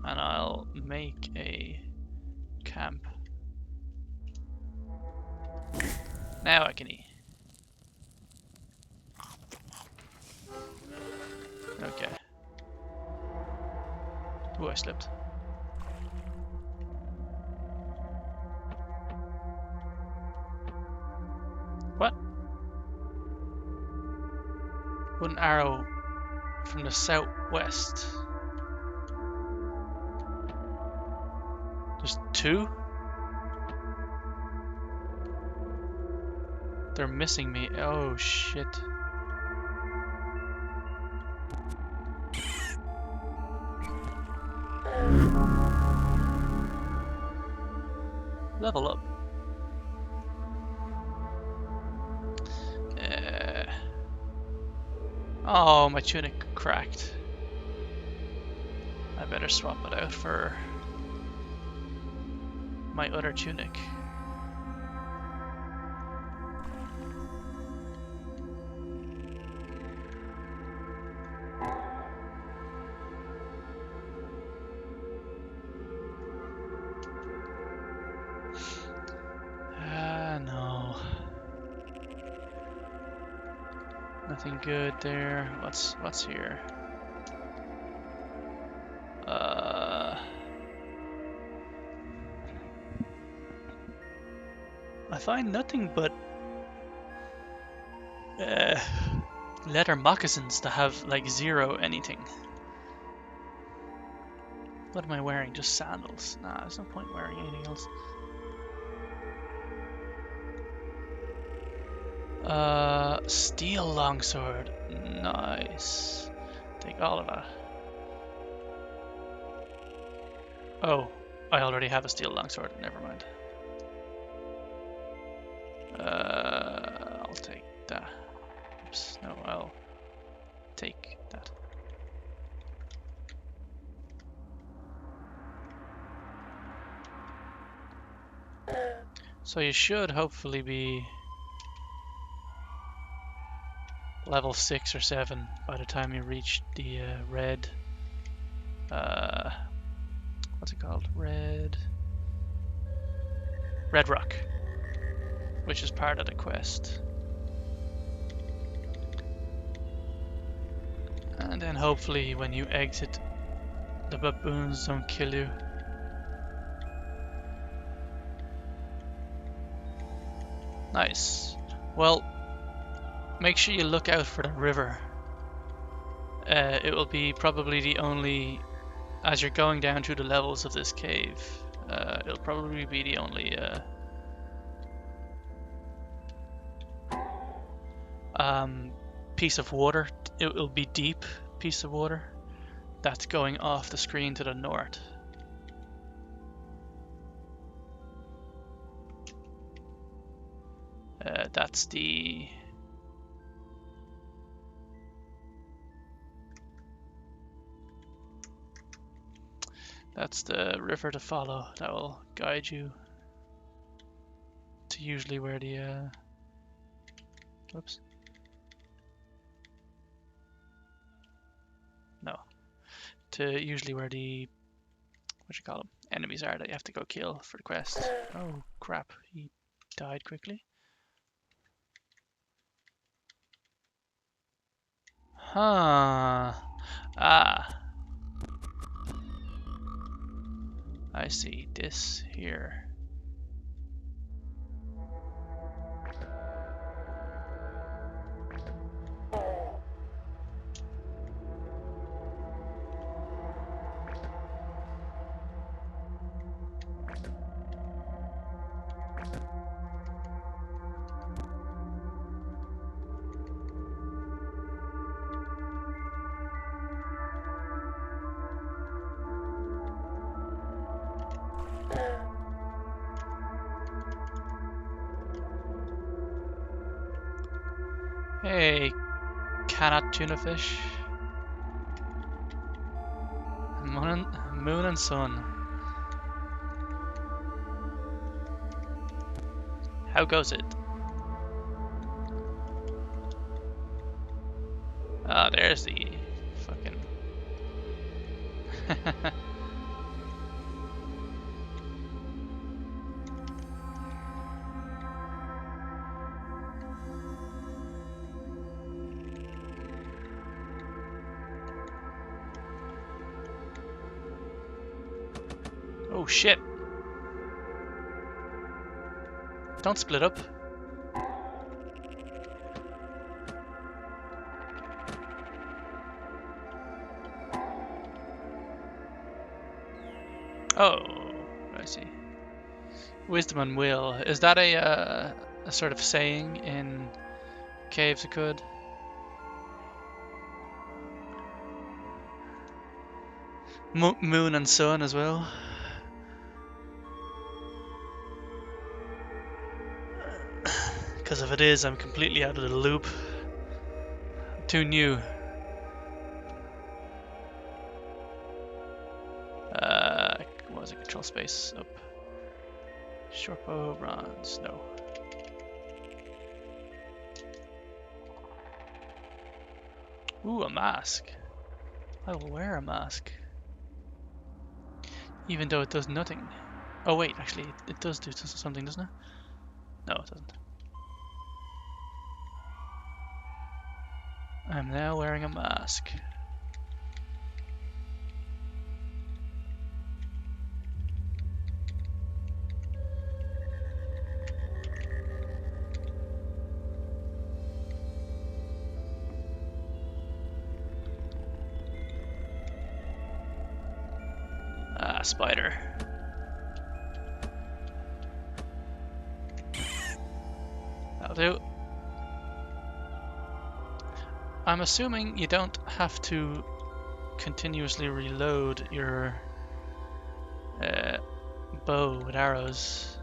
And I'll make a camp. Now I can eat. Okay. Ooh, I slipped. What? One arrow from the southwest. There's two? They're missing me. Oh shit. Level up. Oh, my tunic cracked. I better swap it out for my other tunic. No. Nothing good there. What's here? I find nothing but leather moccasins that have like zero anything. What am I wearing? Just sandals? Nah, there's no point wearing anything else. Steel longsword. Nice. Take all of that. Oh, I already have a steel longsword. Never mind. I'll take that. Oops, no, I'll take that. So you should hopefully be level 6 or 7 by the time you reach the red, what's it called? Red Rock, which is part of the quest. And then hopefully when you exit, the baboons don't kill you. Nice. Well, make sure you look out for the river. It will be probably the only, as you're going down through the levels of this cave, it'll probably be the only piece of water. It will be deep piece of water that's going off the screen to the north. That's the river to follow. That will guide you to usually where the whoops. No. To usually where the, what you call them, enemies are that you have to go kill for the quest. Oh crap, he died quickly. Huh. Ah. I see this here. Hey, cannot tuna fish. Moon and sun. How goes it? Ah, there's the fucking... Oh shit. Don't split up. Oh, I see. Wisdom and will. Is that a sort of saying in Caves of Qud? Moon and sun as well. Because if it is, I'm completely out of the loop. Too new. What was it? Control space up. Short bow, bronze, no. Ooh, a mask. I will wear a mask. Even though it does nothing. Oh wait, actually, it does do something, doesn't it? No, it doesn't. I'm now wearing a mask. Ah, spider. That'll do. I'm assuming you don't have to continuously reload your bow with arrows.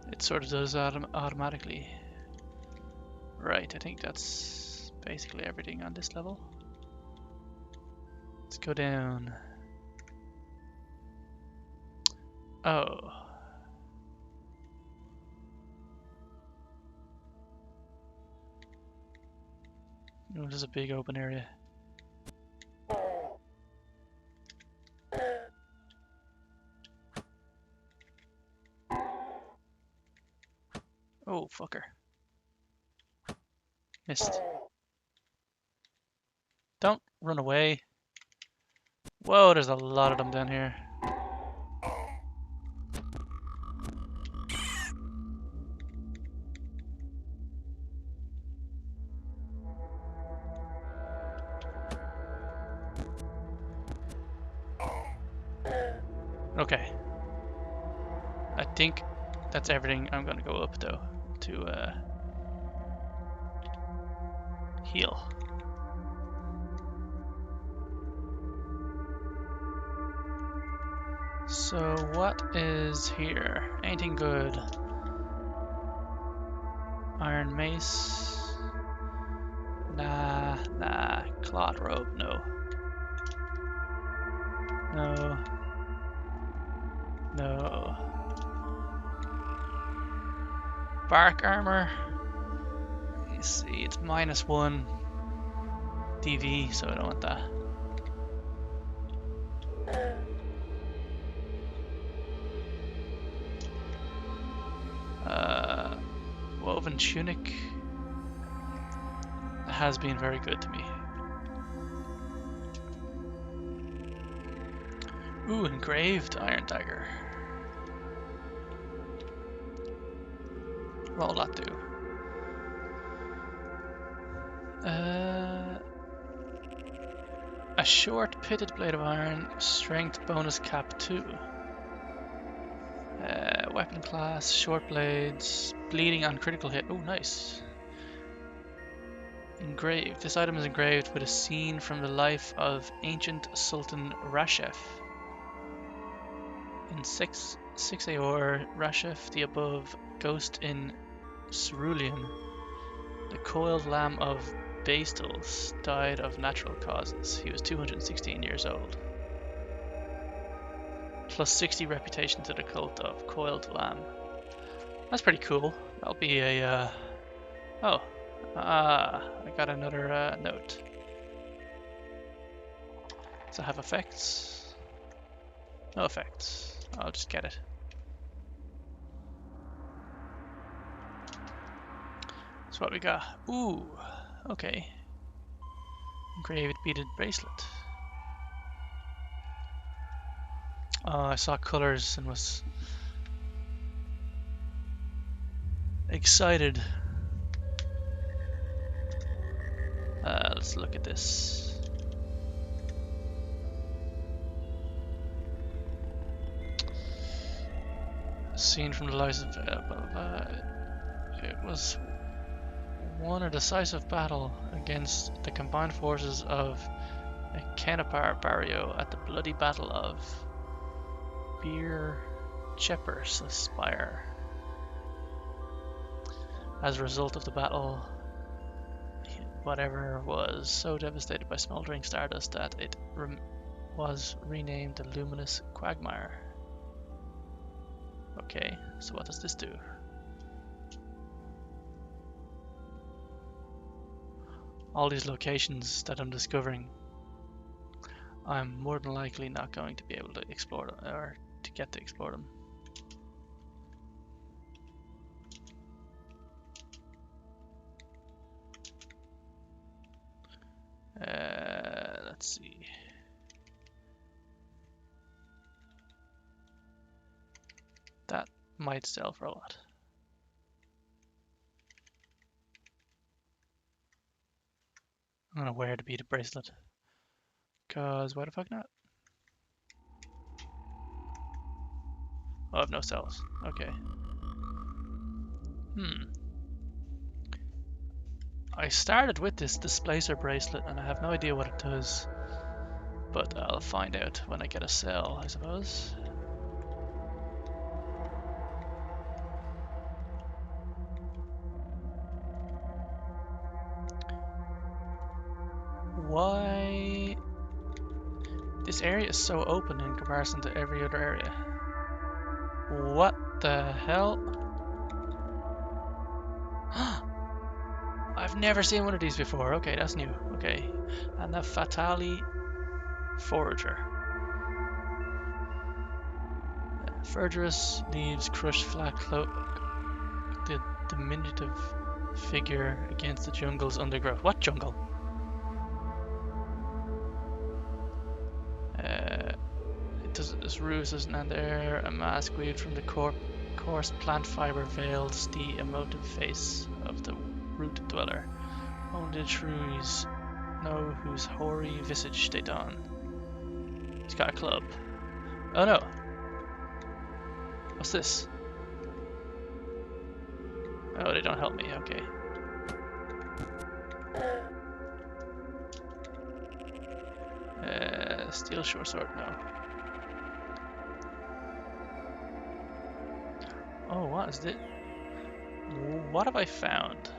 It sort of does automatically. Right, I think that's basically everything on this level. Let's go down. Oh. Oh, there's a big open area. Oh, fucker. Missed. Don't run away. Whoa, there's a lot of them down here. Okay. I think that's everything. I'm gonna go up though to heal. So what is here? Anything good? Iron mace? Nah. Cloth robe? No. No. Bark armor? You see, it's -1 DV, so I don't want that. Woven tunic has been very good to me. Ooh, engraved iron dagger. What will that do? A short pitted blade of iron, strength bonus cap 2. Weapon class, short blades, bleeding on critical hit. Oh, nice. Engraved. This item is engraved with a scene from the life of ancient Sultan Rashef in 6 Aor, Rashef the above, Ghost in Cerulean. The coiled lamb of Bastils died of natural causes. He was 216 years old. Plus 60 reputation to the cult of Coiled Lamb. That's pretty cool. That'll be a... I got another note. Does it have effects? No effects. I'll just get it. So what we got? Ooh, okay. Engraved beaded bracelet. Oh, I saw colors and was excited. Let's look at this. Scene from the lives of it was won a decisive battle against the combined forces of Hearthpyre barrio at the bloody battle of Cheppers Spire. As a result of the battle, whatever was so devastated by smoldering stardust that it was renamed the Luminous Quagmire. Okay, so what does this do? All these locations that I'm discovering, I'm more than likely not going to be able to explore them, or to get to explore them. Let's see. That might sell for a lot. I'm gonna wear the beaded bracelet. Cause why the fuck not? Oh, I have no cells. Okay. I started with this displacer bracelet and I have no idea what it does. But I'll find out when I get a cell, I suppose. Why? This area is so open in comparison to every other area. What the hell? I've never seen one of these before. Okay, that's new. Okay. And the Fatali Forager. Verdurous leaves crushed flat cloak. The diminutive figure against the jungle's undergrowth. What jungle? This ruse isn't in there. A mask weaved from the coarse plant fiber veils the emotive face of the root dweller. Only the trues know whose hoary visage they don. He's got a club. Oh no! What's this? Oh, they don't help me. Okay. Steel short sword. No. Oh, what is this? What have I found?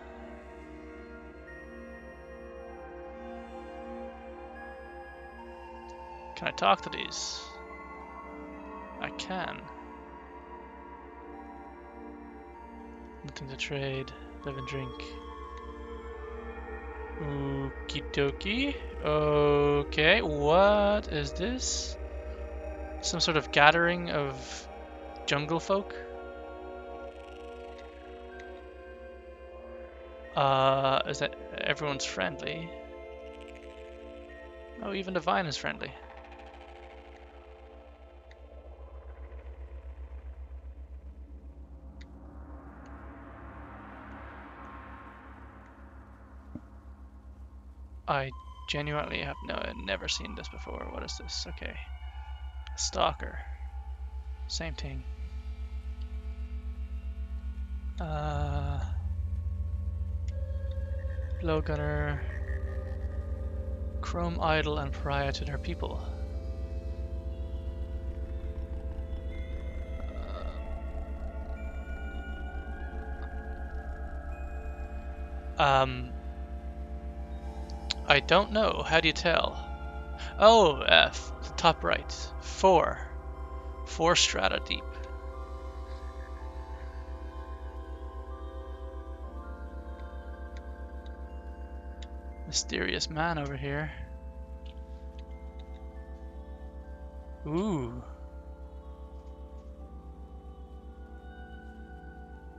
Can I talk to these? I can. Nothing to trade. Live and drink. Okie dokie. Okay, what is this? Some sort of gathering of jungle folk? Is that everyone's friendly? Oh, even the vine is friendly. I genuinely have never seen this before. What is this? Okay. Stalker. Same thing. Blowgunner. Chrome idol and pariah to their people. I don't know. How do you tell? Oh, top right. 4. 4 strata deep. Mysterious man over here. Ooh.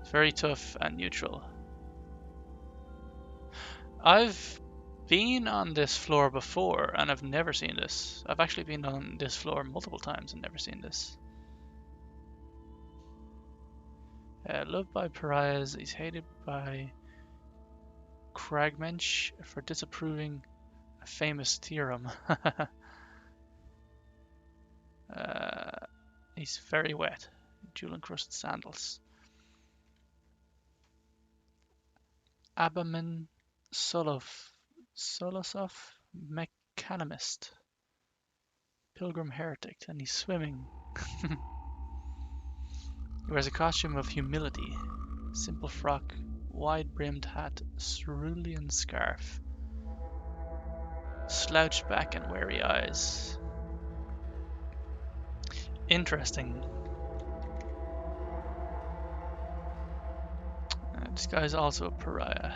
It's very tough and neutral. I've been on this floor before and I've never seen this. I've actually been on this floor multiple times and never seen this. Loved by pariahs, he's hated by Cragmensch for disapproving a famous theorem. He's very wet. Jewel encrusted sandals. Abamin Solosov, Mechanomist. Pilgrim heretic, and he's swimming. He wears a costume of humility. Simple frock, wide-brimmed hat, cerulean scarf. Slouched back and wary eyes. Interesting. This guy's also a pariah.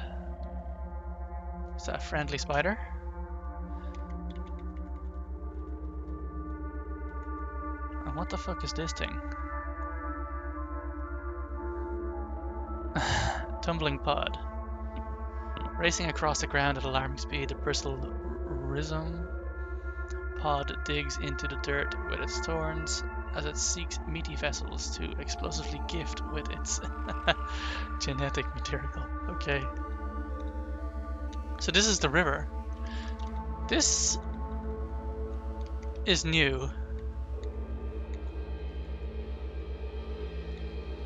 Is that a friendly spider? And what the fuck is this thing? Tumbling pod. Racing across the ground at alarming speed, the bristled rhizome pod digs into the dirt with its thorns as it seeks meaty vessels to explosively gift with its genetic material. Okay. So this is the river. This is new.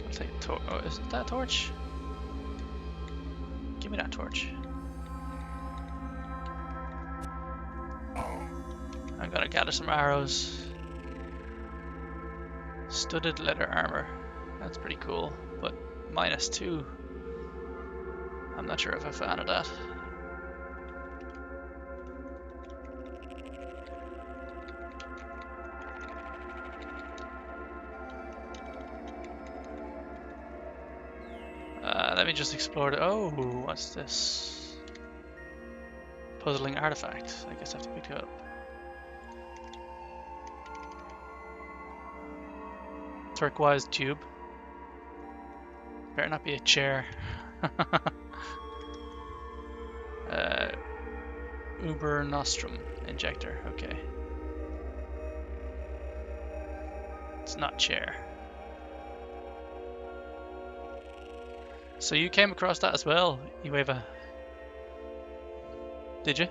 I'll take a torch. Oh, is that a torch? Give me that torch. I'm gonna gather some arrows. Studded leather armor. That's pretty cool, but -2. I'm not sure if I'm a fan of that. Let me just explore the... Oh, what's this? Puzzling artifact. I guess I have to pick it up. Turquoise tube. Better not be a chair. Uber Nostrum injector. Okay. It's not chair. So you came across that as well, Ueva? Did you?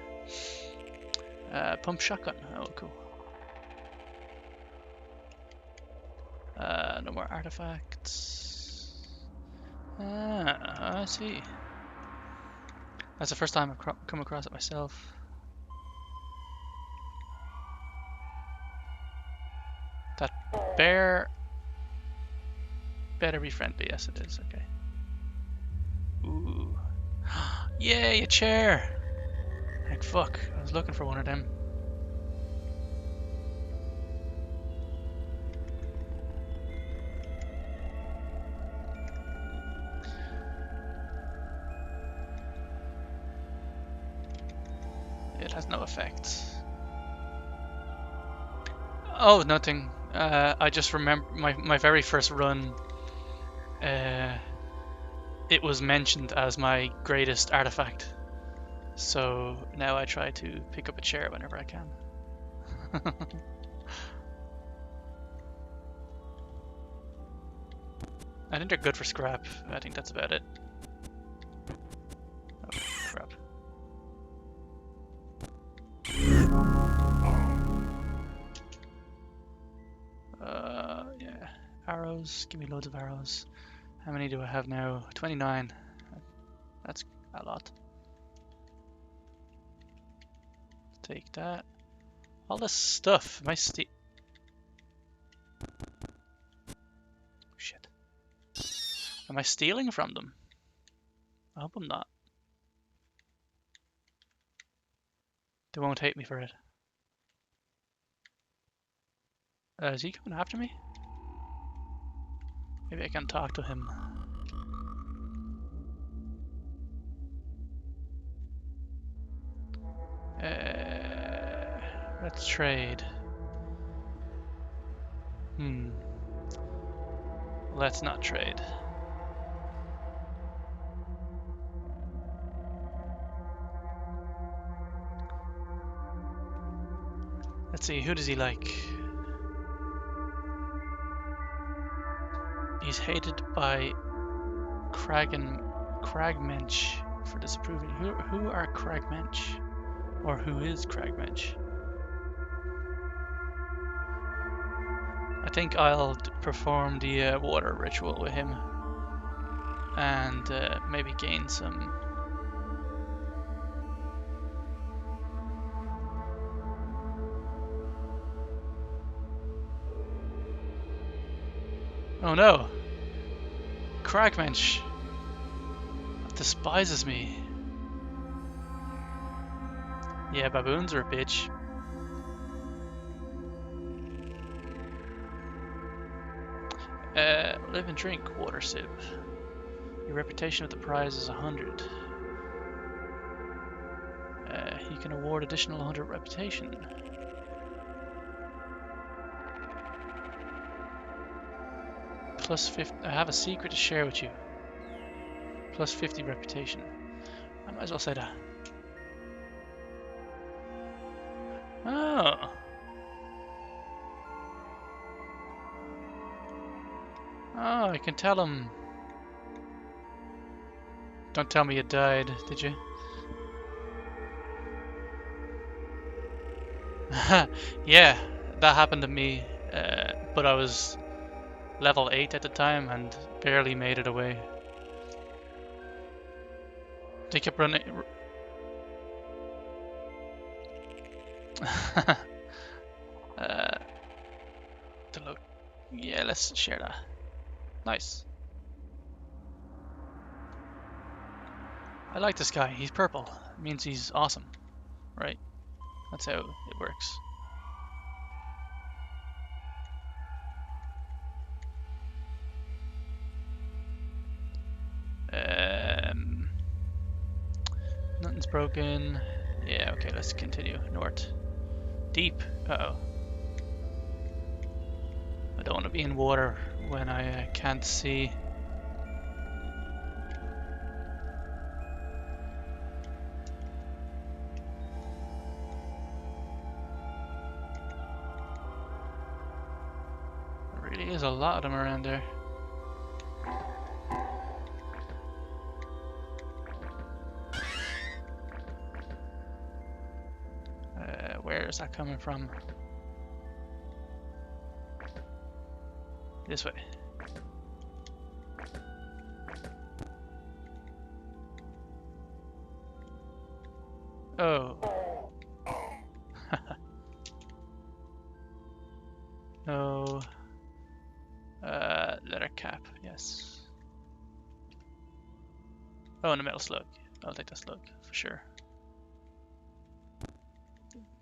Pump shotgun. Oh, cool. No more artifacts. I see. That's the first time I've come across it myself. That bear better be friendly. Yes, it is. Okay. Ooh. Yay, a chair! Like fuck, I was looking for one of them. It has no effect. Oh, nothing. I just remember my very first run. It was mentioned as my greatest artifact. So now I try to pick up a chair whenever I can. I think they're good for scrap. I think that's about it. Oh, crap. Yeah. Arrows. Give me loads of arrows. How many do I have now? 29. That's a lot. Take that. All this stuff. Am I Shit. Am I stealing from them? I hope I'm not. They won't hate me for it. Is he coming after me? Maybe I can talk to him. Let's trade. Let's not trade. Let's see, who does he like? He's hated by Cragmensch for disapproving. Who are Cragmensch? Or who is Cragmensch? I think I'll perform the water ritual with him and maybe gain some. Oh no! Cragmensch despises me. Yeah, baboons are a bitch. Live and drink, water sip. Your reputation with the prize is 100. You can award additional 100 reputation. Plus 50. I have a secret to share with you. Plus 50 reputation. I might as well say that. Oh. Oh, I can tell him. Don't tell me you died, did you? Yeah, that happened to me, but I was level 8 at the time and barely made it away. They kept running. To look. Yeah, let's share that. Nice. I like this guy. He's purple. It means he's awesome, right? That's how it works. Nothing's broken. Yeah, okay, let's continue north. Deep. Uh-oh. I don't want to be in water when I can't see. There really is a lot of them around there. Where is that coming from? This way. Oh. No. Leather cap, yes. Oh, and a metal slug. I'll take that slug for sure.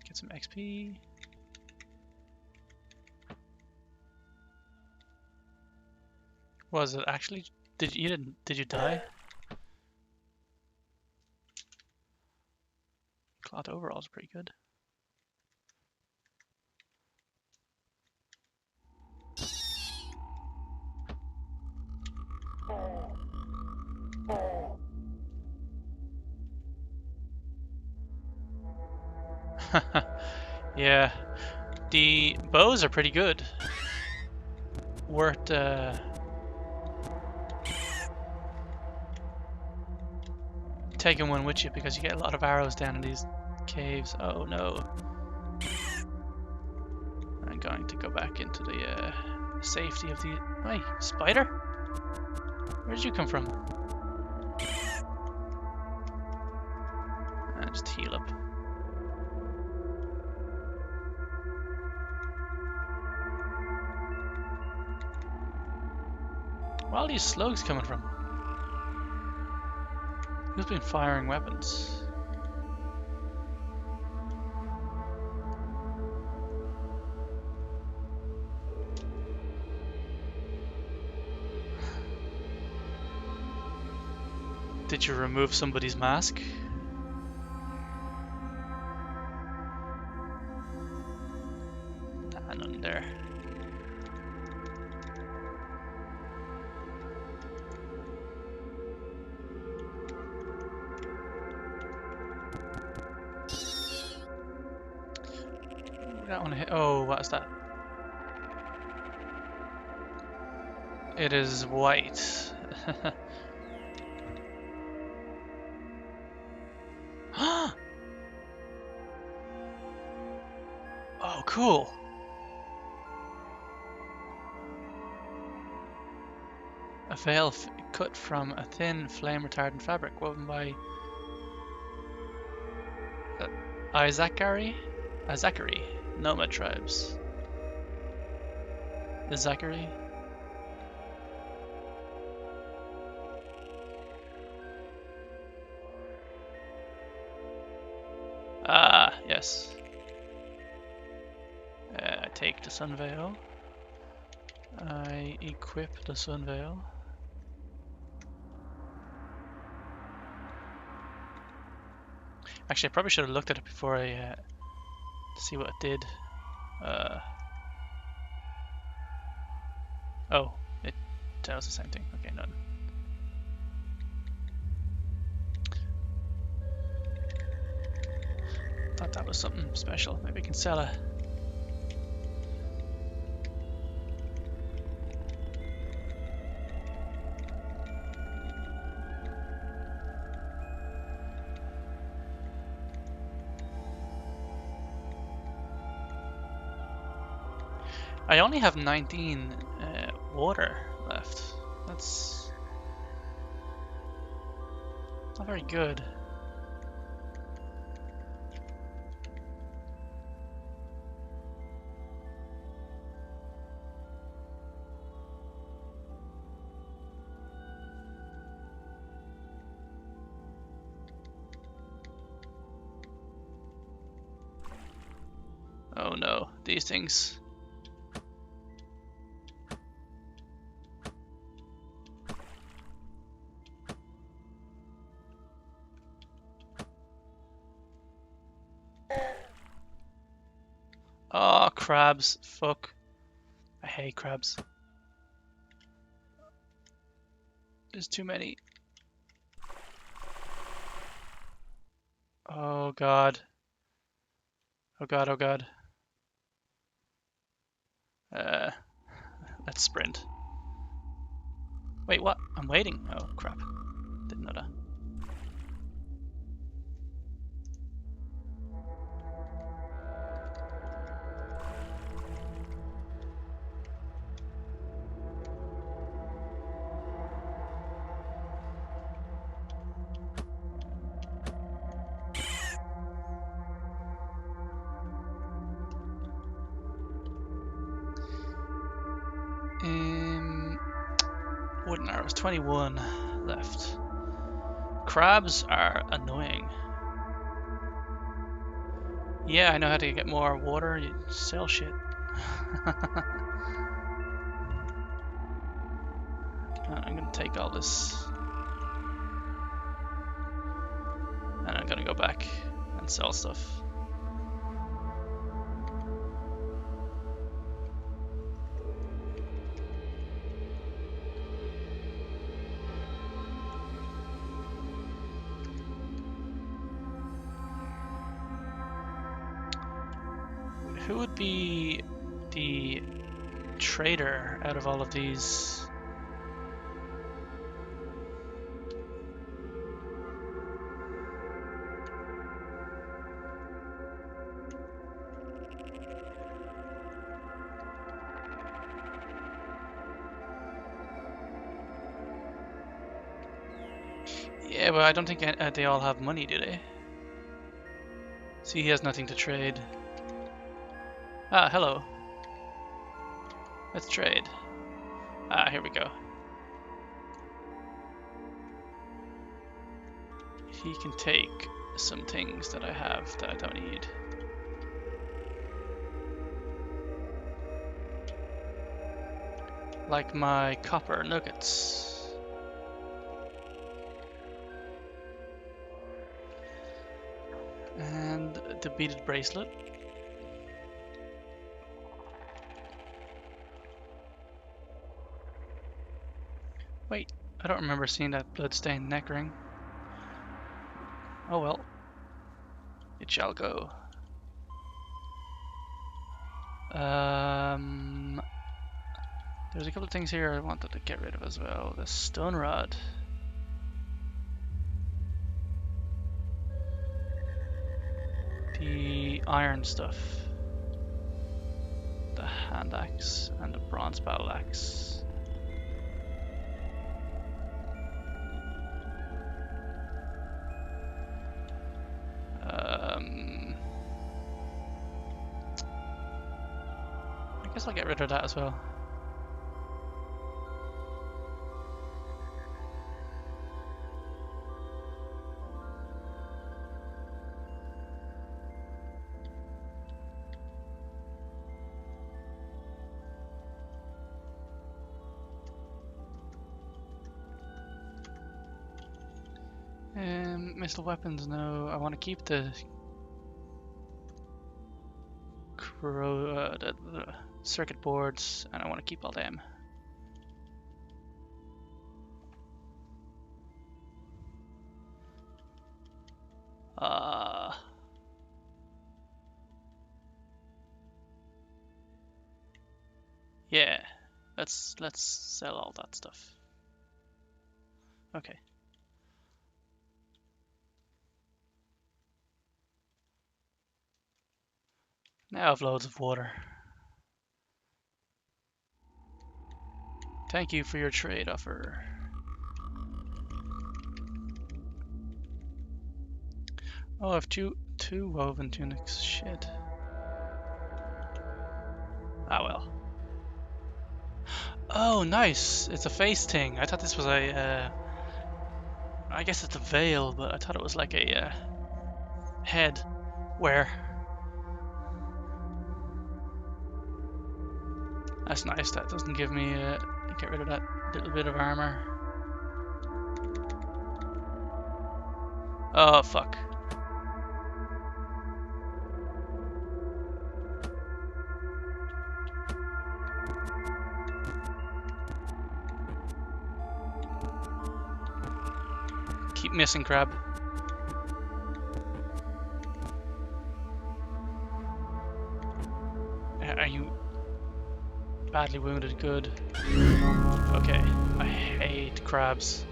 Get some XP. Was it actually? Did you die? Cloth overalls are pretty good. Yeah, the bows are pretty good. Worth taking one with you because you get a lot of arrows down in these caves. Oh no. I'm going to go back into the safety of the... Hey, spider? Where did you come from? And just heal up. Where are all these slugs coming from? Who's been firing weapons? Did you remove somebody's mask? Nah, none there. That one hit. Oh, what is that? It is white. Oh, cool. A veil cut from a thin flame-retardant fabric woven by Zachary nomad tribes. Is Zachary? Ah, yes. I take the sun veil. I equip the sun veil. Actually, I probably should have looked at it before I see what it did. Oh, it tells the same thing. Okay, none. Thought that was something special. Maybe we can sell it. I only have 19 water left. That's not very good. Oh no, these things. Oh, crabs. Fuck. I hate crabs. There's too many. Oh god. Oh god, oh god. Let's sprint. Wait, what? I'm waiting. Oh crap. Didn't know that. Wooden arrows, 21 left. Crabs are annoying. Yeah, I know how to get more water. You sell shit. I'm gonna take all this. And I'm gonna go back and sell stuff. Who would be the trader out of all of these? Yeah, but I don't think they all have money, do they? See, he has nothing to trade. Ah, hello. Let's trade. Ah, here we go. He can take some things that I have that I don't need. Like my copper nuggets. the beaded bracelet. Wait, I don't remember seeing that bloodstained neck ring. Oh well. It shall go. There's a couple of things here I wanted to get rid of as well. The stone rod. The iron stuff. The hand axe and the bronze battle axe. I guess I'll get rid of that as well. Missile weapons, no. I want to keep the circuit boards, and I want to keep all them. Yeah, let's sell all that stuff. Okay. Now I have loads of water. Thank you for your trade offer. Oh, I have two woven tunics. Shit. Ah well. Oh, nice! It's a face thing. I thought this was a. I guess it's a veil, but I thought it was like a head wear. That's nice. That doesn't give me get rid of that little bit of armor. Oh fuck. Keep missing, crab. Are you badly wounded? Good. Okay. I hate crabs.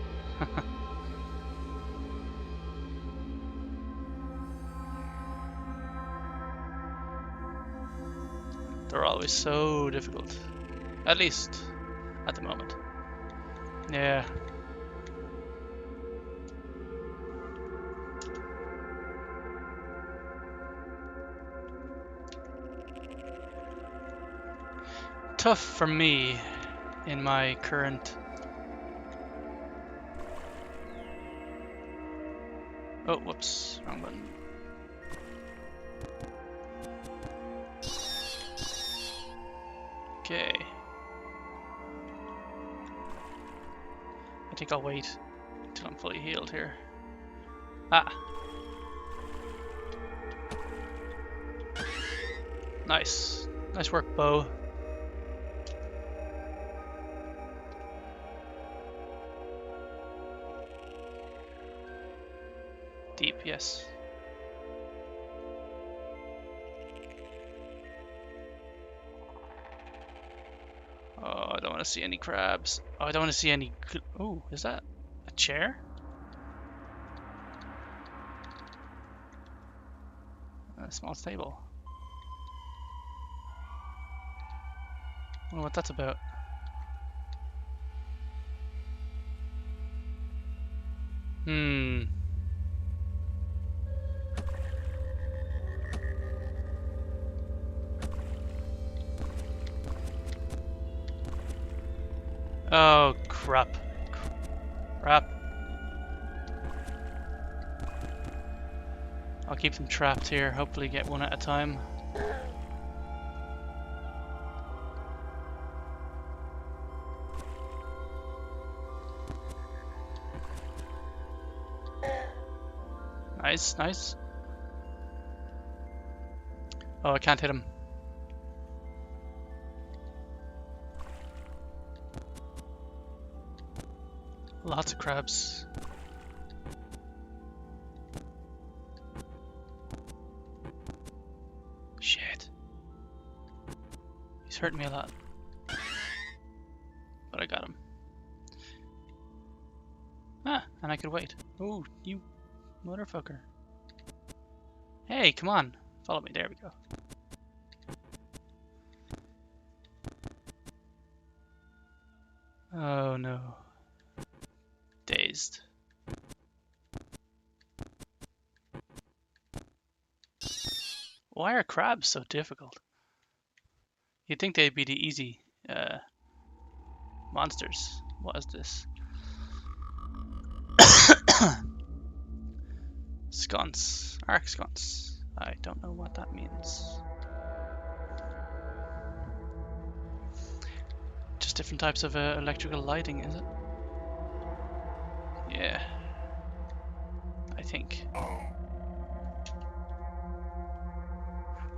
They're always so difficult. At least at the moment. Yeah. Tough for me in my current. Oh, whoops, wrong button. Okay. I think I'll wait until I'm fully healed here. Ah. Nice. Nice work, Bo. Deep, yes. Oh, I don't want to see any crabs. Oh, I don't want to see any. Oh, is that a chair? A small table. I wonder what that's about. Oh, crap. Crap. I'll keep them trapped here, hopefully get one at a time. Nice, nice. Oh, I can't hit him. Lots of crabs. Shit. He's hurting me a lot. But I got him. Ah, and I could wait. Oh, you motherfucker. Hey, come on. Follow me. There we go. Oh no. Dazed. Why are crabs so difficult? You'd think they'd be the easy monsters. What is this? Sconce. Arc sconce. I don't know what that means. Just different types of electrical lighting, is it? Yeah. I think.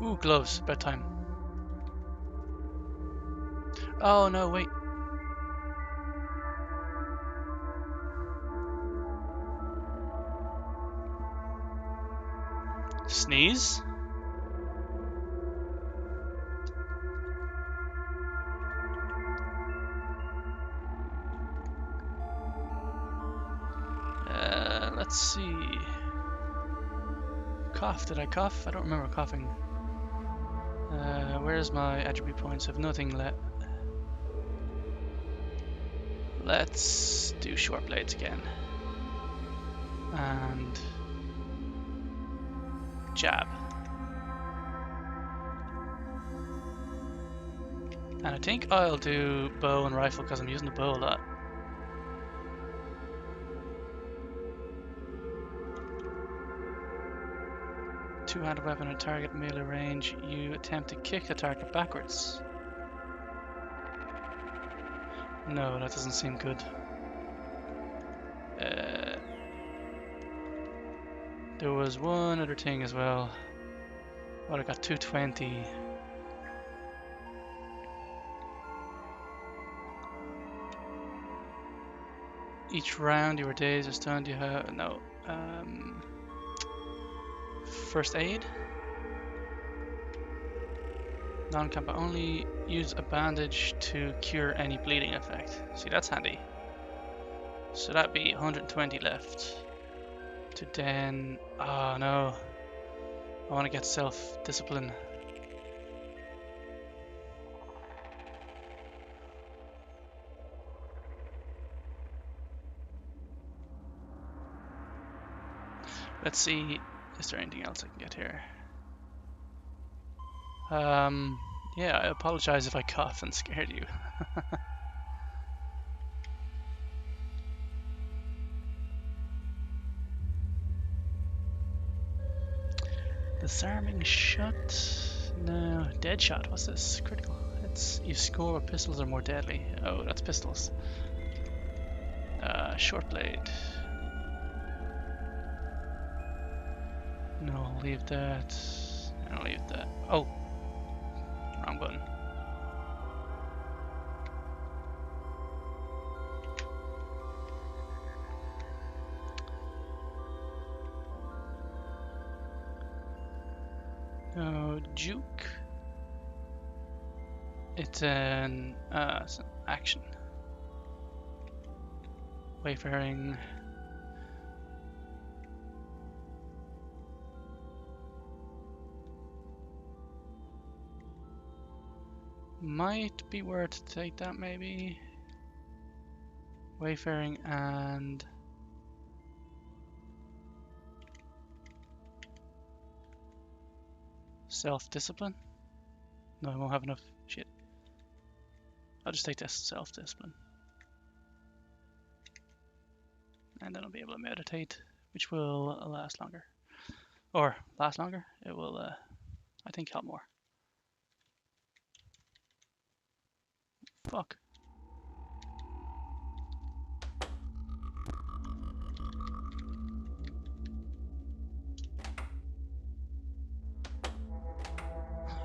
Ooh, gloves. Bedtime. Oh no, wait. Sneeze? Let's see. Cough. Did I cough? I don't remember coughing. Where's my attribute points? I have nothing left. Let's do short blades again. And jab. And I think I'll do bow and rifle because I'm using the bow a lot. Two-handed weapon at target melee range. You attempt to kick the target backwards. No, that doesn't seem good. There was one other thing as well. Well, I got 220. Each round you were dazed or stunned, you have no. First aid. Non-combat only. Use a bandage to cure any bleeding effect. See, that's handy. So that'd be 120 left. To then. Oh no. I want to get self-discipline. Let's see. Is there anything else I can get here? Yeah, I apologize if I coughed and scared you. Disarming shot. No, dead shot. What's this? Critical. It's you score with pistols are more deadly. Oh, that's pistols. Short blade. No, I'll leave that. I'll leave that. Oh, wrong button. No, juke. It's an action. Wayfaring. Might be worth to take that maybe. Wayfaring and self-discipline. No, I won't have enough shit. I'll just take this self-discipline. And then I'll be able to meditate, which will last longer. Or last longer. It will, I think, help more. Fuck.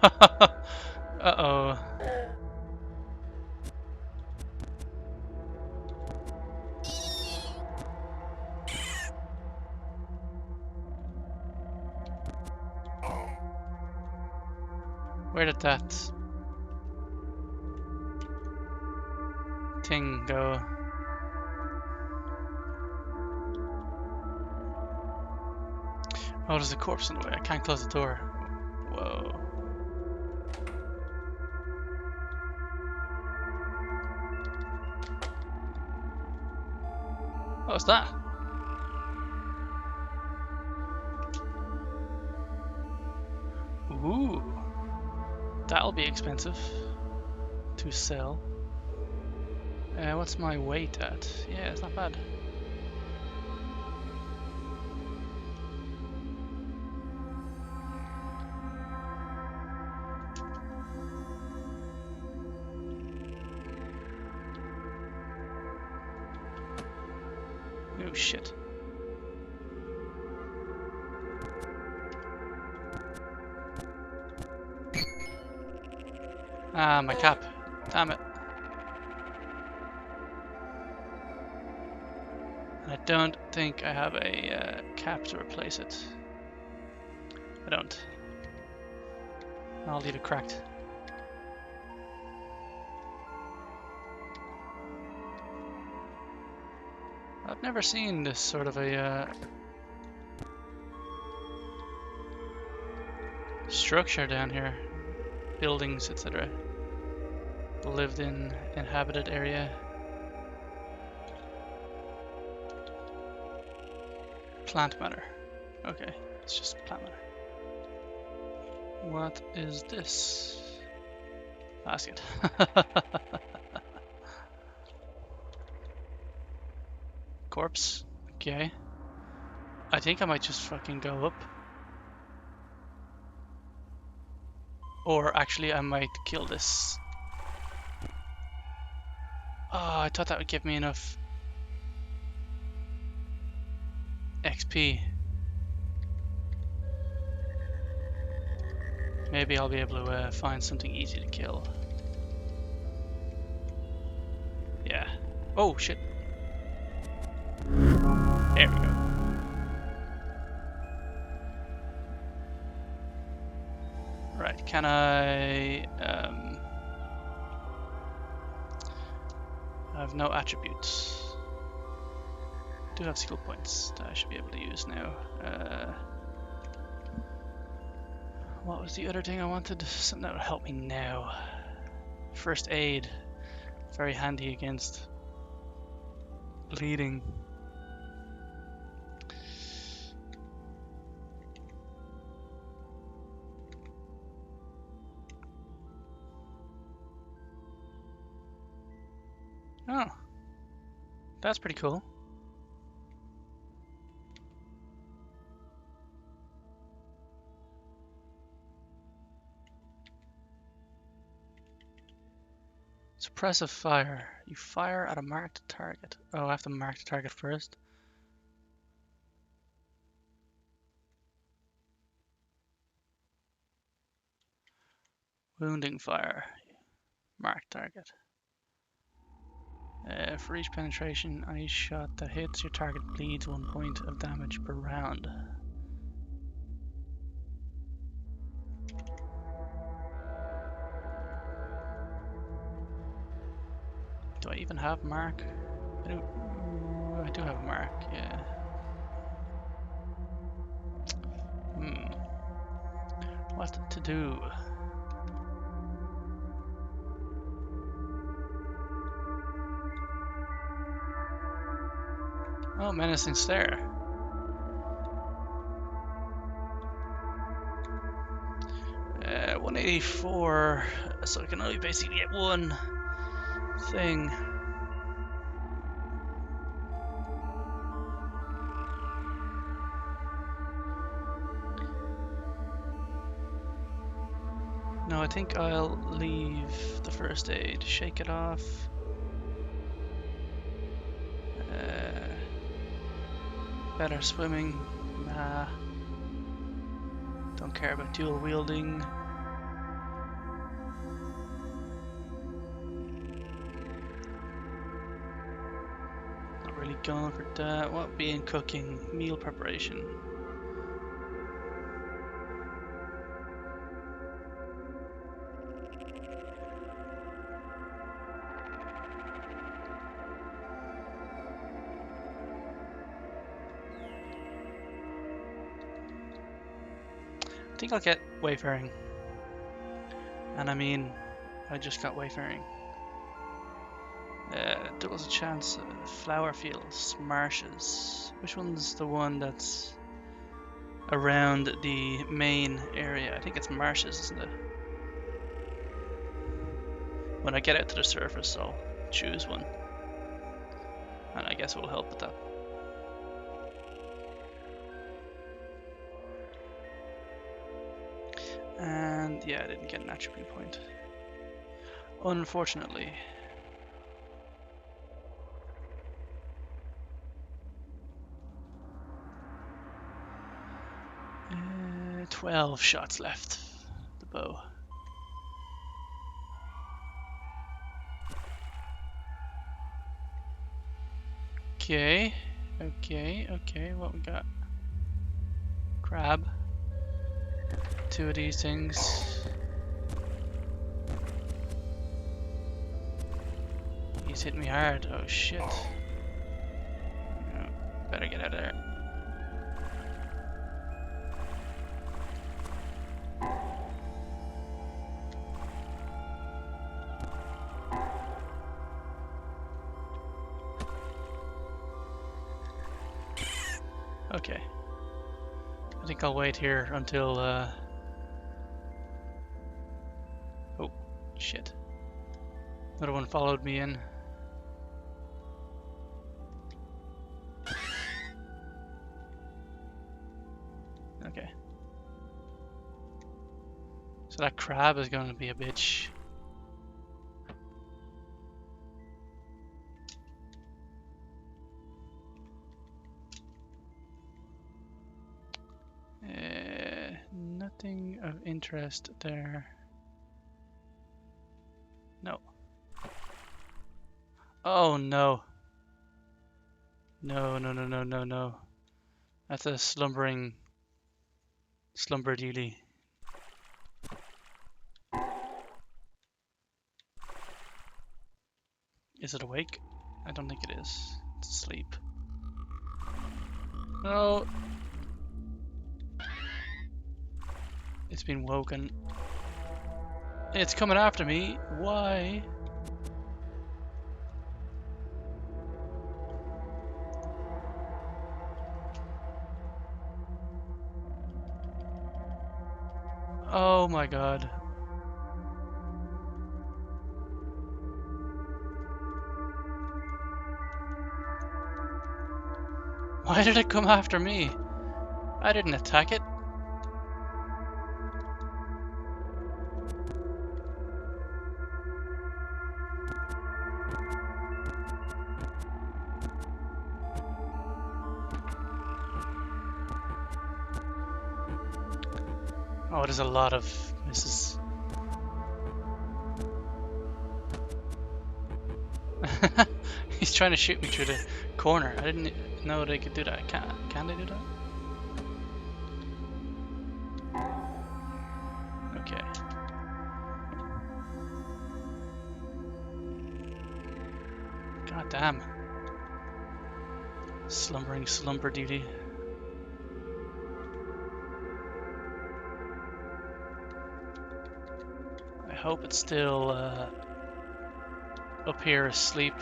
Uh-oh. Where did that thing go? Oh, there's a corpse in the way. I can't close the door. Whoa. What's that? Ooh. That'll be expensive to sell. What's my weight at? Yeah, it's not bad. Oh shit. Ah, my cap. Damn it. I don't think I have a cap to replace it. I don't. I'll leave it cracked. I've never seen this sort of a structure down here. Buildings, etc. Lived in inhabited area. Plant matter. Okay, it's just plant matter. What is this? Basket. Corpse. Okay. I think I might just fucking go up. Or actually I might kill this. Oh, I thought that would give me enough XP. Maybe I'll be able to find something easy to kill. Yeah. Oh shit. There we go. Right, can I I have no attributes. Do have skill points that I should be able to use now. What was the other thing I wanted? Something that would help me now. First aid. Very handy against bleeding. Oh. That's pretty cool. Suppressive fire. You fire at a marked target. Oh, I have to mark the target first. Wounding fire. Marked target. For each penetration on each shot that hits, your target bleeds 1 point of damage per round. Do I even have mark? I do have mark, yeah. What to do? Oh, menacing stare. Uh, 184, so I can only basically get one thing. No, I think I'll leave the first aid. Shake it off. Better swimming. Nah. Don't care about dual wielding. going for that. What be in cooking? Meal preparation. I think I'll get wayfaring. And I mean, I just got wayfaring. There was a chance. Flower fields, marshes. Which one's the one that's around the main area? I think it's marshes, isn't it? When I get out to the surface, I'll choose one. And I guess it will help with that. And yeah, I didn't get an attribute point. Unfortunately. 12 shots left. The bow. Okay, what we got? Crab. 2 of these things. He's hitting me hard. Oh shit. No, better get out of there. Okay. I think I'll wait here until oh, shit. Another one followed me in. Okay. So that crab is going to be a bitch. Nothing of interest there. No. Oh no. No. That's a slumber dealy. Is it awake? I don't think it is. It's asleep. No. It's been woken. It's coming after me. Why? Oh my god. Why did it come after me? I didn't attack it. Oh, there's a lot of misses. He's trying to shoot me through the corner. I didn't know they could do that. Can they do that? Okay. God damn. Slumbering slumber duty. I hope it's still up here asleep.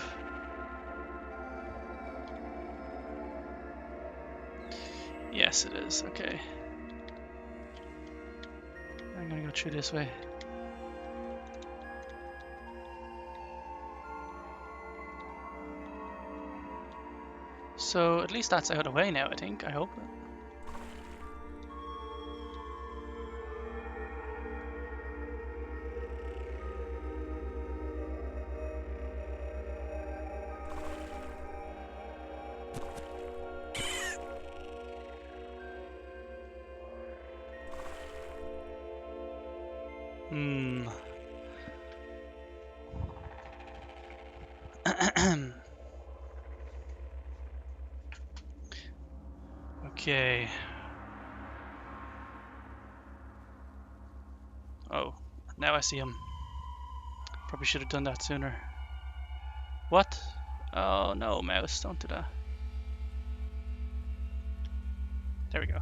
Yes, it is. Okay. I'm gonna go through this way. So at least that's out of the way now, I think. I hope. Okay. Oh, now I see him. Probably should have done that sooner. What? Oh no, mouse, don't do that. There we go.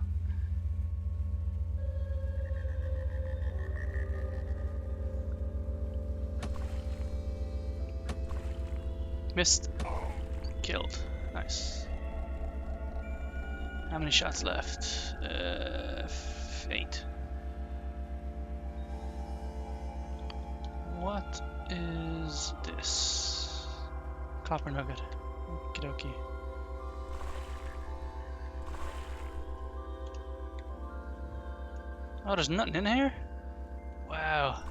Missed. Killed. Nice. How many shots left? 8. What is this? Copper nugget. Okie dokie. Oh, there's nothing in here? Wow.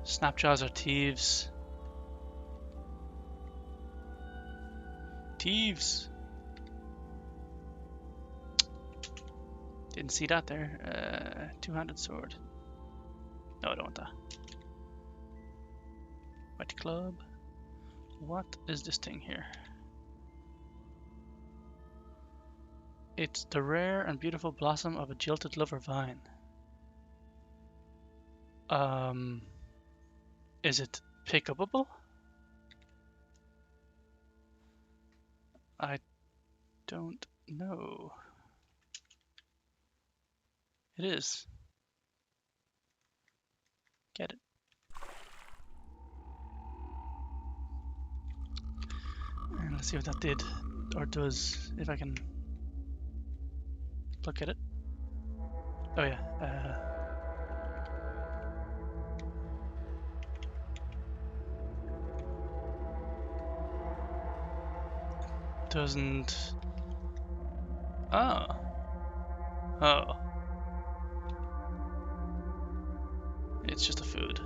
Snapjaws are thieves. Thieves! Didn't see that there. Two-handed sword. No, I don't want that. White club. What is this thing here? It's the rare and beautiful blossom of a jilted lover vine. Is it pick-upable? I don't know. It is. Get it. And let's see what that did or does, if I can look at it. Oh yeah. Doesn't. Oh. Oh. It's just a food.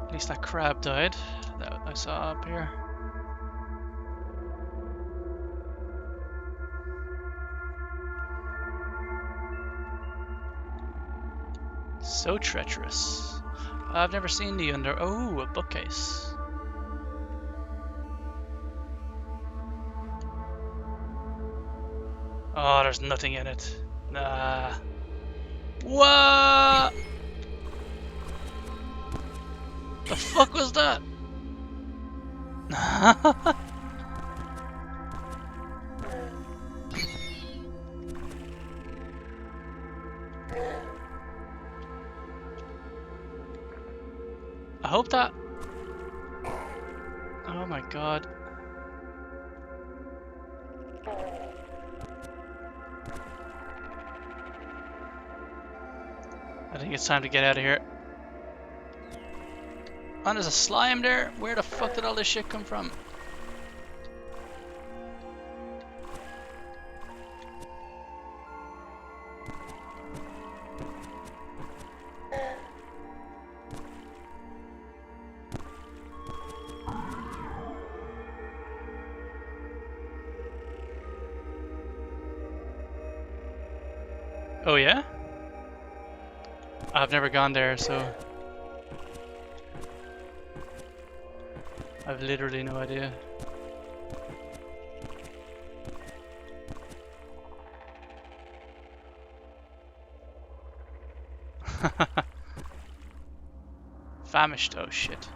At least that crab died that I saw up here. So treacherous. I've never seen the under. Oh, a bookcase. Oh, there's nothing in it. Nah. What? The fuck was that? I hope that. Oh my god. I think it's time to get out of here. Oh, there's a slime there? Where the fuck did all this shit come from? Oh yeah? I've never gone there, so I've literally no idea. Famished, oh shit.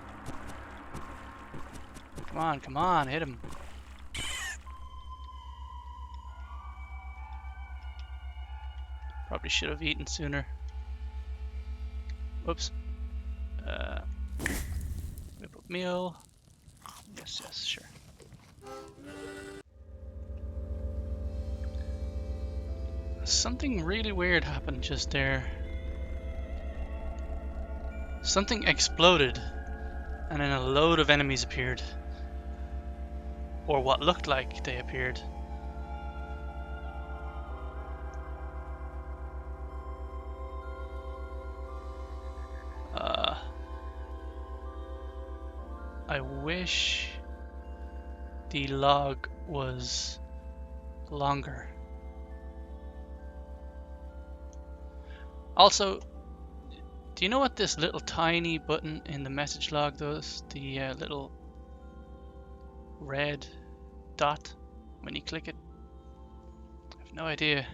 Come on, hit him. Probably should have eaten sooner. Whoops. Whip up meal. Yes, sure. Something really weird happened just there. Something exploded, and then a load of enemies appeared. Or what looked like they appeared. I wish the log was longer. Also, Do you know what this little tiny button in the message log does? The little red dot when you click it? I have no idea.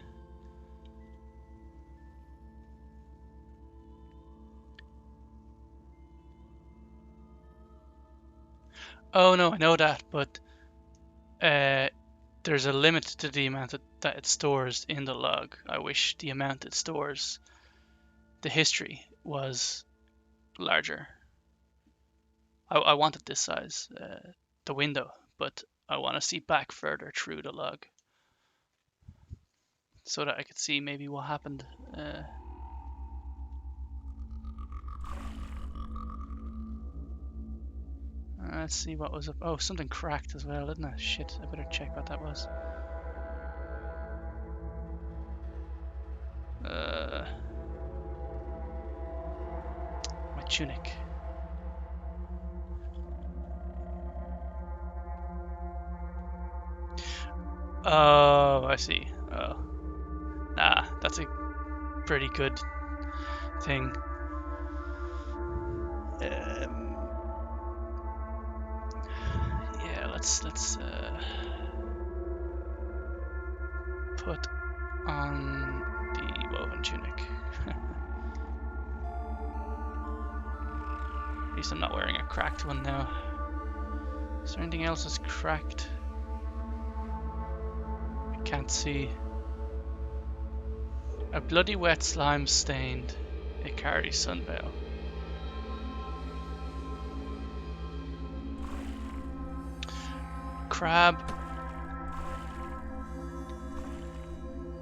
Oh no, I know that, but there's a limit to the amount that it stores in the log. I wish the amount it stores, the history, was larger. I wanted this size, the window, but I want to see back further through the log so that I could see maybe what happened. Let's see what was up. Oh, something cracked as well, didn't it? Shit, I better check what that was. My tunic. Oh, I see. Oh. Nah, that's a pretty good thing. Yeah, let's put on the woven tunic. At least I'm not wearing a cracked one now. Is there anything else that's cracked? I can't see. A bloody wet slime stained. It carries sunveil. Crab.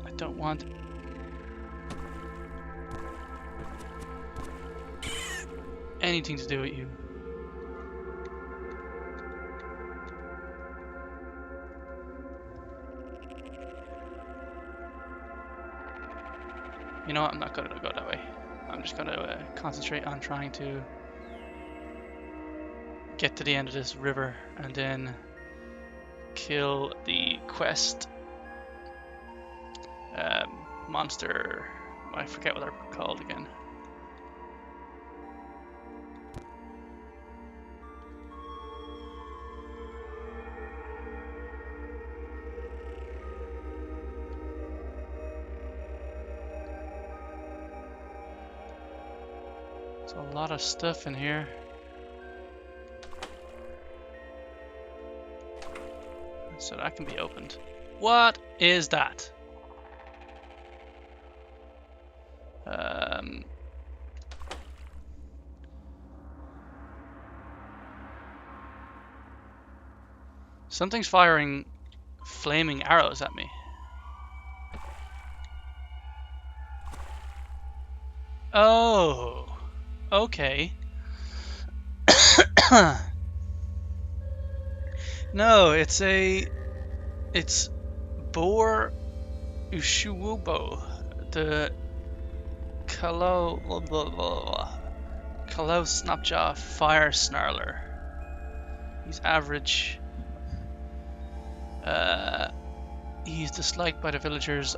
I don't want anything to do with you. You know what? I'm not going to go that way. I'm just going to concentrate on trying to get to the end of this river and then kill the quest monster. I forget what they're called again. There's a lot of stuff in here. So that can be opened. What is that? Something's firing flaming arrows at me. Oh, okay. No, it's Boar Ushuwubo, the Kalau Snapjaw Fire Snarler. He's average. He's disliked by the villagers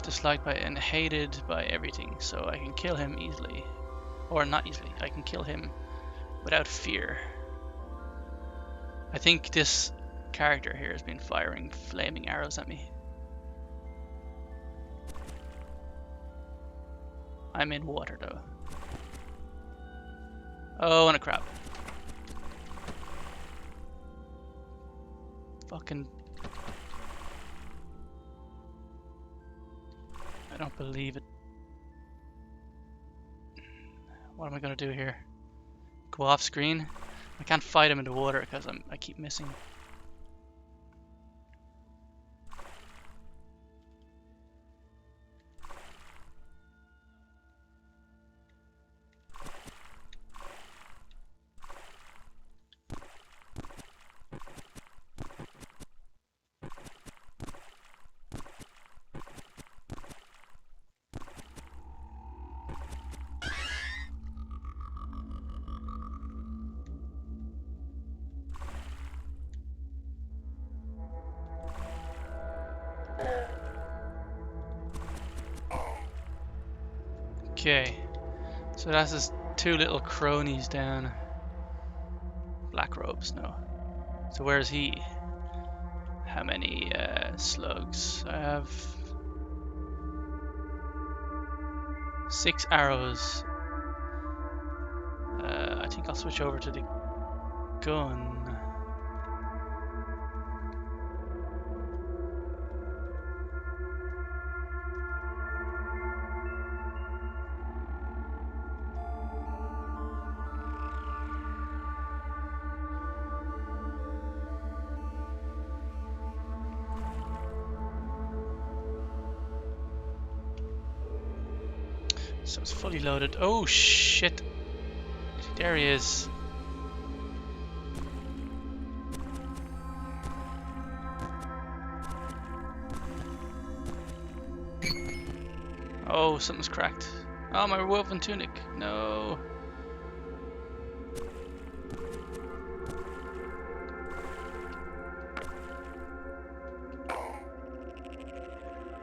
disliked by and hated by everything, so I can kill him easily. Or not easily, I can kill him without fear. I think this character here has been firing flaming arrows at me. I'm in water though. Oh, and a crab. Fucking... I don't believe it. What am I gonna do here? Go off screen? I can't fight him in the water because I keep missing. Okay, So that's his two little cronies down. Black robes, no. So where's he? How many slugs? I have 6 arrows. I think I'll switch over to the gun. So it's fully loaded. Oh shit! There he is. Oh, something's cracked. Oh, my woven tunic. No.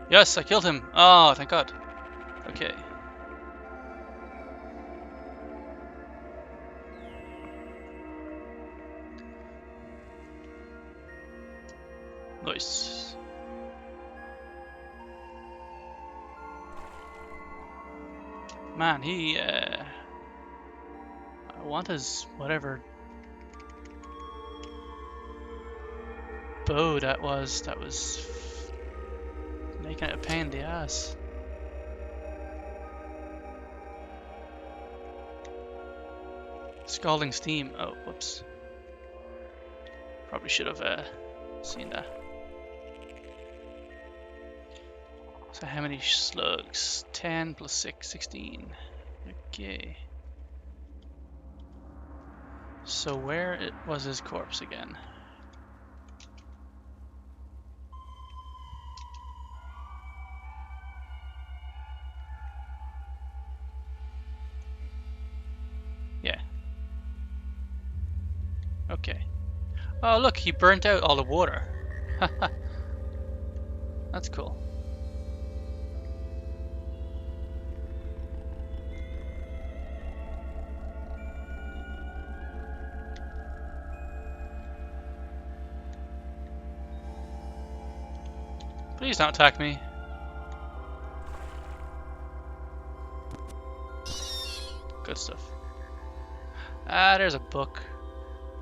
Yes, I killed him. Oh, thank God. Okay. Nice. Man, he I want his whatever bow that was making it a pain in the ass. Scalding steam. Oh, whoops. Probably should have seen that. So how many slugs? 10 plus 6, 16. Okay. So where it was his corpse again? Yeah. Okay. Oh look, he burnt out all the water. That's cool. Please don't attack me. Good stuff. Ah, there's a book.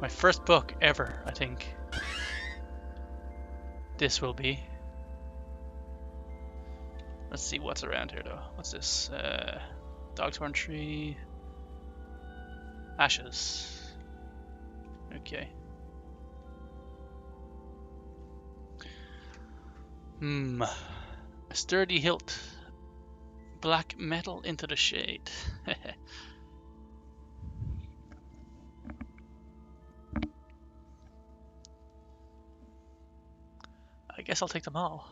My first book ever, I think. This will be. Let's see what's around here though. What's this? Dogthorn tree. Ashes. Okay. A sturdy hilt. Black metal into the shade. I guess I'll take them all.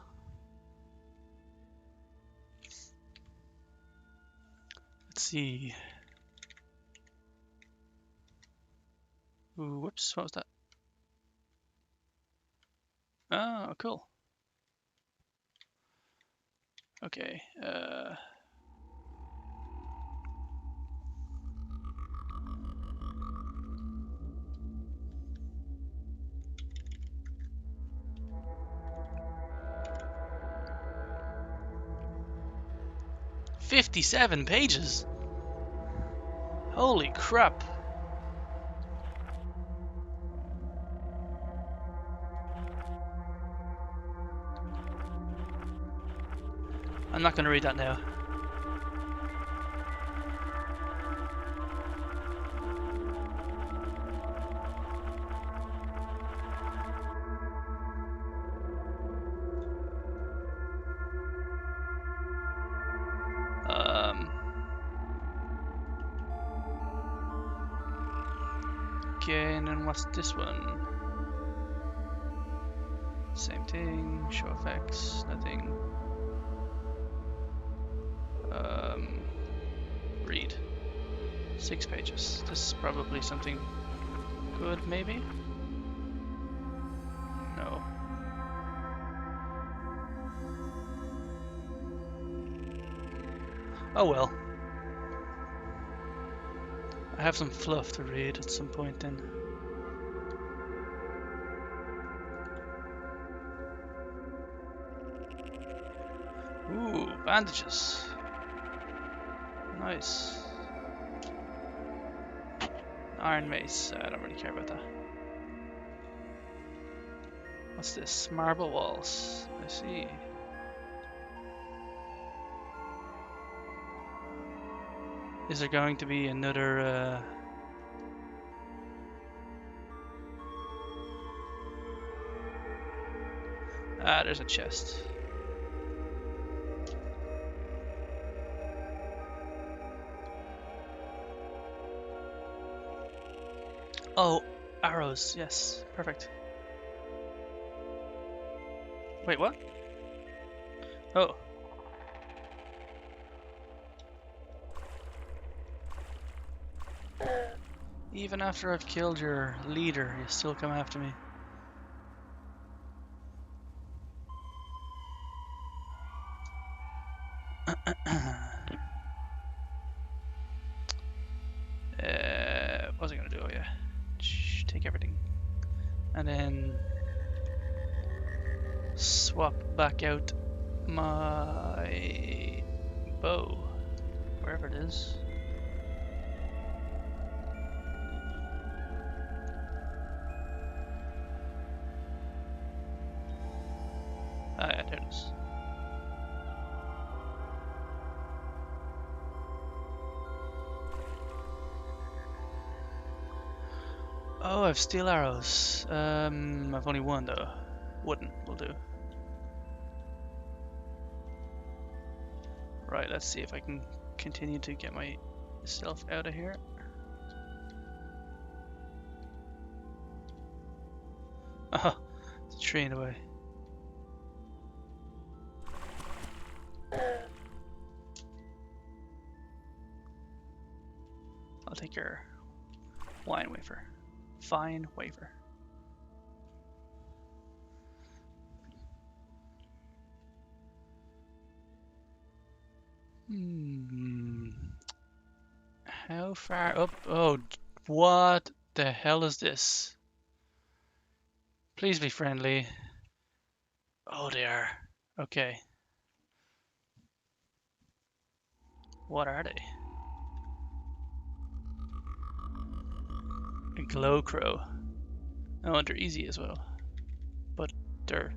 Let's see. Ooh, whoops, what was that? Oh, cool. Okay, $57 pages. Holy crap. I'm not going to read that now. Okay, and then what's this one? Same thing, show effects, nothing. Read. 6 pages. This is probably something good, maybe? No. Oh well. I have some fluff to read at some point then. Ooh, bandages. Nice. Iron mace. I don't really care about that. What's this? Marble walls. I see. Is there going to be another there's a chest. Oh, arrows. Yes, perfect. Wait, what? Oh. Even after I've killed your leader, you still come after me. What was I gonna do? Oh yeah, take everything, and then swap back out my bow, wherever it is. Ah yeah, there it is. Oh, I have steel arrows. I've only one though. Wooden will do. Right, let's see if I can continue to get myself out of here. Oh, it's a tree in the way. I'll take your wine wafer. Fine wafer. How far up? Oh, what the hell is this? Please be friendly. Oh, they are. Okay. What are they? A glow crow. Oh, and they're easy as well. But they're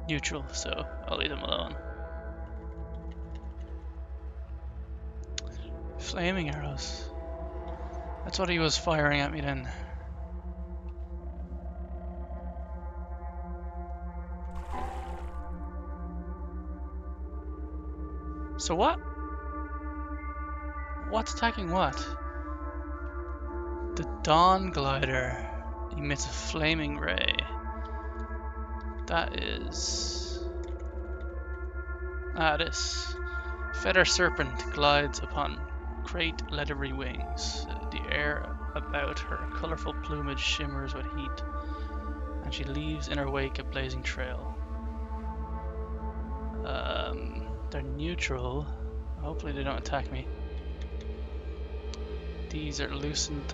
neutral, so I'll leave them alone. Flaming arrows. That's what he was firing at me then. So what? What's attacking what? The Dawn Glider emits a flaming ray. That is... this. Feather Serpent glides upon great leathery wings. The air about her colourful plumage shimmers with heat, and she leaves in her wake a blazing trail. They're neutral. Hopefully they don't attack me. These are loosened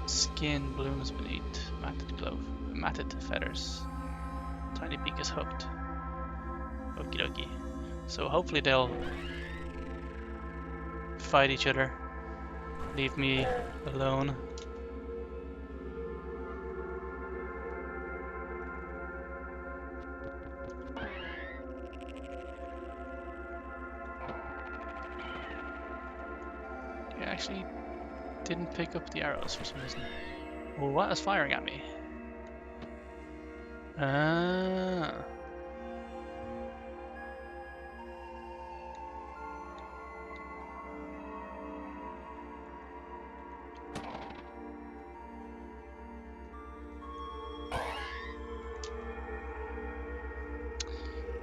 skin blooms beneath matted feathers. Tiny beak is hooked. Okie dokie. So hopefully they'll fight each other. Leave me alone. I actually didn't pick up the arrows for some reason. Well, what is firing at me? Ah.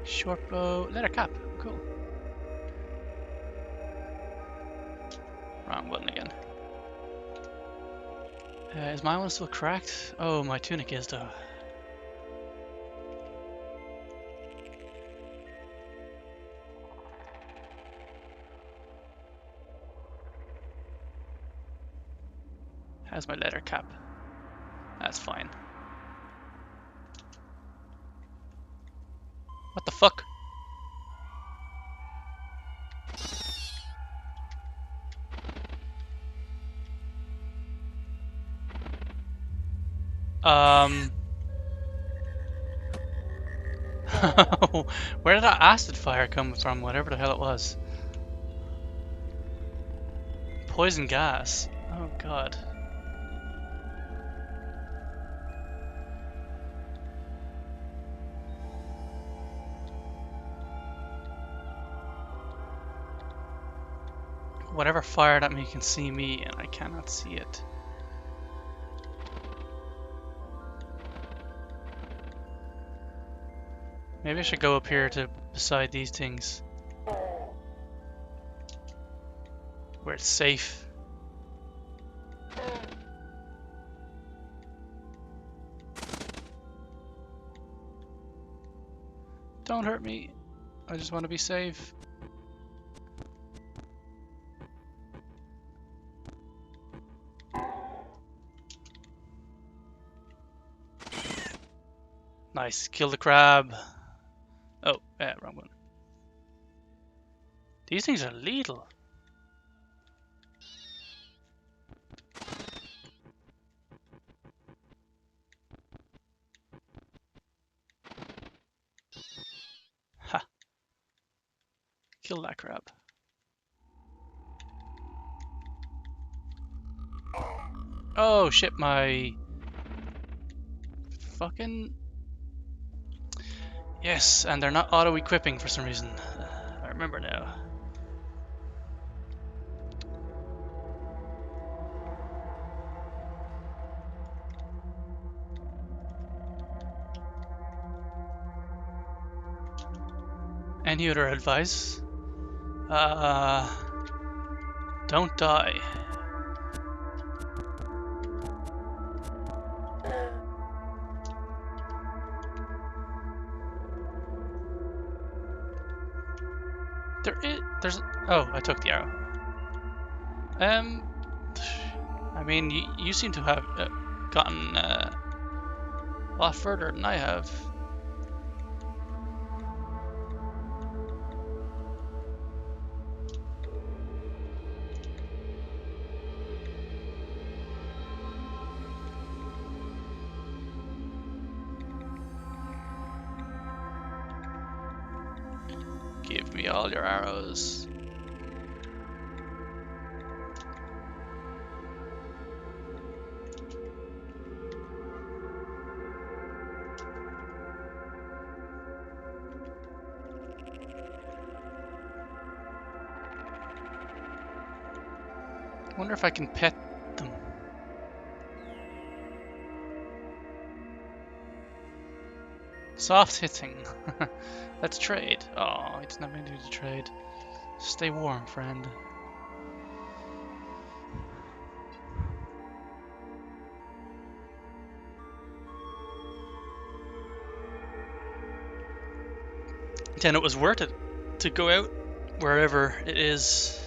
Short bow, leather cap, cool. Wrong button again. Is my one still cracked? Oh, my tunic is though. How's my leather cap? That's fine. What the fuck? Where did that acid fire come from? Whatever the hell it was. Poison gas. Oh god. Whatever fired at me can see me, and I cannot see it. Maybe I should go up here to beside these things. Where it's safe. Don't hurt me. I just want to be safe. Nice. Kill the crab. Oh, wrong one. These things are lethal. Ha. Kill that crab. Oh shit, my fucking... Yes, and they're not auto-equipping for some reason. I remember now. Any other advice? Don't die. There's... Oh, I took the arrow. I mean, you seem to have gotten a lot further than I have. Give me all your arrows. I wonder if I can pet them. Soft hitting. Let's trade. Oh, it's not meant to do the trade. Stay warm, friend. Then it was worth it to go out wherever it is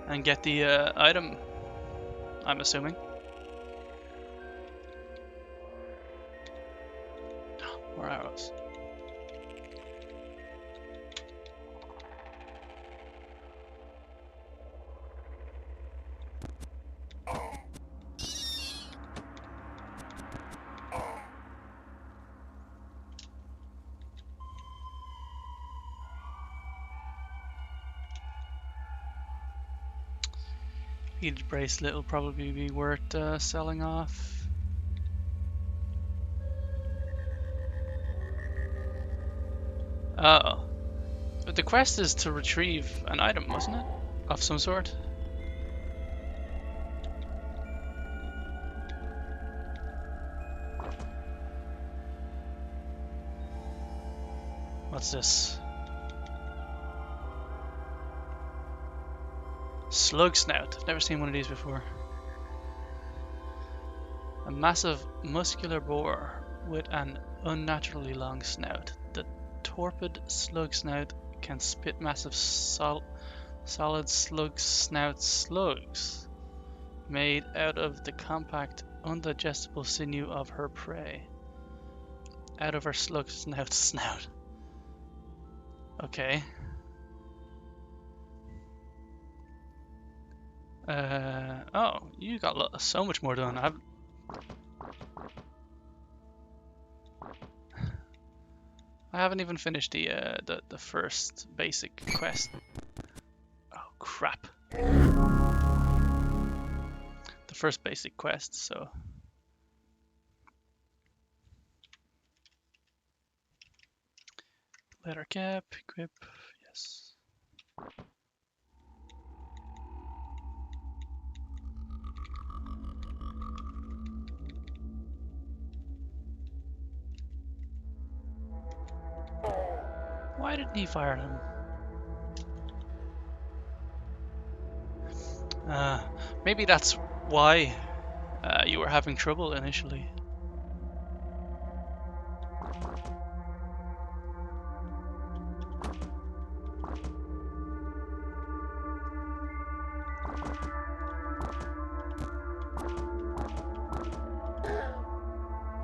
and get the item, I'm assuming. More arrows. Each bracelet will probably be worth selling off. Oh. But the quest is to retrieve an item, wasn't it? Of some sort. What's this? Slug snout. I've never seen one of these before. A massive muscular boar with an unnaturally long snout. The torpid slug snout can spit massive solid slug snout slugs. made out of the compact, undigestible sinew of her prey. Out of her slug snout. Okay. Oh, you got so much more done. I haven't even finished the first basic quest. Oh crap! The first basic quest. So leather cap, equip. Yes. Why didn't he fire him? Maybe that's why you were having trouble initially.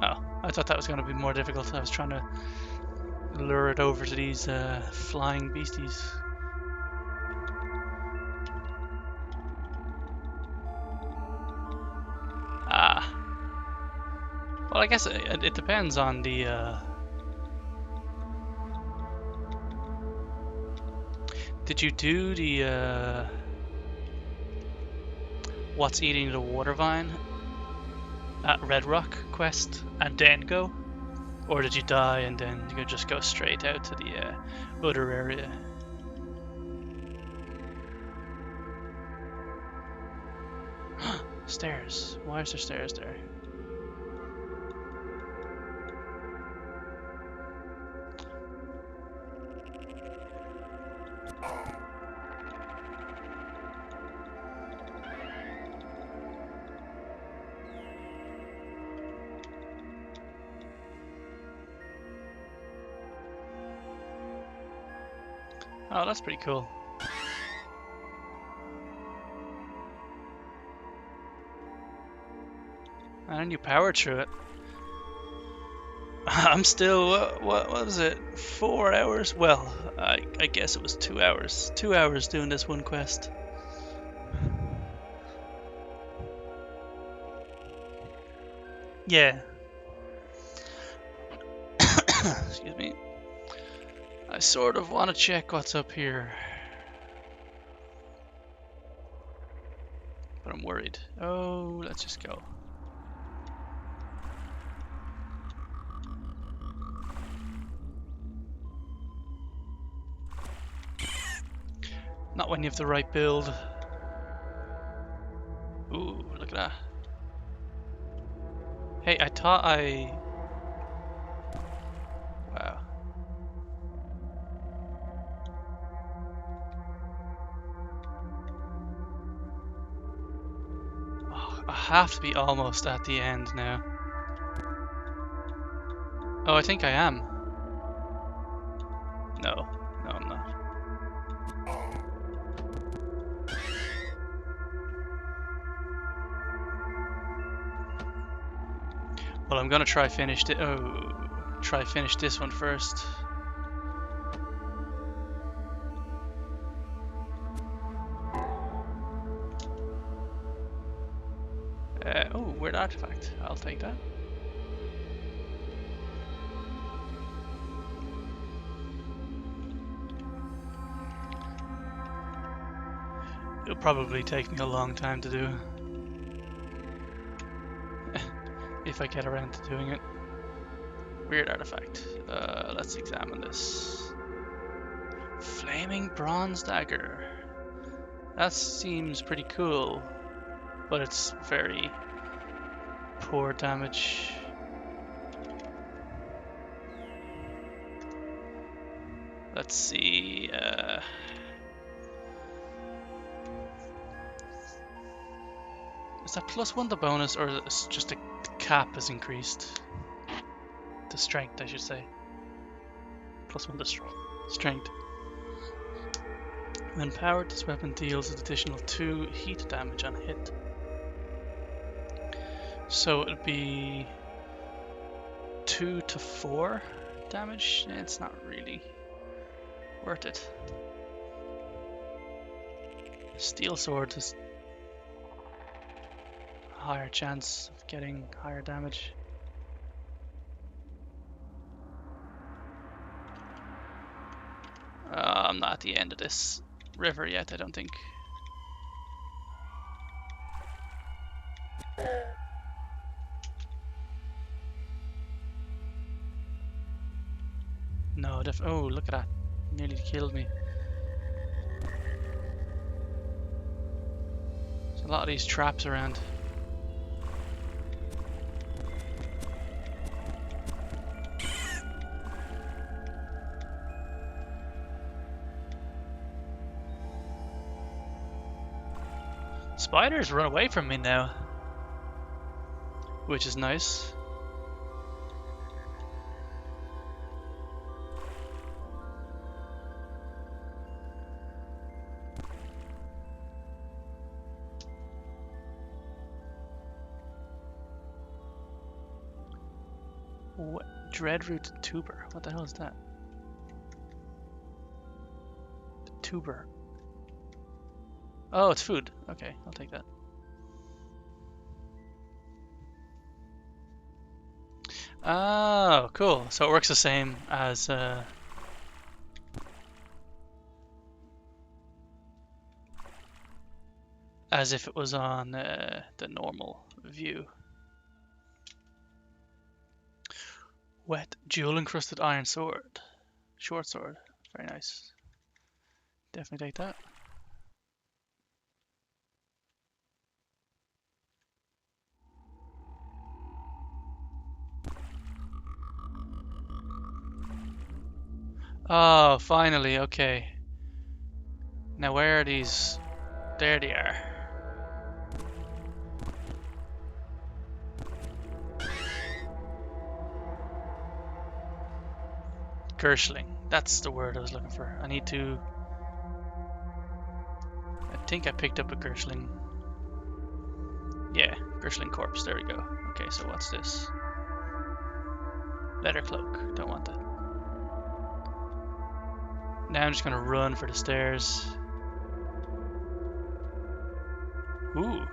Oh, I thought that was going to be more difficult. I was trying to lure it over to these flying beasties. Ah. Well, I guess it depends on the... Did you do the... What's eating the water vine at Red Rock quest and then go? Or did you die and then you could just go straight out to the other area? Stairs. Why is there stairs there? Oh, that's pretty cool. And you powered through it. I'm still, what is it, 4 hours? Well, I guess it was 2 hours. 2 hours doing this one quest. Yeah. Excuse me. I sort of want to check what's up here. But I'm worried. Oh, let's just go. Not when you have the right build. Ooh, look at that. Hey, I thought I... Wow. Oh, I have to be almost at the end now. Oh, I think I am. No, I'm not. Well, I'm gonna try finish it. Oh, try finish this one first. Oh, weird artifact. I'll take that. It'll probably take me a long time to do. If I get around to doing it. Weird artifact. Let's examine this. Flaming bronze dagger. That seems pretty cool, but it's very poor damage. Let's see. Is that +1 the bonus, or is it just the cap is increased? The strength, I should say. +1 the strength. When powered, this weapon deals an additional 2 heat damage on hit. So it'd be 2 to 4 damage. It's not really worth it. Steel sword is a higher chance of getting higher damage. I'm not at the end of this river yet, I don't think. No, oh, look at that. Nearly killed me. There's a lot of these traps around. Spiders run away from me now, which is nice. What? Dreadroot tuber. What the hell is that? Tuber. Oh, it's food. Okay, I'll take that. Oh, cool. So it works the same as if it was on the normal view. Wet jewel encrusted iron sword. Short sword. Very nice. Definitely take that. Oh, finally, okay. Now where are these? There they are. Gershling. That's the word I was looking for. I need to... I think I picked up a Gershling. Yeah, Gershling corpse. There we go. Okay, so what's this? Leather cloak. Don't want that. Now I'm just gonna run for the stairs. Ooh.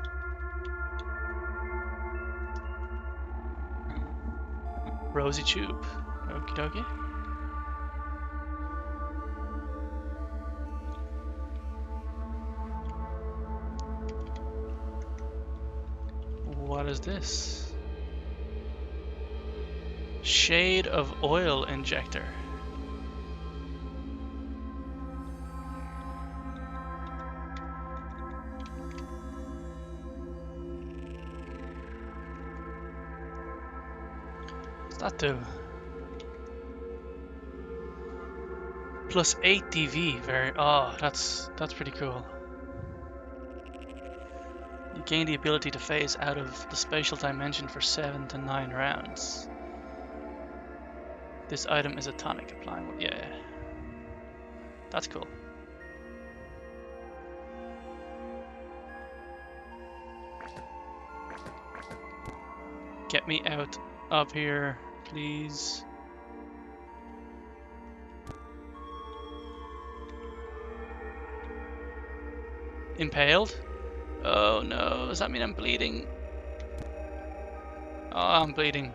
Rosy tube. Okie dokie. What is this? Shade of oil injector. What's that do? Plus 8 DV. Very. Oh, that's pretty cool. You gain the ability to phase out of the spatial dimension for 7 to 9 rounds. This item is a tonic applying. Yeah, that's cool. Get me out of here, please. Impaled? Oh no, does that mean I'm bleeding? Oh, I'm bleeding.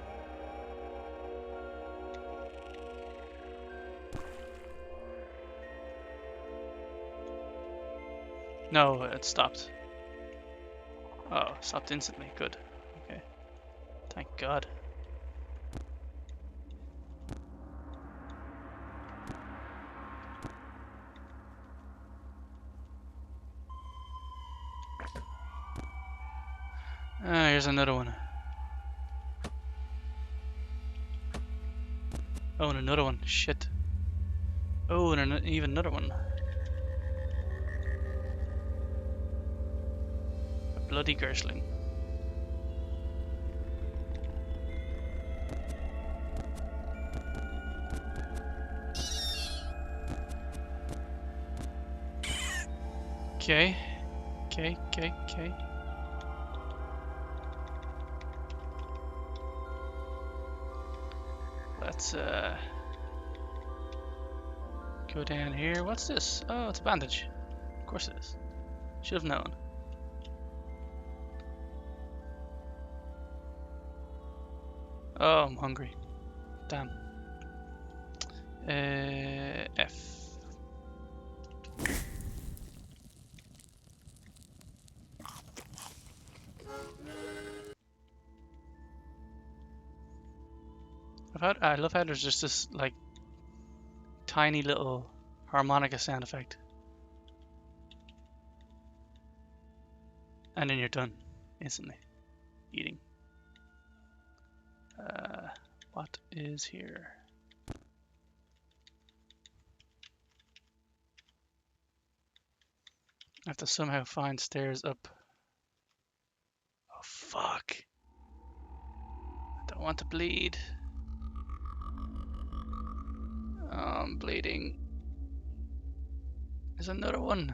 No, it stopped. Oh, stopped instantly. Good. Okay. Thank God. Ah, here's another one. Oh, and another one. Shit. Oh, and even another one. A bloody Gershling. Okay. Okay. Let's go down here. What's this? Oh, it's a bandage. Of course it is. Should have known. Oh, I'm hungry. Damn. F. I love how there's just this like tiny little harmonica sound effect, and then you're done instantly eating. What is here? I have to somehow find stairs up. Oh fuck! I don't want to bleed. Oh, I'm bleeding. There's another one.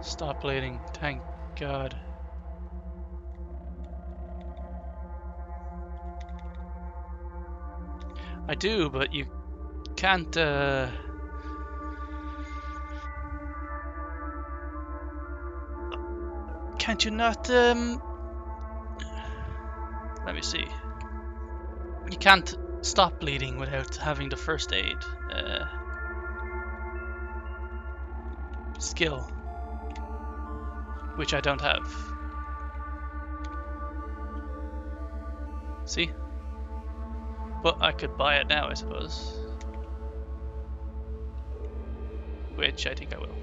Stop bleeding, thank God. I do, but you can't, can't you not, let me see. You can't stop bleeding without having the first aid, skill, which I don't have. See? But I could buy it now, I suppose. Which I think I will.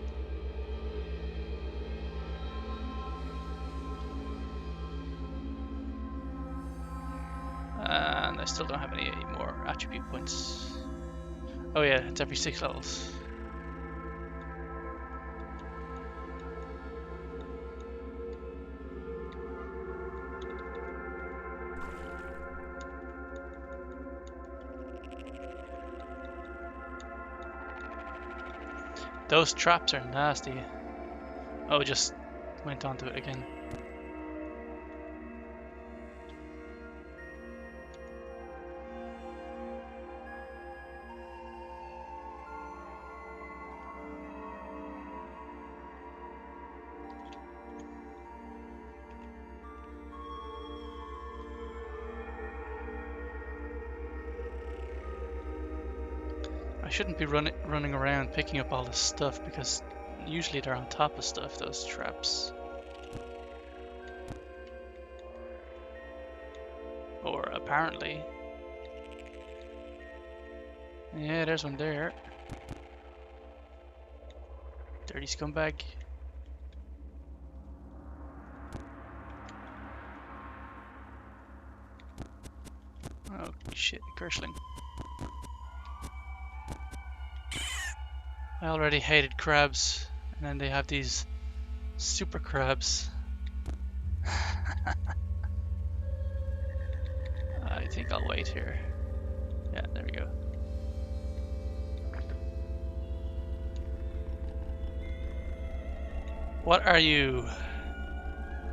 And I still don't have any more attribute points. Oh yeah, it's every 6 levels. Those traps are nasty. Oh, it just went onto it again. I shouldn't be running around picking up all this stuff because usually they're on top of stuff, those traps. Or apparently. Yeah, there's one there. Dirty scumbag. Oh shit, Kirschling. I already hated crabs, and then they have these super crabs. I think I'll wait here. Yeah, there we go. What are you?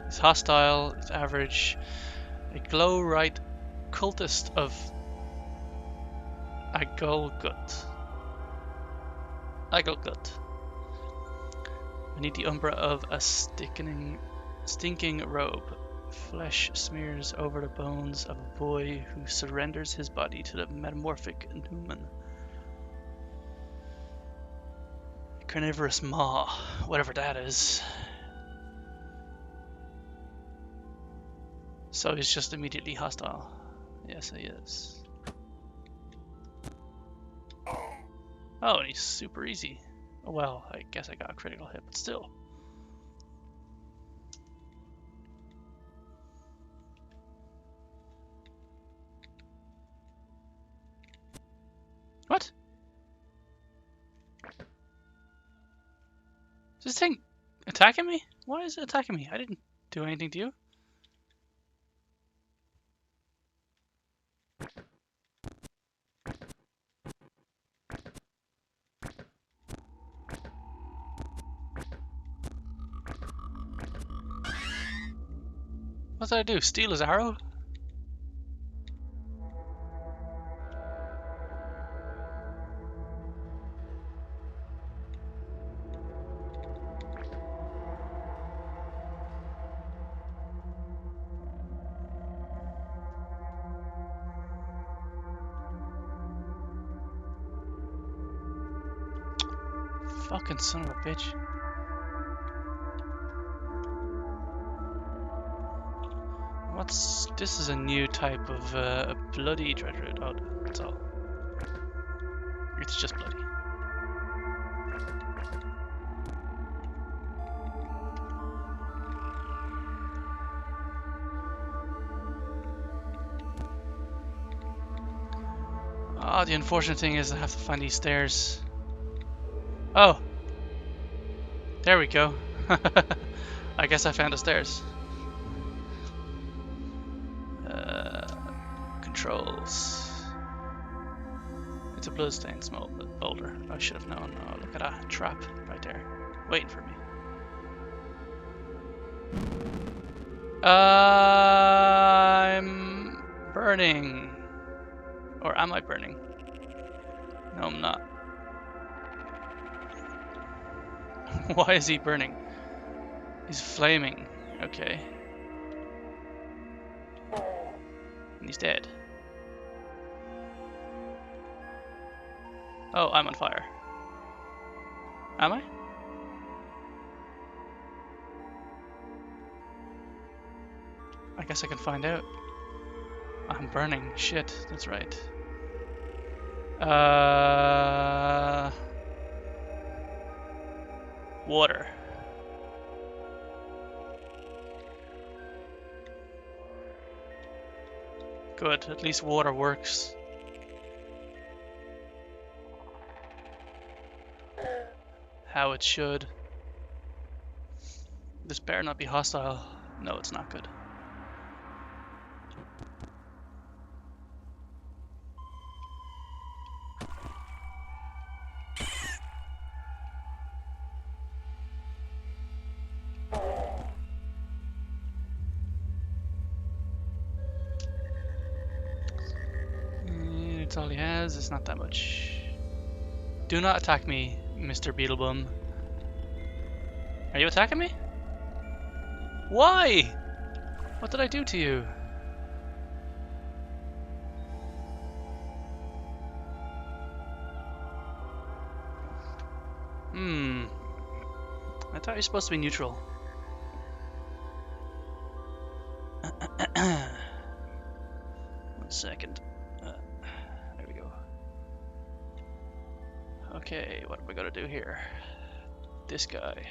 It's hostile, it's average. A glow-right cultist of Agolgut. Agolgut. I need the umbra of a stinking robe. Flesh smears over the bones of a boy who surrenders his body to the metamorphic Newman. Carnivorous maw, whatever that is. So he's just immediately hostile. Yes, he is. Oh, and he's super easy. Well, I guess I got a critical hit, but still. What? Is this thing attacking me? Why is it attacking me? I didn't do anything to you. What did I do? Steal his arrow? Fucking son of a bitch. This is a new type of a bloody treasure. Oh, that's all. It's just bloody. Oh, the unfortunate thing is I have to find these stairs. Oh! There we go. I guess I found the stairs. Controls. It's a bloodstained small boulder. I should have known. Oh, look at that trap right there, waiting for me. I'm burning. Or am I burning? No, I'm not. Why is he burning? He's flaming. Okay. And he's dead. Oh, I'm on fire. Am I? I guess I can find out. I'm burning. Shit, that's right. Water. Good, at least water works. How it should. This better not be hostile. No, it's not good. It's all he has. It's not that much. Do not attack me, Mr. Beetlebum. Are you attacking me? Why? What did I do to you? I thought you were supposed to be neutral. One second. There we go. Okay, what am I gonna do here? This guy.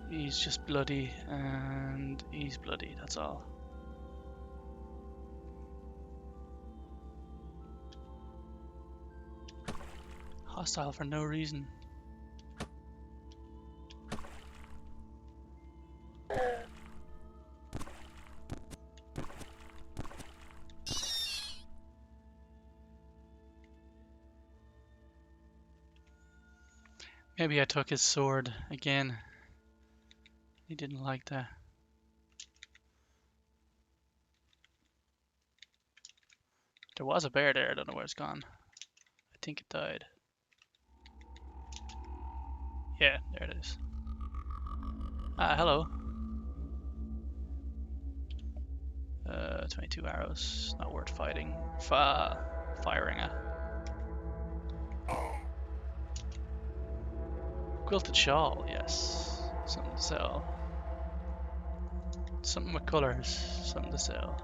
He's just bloody, and he's bloody, that's all. Hostile for no reason. Maybe I took his sword again. He didn't like that. There was a bear there, I don't know where it's gone. I think it died. Yeah, there it is. Ah, hello. 22 arrows, not worth fighting. Firing at. Quilted shawl, yes. Something to sell. Something with colours, something to sell.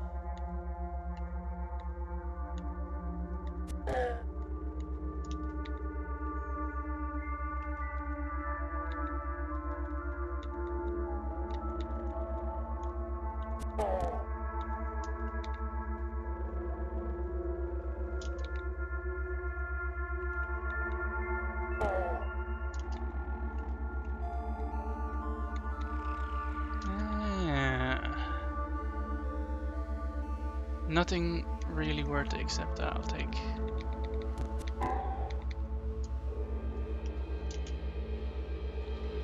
Nothing really worth it except that I'll take.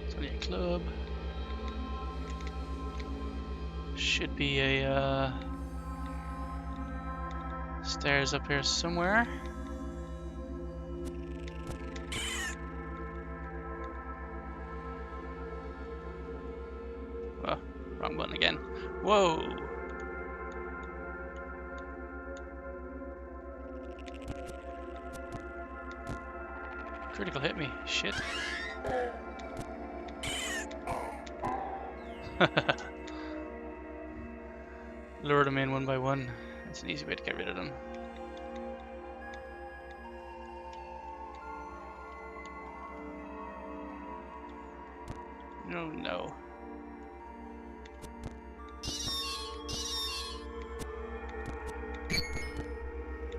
It's only a club. should be a stairs up here somewhere. Oh, wrong button again. Whoa! Critical hit me. Shit. Lure them in one by one. That's an easy way to get rid of them. No, no.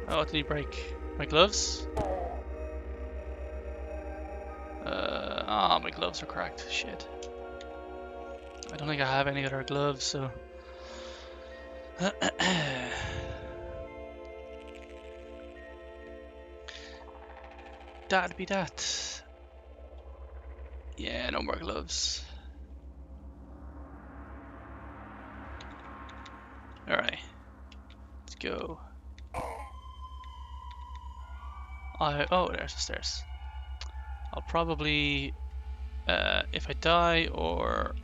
Oh, did he break my gloves? Oh, my gloves are cracked. Shit. I don't think I have any other gloves, so... That'd be that. Yeah, no more gloves. Alright. Let's go. Oh, there's the stairs. I'll probably, if I die or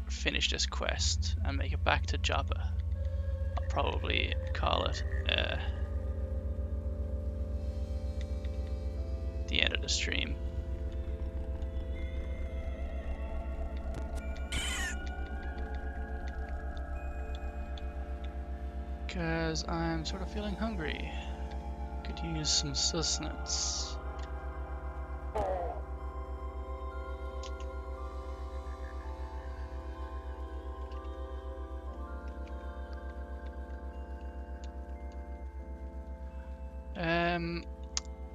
finish this quest and make it back to Joppa, I'll probably call it the end of the stream. Because I'm sort of feeling hungry. Could use some sustenance.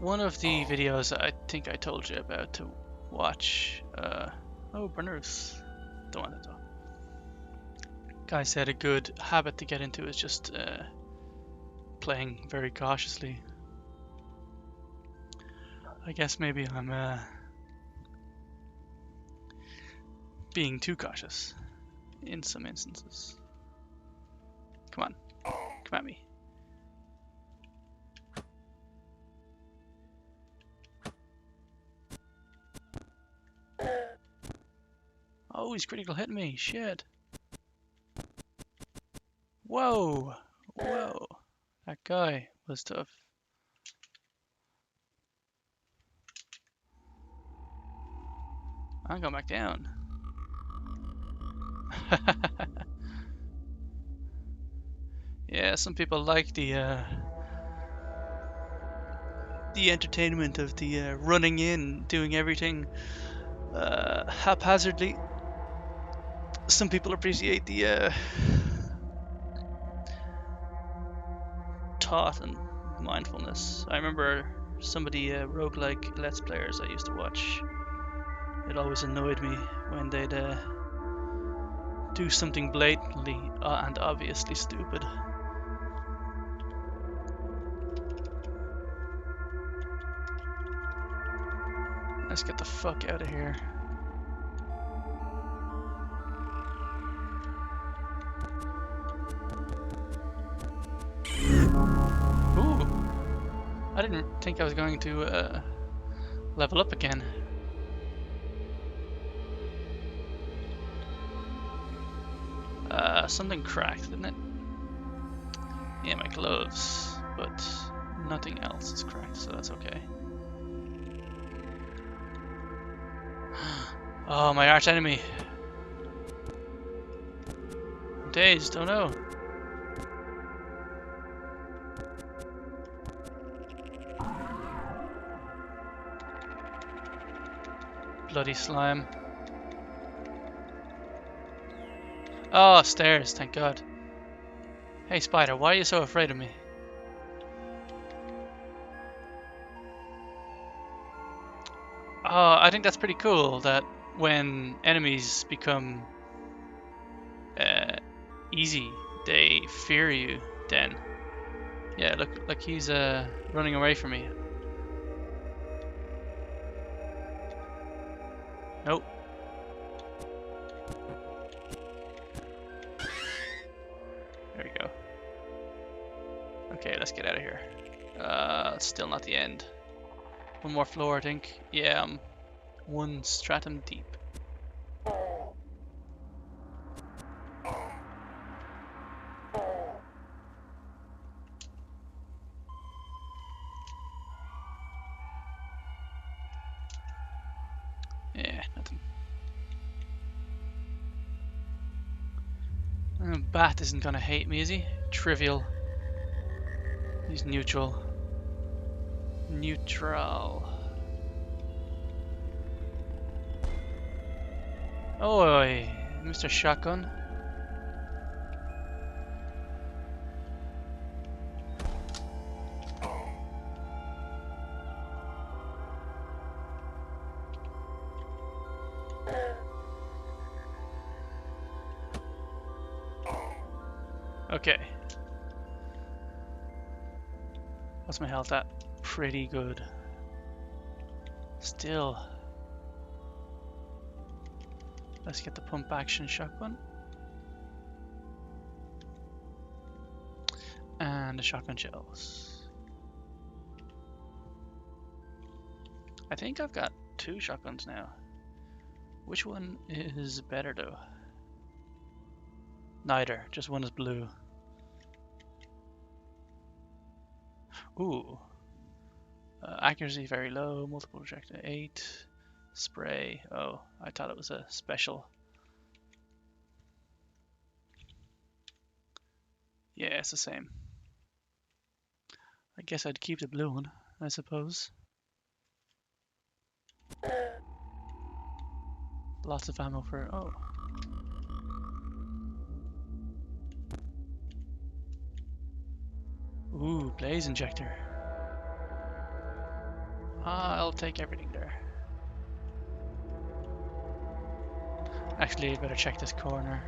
One of the videos that I think I told you about to watch, oh, Berners, don't want it though. Guy said a good habit to get into is just playing very cautiously. I guess maybe I'm being too cautious in some instances. Come on, come at me. Oh, he's critical hitting me, shit. Whoa, whoa, that guy was tough. I'm going back down. Yeah, some people like the entertainment of the running in, doing everything haphazardly. Some people appreciate the thought and mindfulness. I remember somebody roguelike Let's Players I used to watch. It always annoyed me when they'd do something blatantly and obviously stupid. Let's get the fuck out of here. Ooh! I didn't think I was going to level up again. Something cracked, didn't it? Yeah, my gloves, but nothing else is cracked, so that's okay. Oh, my arch enemy. I'm dazed, oh no. Bloody slime. Oh, stairs, thank God. Hey Spider, why are you so afraid of me? Oh, I think that's pretty cool that when enemies become easy, they fear you then. Yeah, look, like he's running away from me. Nope. There we go. Okay, let's get out of here. It's still not the end. One more floor, I think. Yeah, I'm one stratum deep. Yeah, nothing. Bat isn't gonna hate me, is he? Trivial. He's neutral. Neutral. Oi, Mr. Shotgun. Okay. What's my health at? Pretty good. Still. Let's get the pump action shotgun. And the shotgun shells. I think I've got 2 shotguns now. Which one is better though? Neither, just one is blue. Ooh. Accuracy very low, multiple projectile 8. Spray. Oh, I thought it was a special. Yeah, it's the same. I guess I'd keep the blue one, I suppose. Lots of ammo for... oh. Ooh, blaze injector. I'll take everything there. Actually, I better check this corner.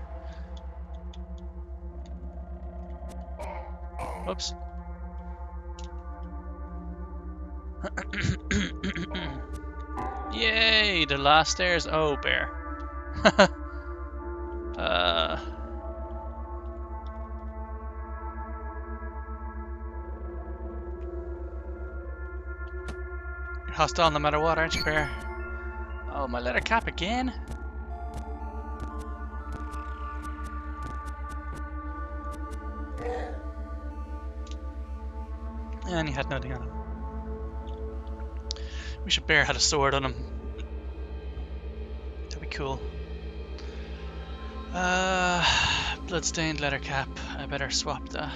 Oops. Yay, the last stairs. Oh, bear. You're hostile no matter what, aren't you, bear? Oh, my leather cap again? And he had nothing on him. Wish a bear had a sword on him. That'd be cool. Bloodstained leather cap. I better swap that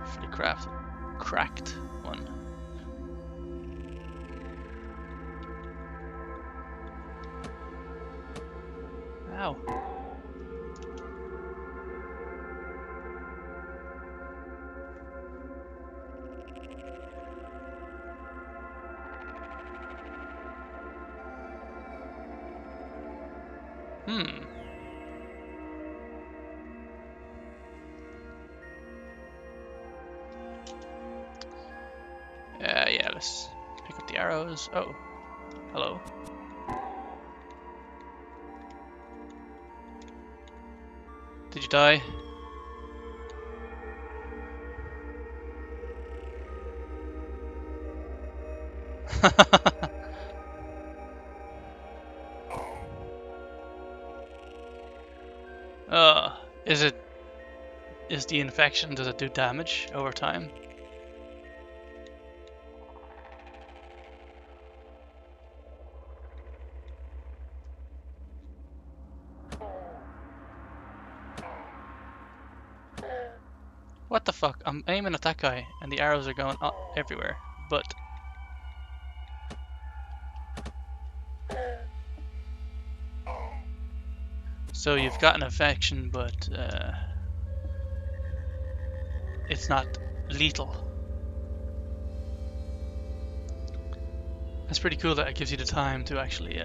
for the cracked one. Ow. Yeah, let's pick up the arrows. Oh, hello. Did you die? Is the infection, does it do damage over time? What the fuck? I'm aiming at that guy and the arrows are going everywhere, but... So you've got an infection, but it's not lethal. That's pretty cool that it gives you the time to actually...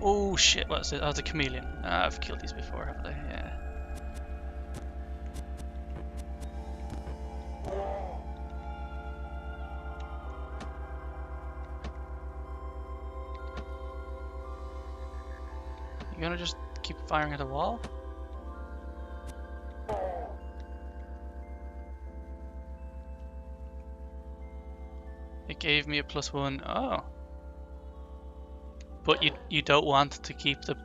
Oh shit, what's it? Oh, it's a chameleon. I've killed these before, haven't I? Yeah. You gonna just keep firing at the wall? It gave me a +1. Oh. But you don't want to keep the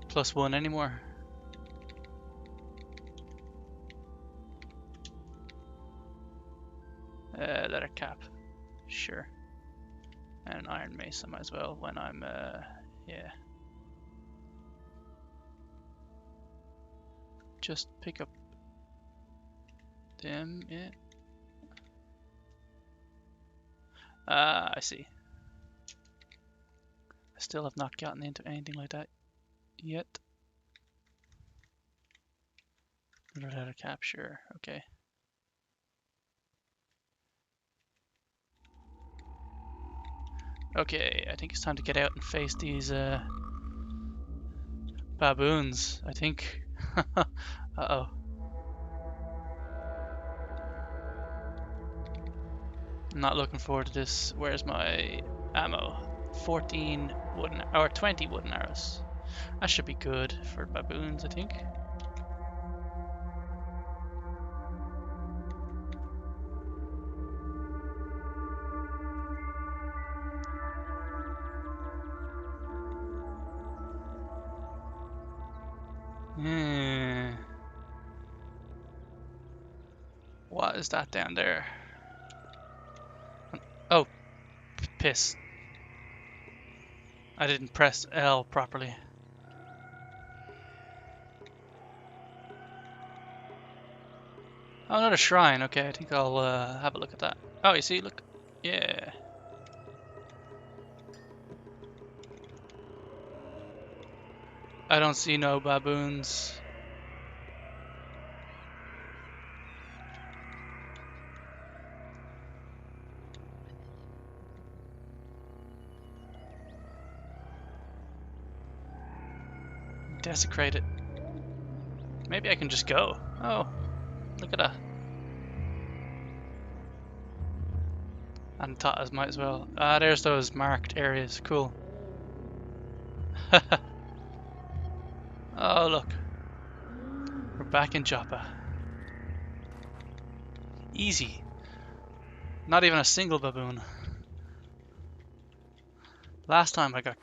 +1 anymore. Leather cap. Sure. And an iron mace I might as well when I'm yeah. Just pick up them, yeah. I see. I still have not gotten into anything like that yet. Leather cap, sure, okay. Okay, I think it's time to get out and face these baboons, I think. Uh-oh. I'm not looking forward to this. Where's my ammo? 14 wooden, or 20 wooden arrows. That should be good for baboons, I think. What is that down there? Oh, piss. I didn't press L properly. Oh, another shrine. Okay, I think I'll have a look at that. Oh, you see, look. Yeah. I don't see no baboons. Desecrate it. Maybe I can just go. Oh, look at that. And thought I might as well. Ah, there's those marked areas. Cool. Oh, look. We're back in Joppa. Easy. Not even a single baboon. Last time I got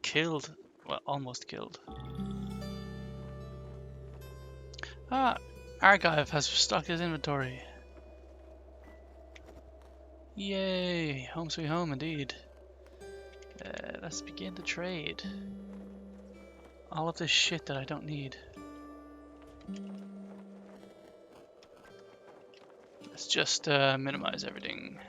killed. Well, almost killed. Ah, Argive has stocked his inventory. Yay, home sweet home indeed. Let's begin to trade. All of this shit that I don't need. Let's just minimize everything.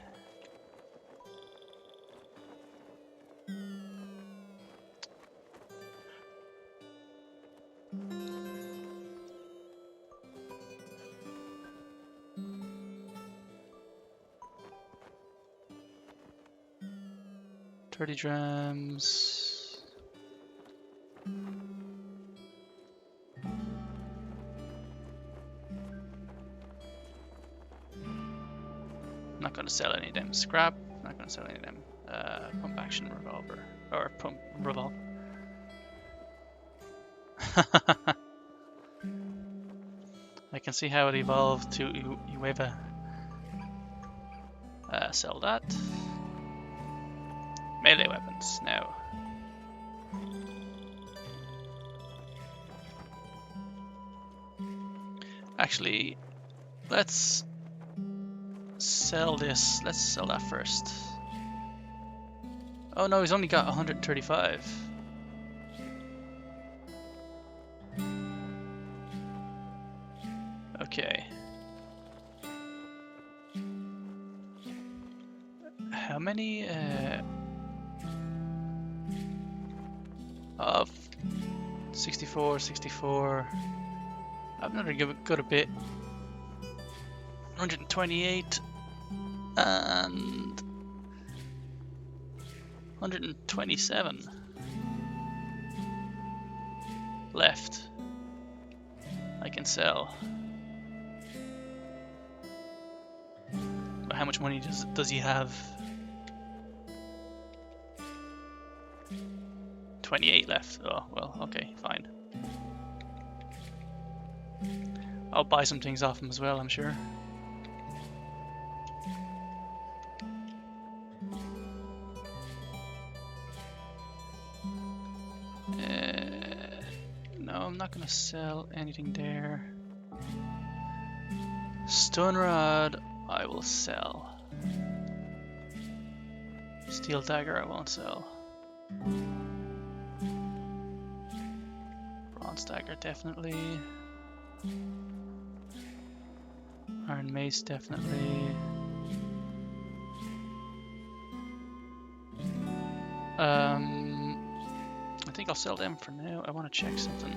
$30 drams. Not gonna sell any of them. Scrap. Not gonna sell any of them. Pump action revolver or pump revolver. I can see how it evolved to Ueva. Sell that. Melee weapons now. Actually, let's sell this. Let's sell that first. Oh no, he's only got 135. Okay. How many of 64, 64. I've another good a bit. 128 and 127 left. I can sell. But how much money does he have? 28 left. Oh, well, okay, fine. I'll buy some things off him as well, I'm sure. I'm not gonna sell anything there. Stone rod, I will sell. Steel dagger, I won't sell. Bronze dagger, definitely. Iron mace, definitely. I think I'll sell them for now. I want to check something.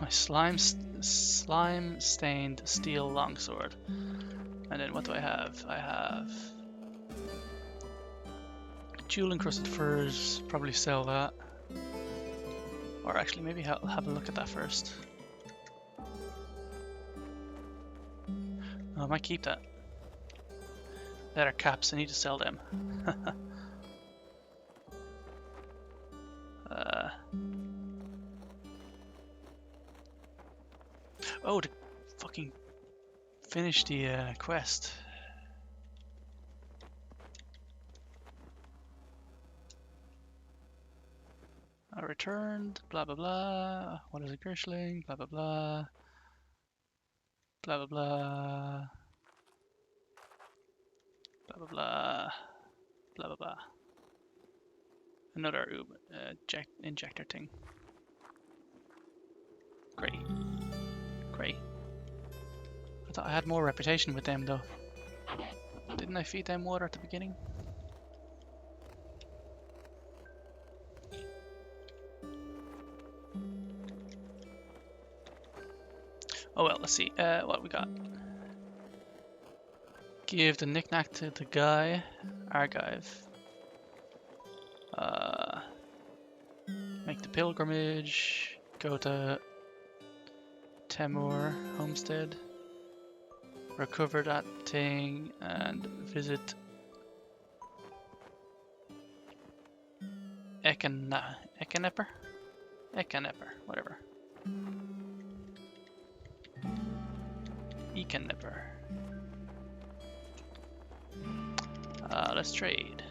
My slime stained steel longsword. And then what do I have? I have jewel encrusted furs. Probably sell that. Or actually, maybe I'll have a look at that first. I might keep that. Leather caps, I need to sell them. Oh, to fucking finish the quest. I returned, blah blah blah. What is a Gershling? Blah blah blah. Blah blah blah. Blah blah blah. Blah blah blah. Another injector thing. Great. Great. I thought I had more reputation with them though. Didn't I feed them water at the beginning? Oh well, let's see what we got. Give the knick-knack to the guy. Archive. Make the pilgrimage. Go to Temur Homestead. Recover that thing and visit Ekenepper, whatever. Ekenepper. Let's trade.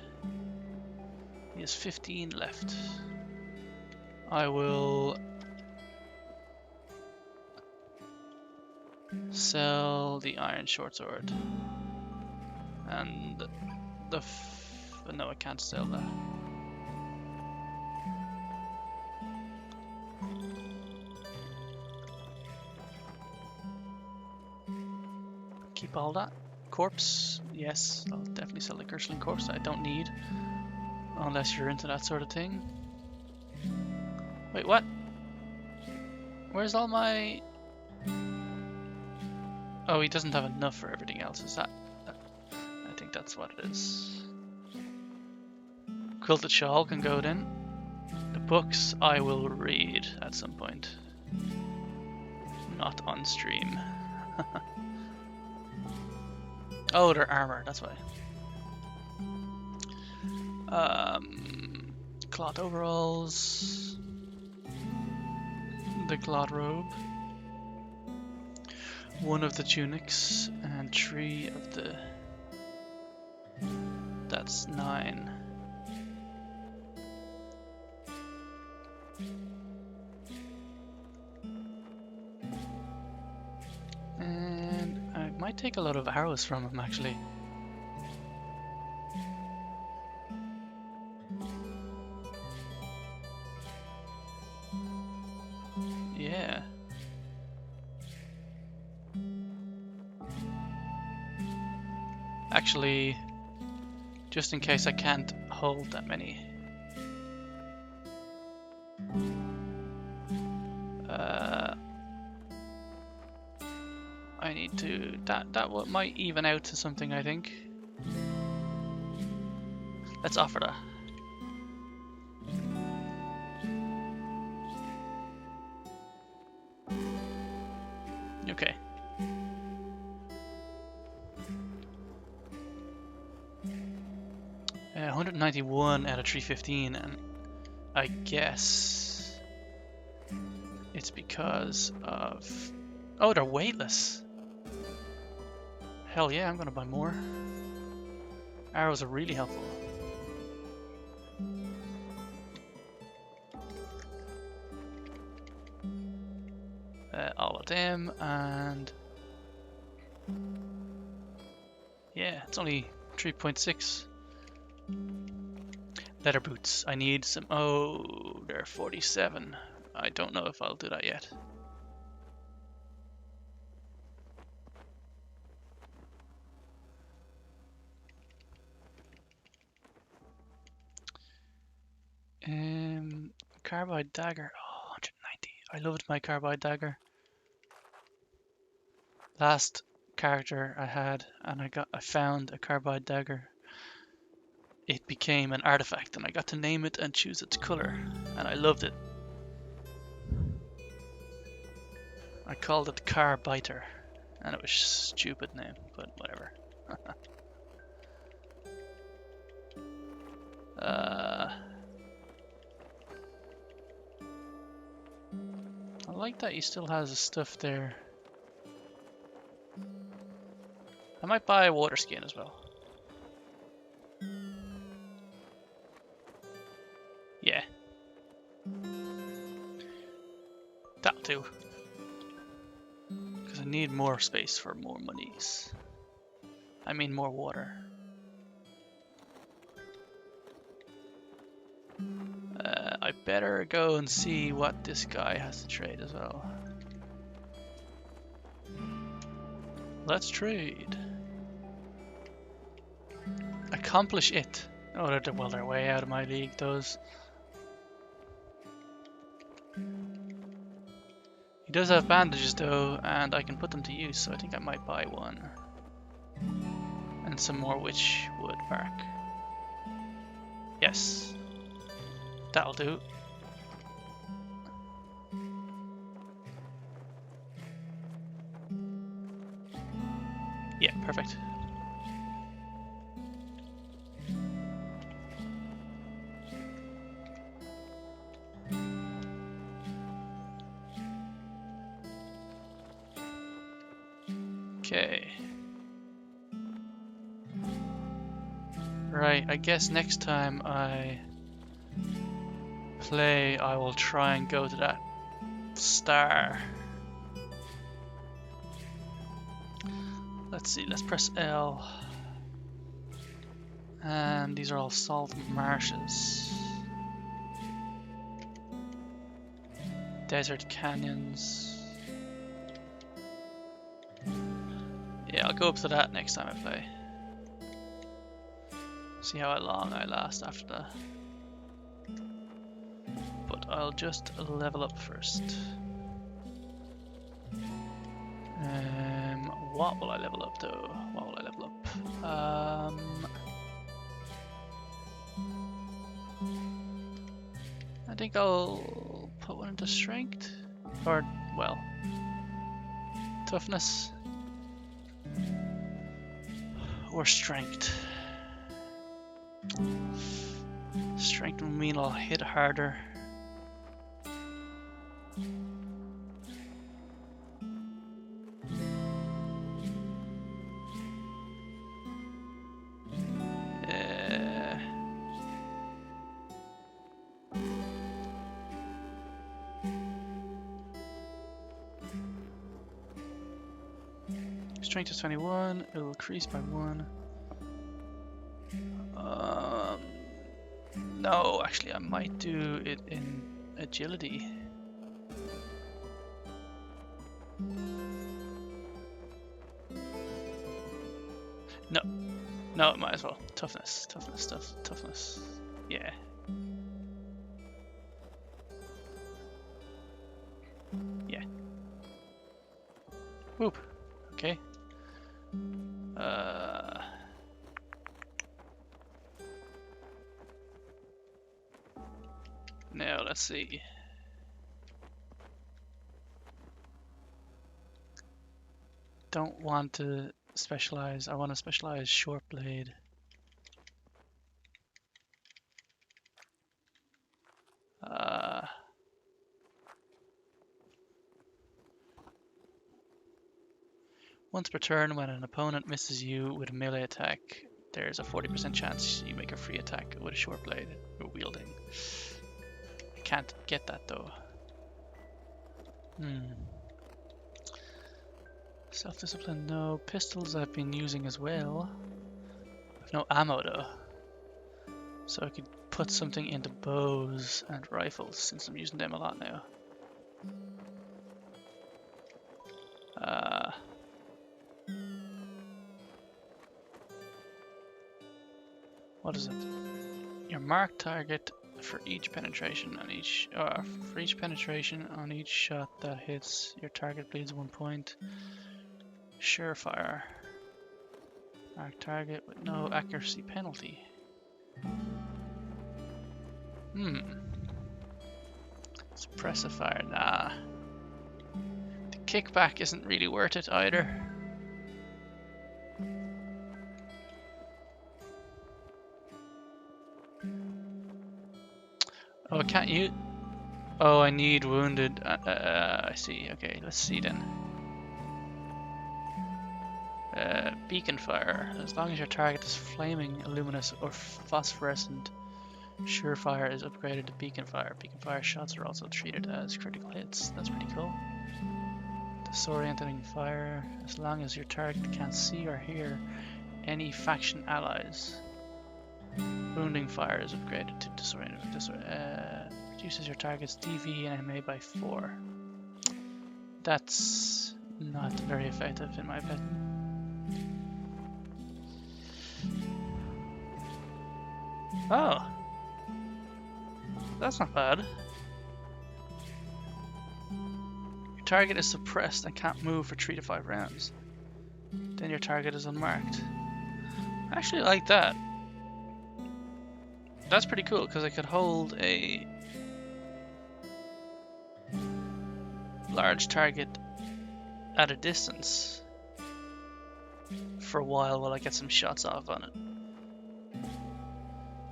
He has 15 left. I will sell the iron short sword and the no, I can't sell that. Keep all that. Corpse, yes, I'll definitely sell the Gershling corpse. I don't need, unless you're into that sort of thing. Wait, what? Where's all my... Oh, he doesn't have enough for everything else, is that? I think that's what it is. Quilted shawl can go then. The books I will read at some point. Not on stream. Oh, they're armor, that's why. Cloth overalls. The cloth robe. One of the tunics and 3 of the... That's 9. And I might take a lot of arrows from him actually. Yeah. Actually, just in case I can't hold that many. I need to... That might even out to something, I think. Let's offer that. Okay. Uh, 191 out of 315, and I guess it's because of... Oh, they're weightless. Hell yeah, I'm gonna buy more. Arrows are really helpful. All of them, and yeah, it's only 3.6. Leather boots. I need some. Oh, they're 47. I don't know if I'll do that yet. Carbide dagger. Oh, 190. I loved my carbide dagger. Last character I had, and I found a carbide dagger. It became an artifact, and I got to name it and choose its color, and I loved it. I called it Carbiter, and it was a stupid name, but whatever. I like that he still has his stuff there. I might buy a water skin as well. Yeah. That'll do. Because I need more space for more monies. I mean more water. I better go and see what this guy has to trade as well. Let's trade. Accomplish it. Oh, well, they're way out of my league, those. He does have bandages though, and I can put them to use, so I think I might buy one. And some more witch wood bark. Yes. That'll do. Yeah, perfect. Okay. Right, I guess next time I play, I will try and go to that star. Let's see, let's press L. And these are all salt marshes. Desert canyons. Yeah, I'll go up to that next time I play. See how long I last after that. But I'll just level up first. What will I level up though? What will I level up? I think I'll put one into strength. Or, well, toughness. Or strength. Strength will mean I'll hit harder. Strength is 21, it will increase by 1. No, actually I might do it in agility. No, it might as well. Toughness. Yeah. Yeah. Whoop. Okay. Now let's see. Don't want to specialize. I want to specialize short blade. Once per turn, when an opponent misses you with a melee attack, there's a 40% chance you make a free attack with a short blade you're wielding. I can't get that though. Self-discipline, no. Pistols I've been using as well. I've no ammo though. So I could put something into bows and rifles since I'm using them a lot now. What is it? Your mark target for each penetration on each shot that hits your target bleeds 1 point. Surefire. Mark target with no accuracy penalty. Suppressive fire, nah. The kickback isn't really worth it either. Oh, can't you? Oh, I need wounded. I see. Okay, let's see then. Beacon fire. As long as your target is flaming, luminous, or phosphorescent, surefire is upgraded to beacon fire. Beacon fire shots are also treated as critical hits. That's pretty cool. Disorienting fire. As long as your target can't see or hear any faction allies. Wounding fire is upgraded to disorienting. Reduces your target's DV and MA by 4. That's not very effective in my opinion. Oh, that's not bad. Your target is suppressed and can't move for 3 to 5 rounds. Then your target is unmarked. I actually like that. That's pretty cool because I could hold a large target at a distance for a while I get some shots off on it.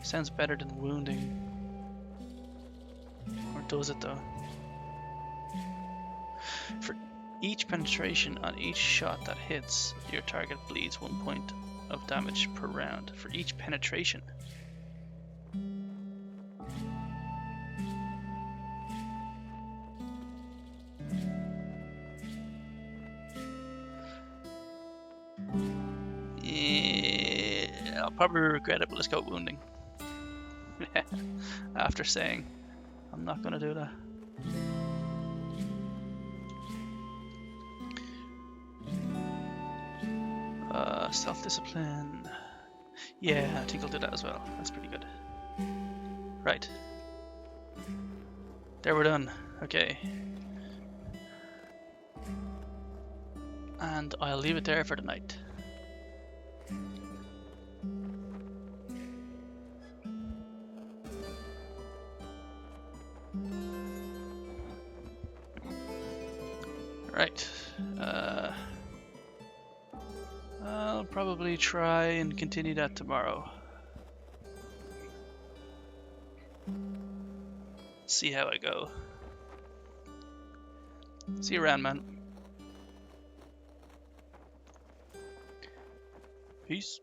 Sounds better than wounding. Or does it though? For each penetration on each shot that hits, your target bleeds 1 point of damage per round. For each penetration. Yeah, I'll probably regret it, but let's go wounding. After saying I'm not gonna do that. Self-discipline. Yeah, I think I'll do that as well. That's pretty good. Right. There, we're done. Okay. And I'll leave it there for the night. Right. I'll probably try and continue that tomorrow. See how I go. See you around, man. Peace.